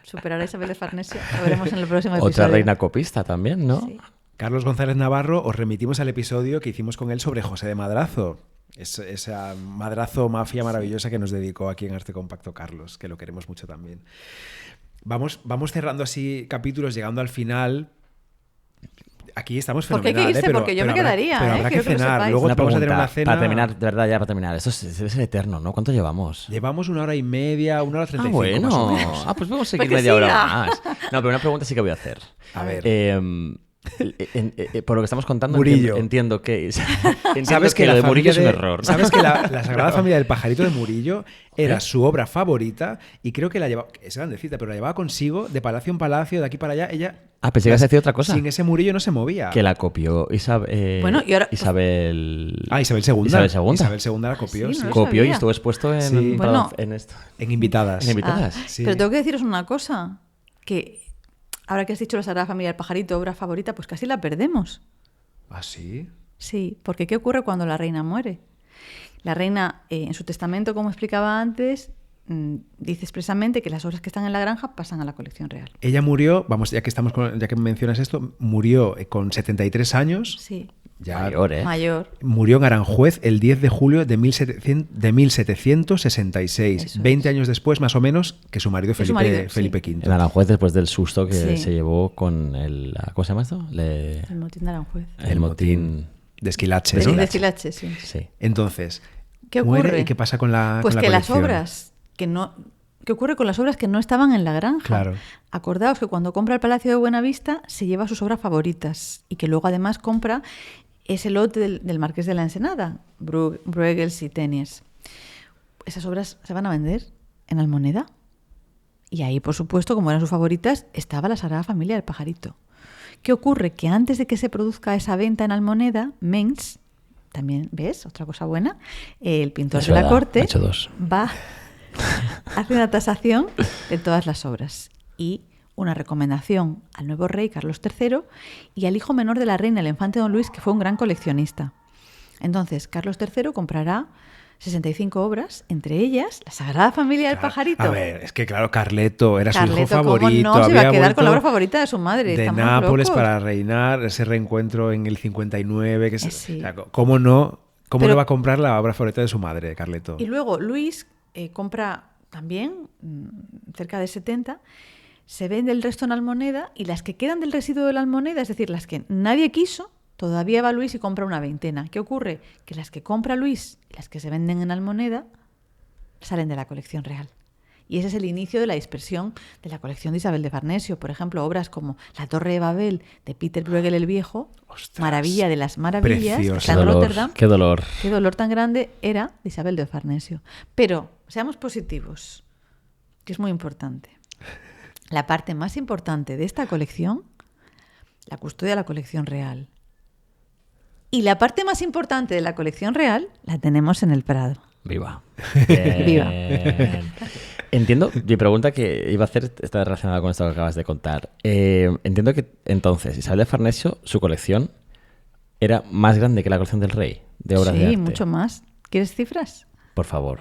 ¿Superará a Isabel de Farnesio? Lo veremos en el próximo episodio. Otra reina copista también, ¿no? Sí. Carlos González Navarro, os remitimos al episodio que hicimos con él sobre José de Madrazo. Esa madrazo mafia maravillosa que nos dedicó aquí en Arte Compacto Carlos, que lo queremos mucho también. Vamos cerrando así capítulos, llegando al final. Aquí estamos fenomenal. ¿Por qué hay que irse? Porque yo me quedaría. Pero habrá que Quiero que lo cenar. sepáis. Luego Una vamos a pregunta, tener una cena. para terminar, de verdad, ya para terminar. Esto debe ser eterno, ¿no? ¿Cuánto llevamos? Llevamos 1 hora y media, 1 hora 35 bueno. más o menos. Pues podemos seguir Pues que media hora siga. más. No, pero una pregunta sí que voy a hacer. A ver. Por lo que estamos contando, Murillo. entiendo que ¿Sabes que lo la de Murillo es un familia error. ¿Sabes que la Sagrada Familia del Pajarito de Murillo era su obra favorita y creo que la llevaba, es grandecita, pero la llevaba consigo de palacio en palacio, de aquí para allá. Ella, Pensé que ibas a decir otra cosa. sin ese Murillo no se movía. Que la copió Isabel. Y ahora- Isabel. II. Isabel II. Isabel II la copió, Sí, sí. no lo Copió y sabía. estuvo expuesto en, Sí. en esto. En Invitadas. En Invitadas. Sí. Pero tengo que deciros una cosa, que ahora que has dicho la Sagrada Familia del Pajarito, obra favorita, pues casi la perdemos. ¿Ah, sí? Sí, porque ¿qué ocurre cuando la reina muere? La reina, en su testamento, como explicaba antes, dice expresamente que las obras que están en la granja pasan a la colección real. Ella murió, ya que mencionas esto, murió con 73 años. Sí, Ya Mayor, ¿eh? mayor. Murió en Aranjuez el 10 de julio de 1766, Eso 20 es. años después más o menos que su marido Que su Felipe, marido, sí. Felipe V. En Aranjuez, después del susto que Sí. se llevó con el... ¿Cómo se llama esto? El motín de Aranjuez. El motín... De Esquilache. De ¿no? Esquilache, sí. Sí. Entonces, ¿Qué muere ocurre? y ¿qué pasa con la Pues con la que las colección? obras que no... ¿Qué ocurre con las obras que no estaban en la granja? Claro. Acordaos que cuando compra el Palacio de Buenavista se lleva sus obras favoritas y que luego además compra ese lote del Marqués de la Ensenada, Bruegels y Teniers. Esas obras se van a vender en Almoneda. Y ahí, por supuesto, como eran sus favoritas, estaba la Sagrada Familia del Pajarito. ¿Qué ocurre? Que antes de que se produzca esa venta en Almoneda, Mengs, también, ¿ves? Otra cosa buena, el pintor Es de la verdad, corte, ha hecho dos. va, hace una tasación de todas las obras y una recomendación al nuevo rey Carlos III y al hijo menor de la reina, el infante don Luis, que fue un gran coleccionista. Entonces, Carlos III comprará 65 obras, entre ellas la Sagrada Familia del Pajarito. A ver, es que claro, Carleto era su hijo Carleto, favorito. ¿cómo no? Se iba a había quedar con la obra vuelto favorita de su madre. de Estamos Nápoles locos. para reinar, ese reencuentro en el 59. Que Sí. o sea, ¿cómo no? ¿Cómo Pero- no va a comprar la obra favorita de su madre, Carleto? Y luego Luis compra también cerca de 70, se vende el resto en Almoneda y las que quedan del residuo de la Almoneda, es decir, las que nadie quiso, todavía va Luis y compra una veintena. ¿Qué ocurre? Que las que compra Luis y las que se venden en Almoneda salen de la colección real. Y ese es el inicio de la dispersión de la colección de Isabel de Farnesio. Por ejemplo, obras como La Torre de Babel de Peter Bruegel el Viejo, Ostras, maravilla de las maravillas, que precioso. está en Rotterdam. Qué dolor. Qué dolor tan grande era de Isabel de Farnesio. Pero seamos positivos. que es muy importante. La parte más importante de esta colección la custodia la colección real. Y la parte más importante de la colección real la tenemos en el Prado. Viva. Viva. Entiendo, mi pregunta que iba a hacer está relacionada con esto que acabas de contar. Entiendo que entonces Isabel de Farnesio, su colección era más grande que la colección del rey de obras de arte. Sí, mucho más. ¿Quieres cifras? Por favor.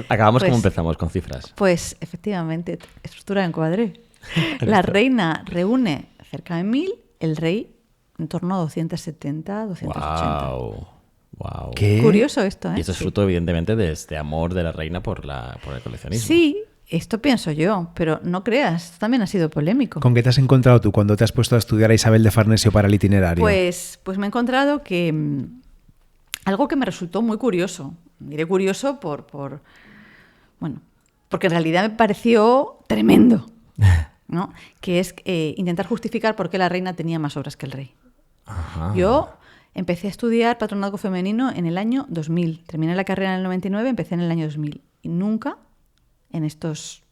Acabamos Pues, como empezamos, con cifras. Pues efectivamente, estructura de encuadre. La reina reúne cerca de 1000, el rey en torno a 270, 280. Wow. ¿Qué? Curioso esto, ¿eh? Y esto es Sí. fruto, evidentemente, de este amor de la reina por el coleccionismo. Sí, esto pienso yo, pero no creas, esto también ha sido polémico. ¿Con qué te has encontrado tú cuando te has puesto a estudiar a Isabel de Farnesio para el itinerario? Pues me he encontrado que algo que me resultó muy curioso. Diré curioso bueno, porque en realidad me pareció tremendo, ¿no? Que es intentar justificar por qué la reina tenía más obras que el rey. Ajá. Yo empecé a estudiar patronazgo femenino en el año 2000. Terminé la carrera en el 99, empecé en el año 2000. Y nunca, en estos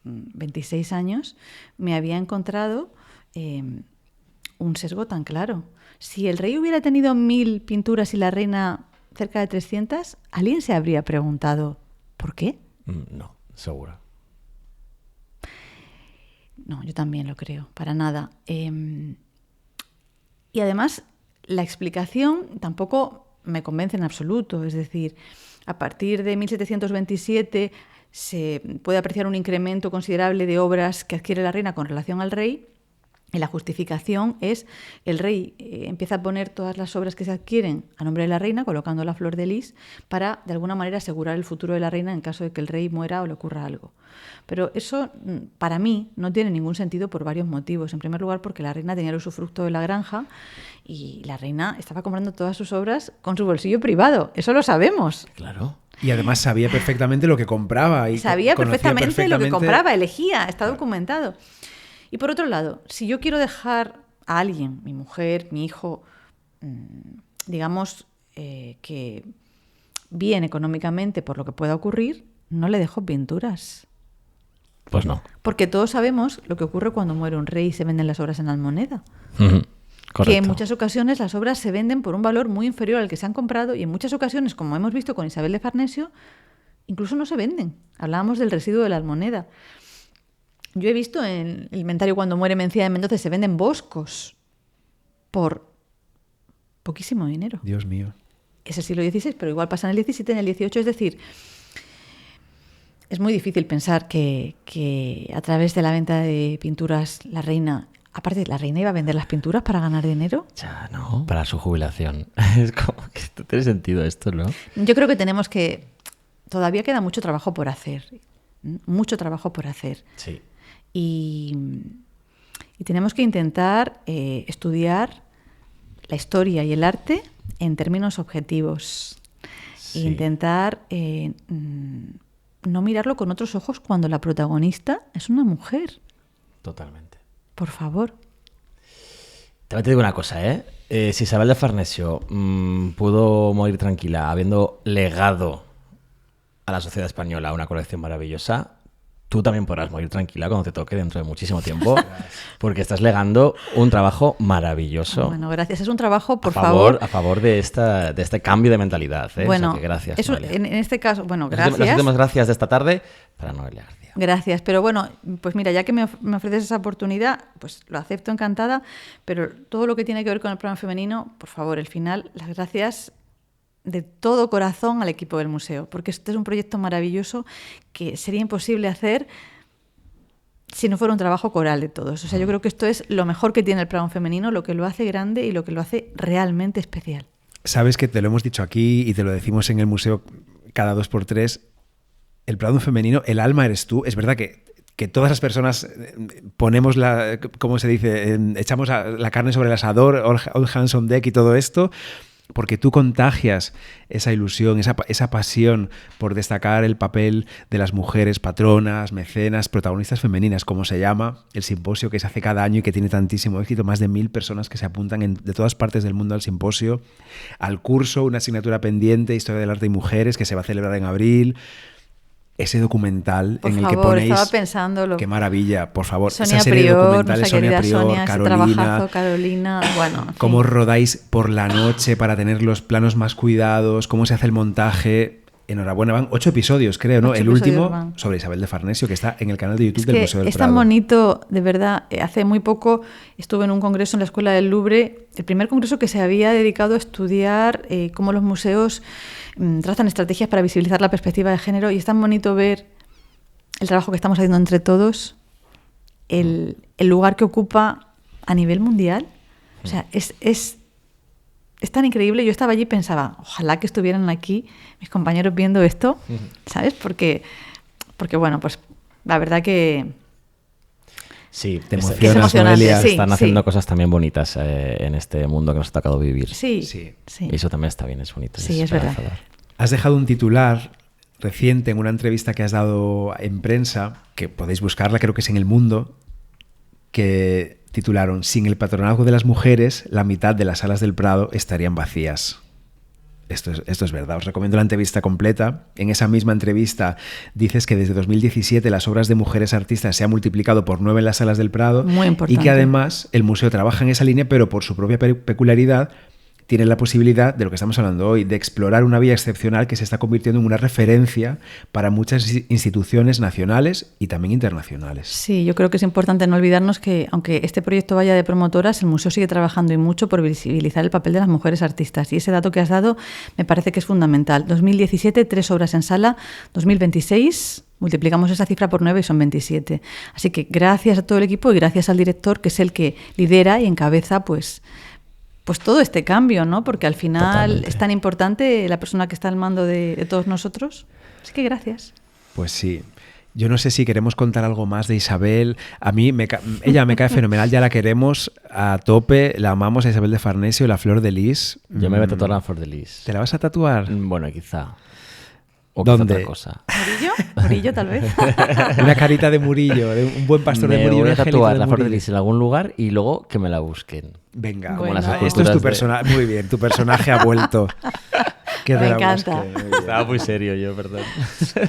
26 años, me había encontrado un sesgo tan claro. Si el rey hubiera tenido 1000 pinturas y la reina cerca de 300, alguien se habría preguntado, ¿por qué? No, seguro. No, yo también lo creo, para nada. Y además, la explicación tampoco me convence en absoluto. Es decir, a partir de 1727 se puede apreciar un incremento considerable de obras que adquiere la reina con relación al rey. Y la justificación es el rey empieza a poner todas las obras que se adquieren a nombre de la reina, colocando la flor de lis, para de alguna manera asegurar el futuro de la reina en caso de que el rey muera o le ocurra algo. Pero eso, para mí, no tiene ningún sentido por varios motivos. En primer lugar, porque la reina tenía el usufructo de la granja y la reina estaba comprando todas sus obras con su bolsillo privado. Eso lo sabemos. Claro. Y además sabía perfectamente lo que compraba. Y Sabía conocía perfectamente lo que perfectamente- compraba, elegía, está documentado. Y por otro lado, si yo quiero dejar a alguien, mi mujer, mi hijo, digamos, que bien económicamente por lo que pueda ocurrir, no le dejo pinturas. Pues no. Porque todos sabemos lo que ocurre cuando muere un rey y se venden las obras en Almoneda. Ujú. Que Correcto. en muchas ocasiones las obras se venden por un valor muy inferior al que se han comprado y en muchas ocasiones, como hemos visto con Isabel de Farnesio, incluso no se venden. Hablábamos del residuo de la Almoneda. Yo he visto en el inventario cuando muere Mencía de Mendoza se venden boscos por poquísimo dinero. Dios mío. Es el siglo XVI, pero igual pasa en el XVII, en el XVIII. Es decir, es muy difícil pensar que a través de la venta de pinturas la reina... Aparte, ¿la reina iba a vender las pinturas para ganar dinero? Ya, no. Para su jubilación. Es como que no tiene sentido esto, ¿no? Yo creo que tenemos que... Todavía queda mucho trabajo por hacer. Mucho trabajo por hacer. Sí. Y tenemos que intentar estudiar la historia y el arte en términos objetivos. Sí. E intentar no mirarlo con otros ojos cuando la protagonista es una mujer. Totalmente. Por favor. También te digo una cosa, ¿eh? Si Isabel de Farnesio pudo morir tranquila habiendo legado a la sociedad española una colección maravillosa, tú también podrás morir tranquila cuando te toque dentro de muchísimo tiempo, porque estás legando un trabajo maravilloso. Bueno, gracias. Es un trabajo, por a favor de este cambio de mentalidad. ¿eh? Bueno, O sea que gracias, eso, Noelia. en este caso, bueno, Las gracias. últimas gracias de esta tarde para Noelia García. Gracias, pero bueno, pues mira, ya que me ofreces esa oportunidad, pues lo acepto encantada, pero todo lo que tiene que ver con el programa femenino, por favor, el final, las gracias de todo corazón al equipo del museo, porque este es un proyecto maravilloso que sería imposible hacer si no fuera un trabajo coral de todos. O sea, yo creo que esto es lo mejor que tiene el programa femenino, lo que lo hace grande y lo que lo hace realmente especial. Sabes que te lo hemos dicho aquí y te lo decimos en el museo cada 2x3. El Prado femenino, el alma eres tú. Es verdad que todas las personas ponemos ¿cómo se dice? Echamos la carne sobre el asador, all hands on deck y todo esto, porque tú contagias esa ilusión, esa pasión por destacar el papel de las mujeres patronas, mecenas, protagonistas femeninas, como se llama el simposio que se hace cada año y que tiene tantísimo éxito, más de 1000 personas que se apuntan de todas partes del mundo al simposio, al curso, una asignatura pendiente, Historia del Arte y Mujeres, que se va a celebrar en abril. ese documental Por en el favor, que ponéis... estaba pensándolo. Qué maravilla, por favor. Sonia Esa serie de Prior, documentales, nuestra Sonia querida Prior, Sonia, ese Carolina... trabajazo, Carolina, bueno, en Cómo fin. rodáis por la noche para tener los planos más cuidados, cómo se hace el montaje. Enhorabuena, van 8 episodios, creo, ¿no? 8 El episodios último van. sobre Isabel de Farnesio, que está en el canal de YouTube Es del que Museo del es Prado. tan bonito, de verdad. Hace muy poco estuve en un congreso en la Escuela del Louvre, el primer congreso que se había dedicado a estudiar cómo los museos trazan estrategias para visibilizar la perspectiva de género, y es tan bonito ver el trabajo que estamos haciendo entre todos, el lugar que ocupa a nivel mundial. O sea, es tan increíble. Yo estaba allí y pensaba, ojalá que estuvieran aquí mis compañeros viendo esto, ¿sabes? Porque bueno, pues la verdad que... Sí, Te es emocionas, emocionante, Noelia. sí. Están haciendo cosas también bonitas en este mundo que nos ha tocado vivir. Sí, Sí. sí. Y eso también está bien, es bonito. Sí, es verdad. esperanzador. Has dejado un titular reciente en una entrevista que has dado en prensa, que podéis buscarla, creo que es en El Mundo, que titularon: sin el patronazgo de las mujeres, la mitad de las salas del Prado estarían vacías. Esto es verdad, os recomiendo la entrevista completa. En esa misma entrevista dices que desde 2017 las obras de mujeres artistas se han multiplicado por 9 en las salas del Prado. Muy importante. Y que además el museo trabaja en esa línea, pero por su propia peculiaridad tiene la posibilidad, de lo que estamos hablando hoy, de explorar una vía excepcional que se está convirtiendo en una referencia para muchas instituciones nacionales y también internacionales. Sí, yo creo que es importante no olvidarnos que, aunque este proyecto vaya de promotoras, el museo sigue trabajando y mucho por visibilizar el papel de las mujeres artistas. Y ese dato que has dado me parece que es fundamental. 2017, 3 obras en sala. 2026, multiplicamos esa cifra por 9 y son 27. Así que gracias a todo el equipo y gracias al director, que es el que lidera y encabeza pues todo este cambio, ¿no? Porque al final Totalmente. es tan importante la persona que está al mando de todos nosotros. Así que gracias. Pues sí. Yo no sé si queremos contar algo más de Isabel. A mí ella me cae fenomenal, ya la queremos a tope, la amamos a Isabel de Farnesio, la flor de lis. Yo me voy a tatuar la Flor de Lis. ¿Te la vas a tatuar? Bueno, quizá. O ¿Dónde? quizá otra cosa. ¿Murillo? ¿Murillo tal vez? Una carita de Murillo, de un buen pastor de Me Murillo. voy un a angelito tatuar de la Flor de Murillo. Lis en algún lugar y luego que me la busquen. Venga, Como las esto es esculturas tu de- personaje. Muy bien, tu personaje ha vuelto. Que Me te la encanta. busque, muy bien. Estaba muy serio yo, perdón.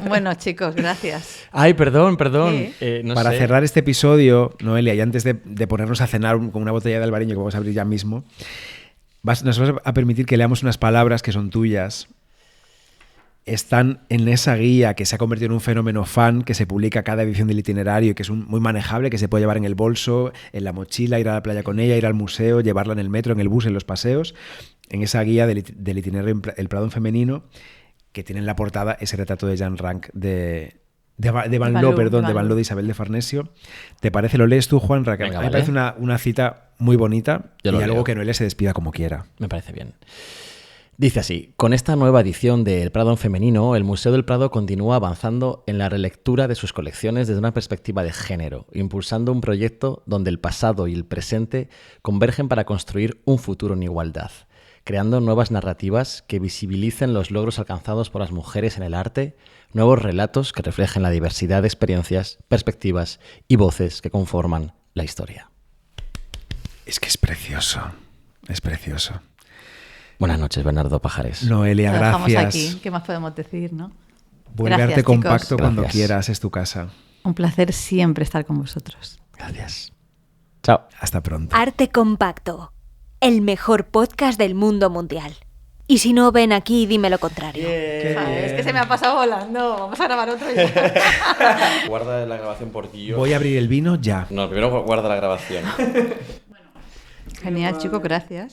Bueno, chicos, gracias. Ay, perdón. ¿Qué? No Para sé. cerrar este episodio, Noelia, y antes de ponernos a cenar con una botella de albariño que vamos a abrir ya mismo, nos vas a permitir que leamos unas palabras que son tuyas. Están en esa guía que se ha convertido en un fenómeno fan, que se publica cada edición del itinerario y que es muy manejable, que se puede llevar en el bolso, en la mochila, ir a la playa con ella, ir al museo, llevarla en el metro, en el bus, en los paseos. En esa guía del itinerario El Prado en femenino, que tiene en la portada ese retrato de Jean Ranc de Van Loo, perdón, de Van Loo de Isabel de Farnesio. ¿Te parece? ¿Lo lees tú, Juan? Venga, Me vale. parece una cita muy bonita Yo y lo algo leo. que Noelia se despida como quiera. Me parece bien. Dice así: con esta nueva edición de El Prado en femenino, el Museo del Prado continúa avanzando en la relectura de sus colecciones desde una perspectiva de género, impulsando un proyecto donde el pasado y el presente convergen para construir un futuro en igualdad, creando nuevas narrativas que visibilicen los logros alcanzados por las mujeres en el arte, nuevos relatos que reflejen la diversidad de experiencias, perspectivas y voces que conforman la historia. Es que es precioso. Es precioso. Buenas noches, Bernardo Pajares. Noelia, Lo dejamos gracias. aquí. ¿Qué más podemos decir, no? Vuelve a Gracias, Arte Compacto chicos. cuando Gracias. quieras, es tu casa. Un placer siempre estar con vosotros. Gracias. Chao. Hasta pronto. Arte Compacto, el mejor podcast del mundo mundial. Y si no, ven aquí y dime lo contrario. Es que se me ha pasado volando. Vamos a grabar otro ya. Guarda la grabación por Dios. Voy a abrir el vino ya. No, primero guarda la grabación. Genial, chicos, gracias.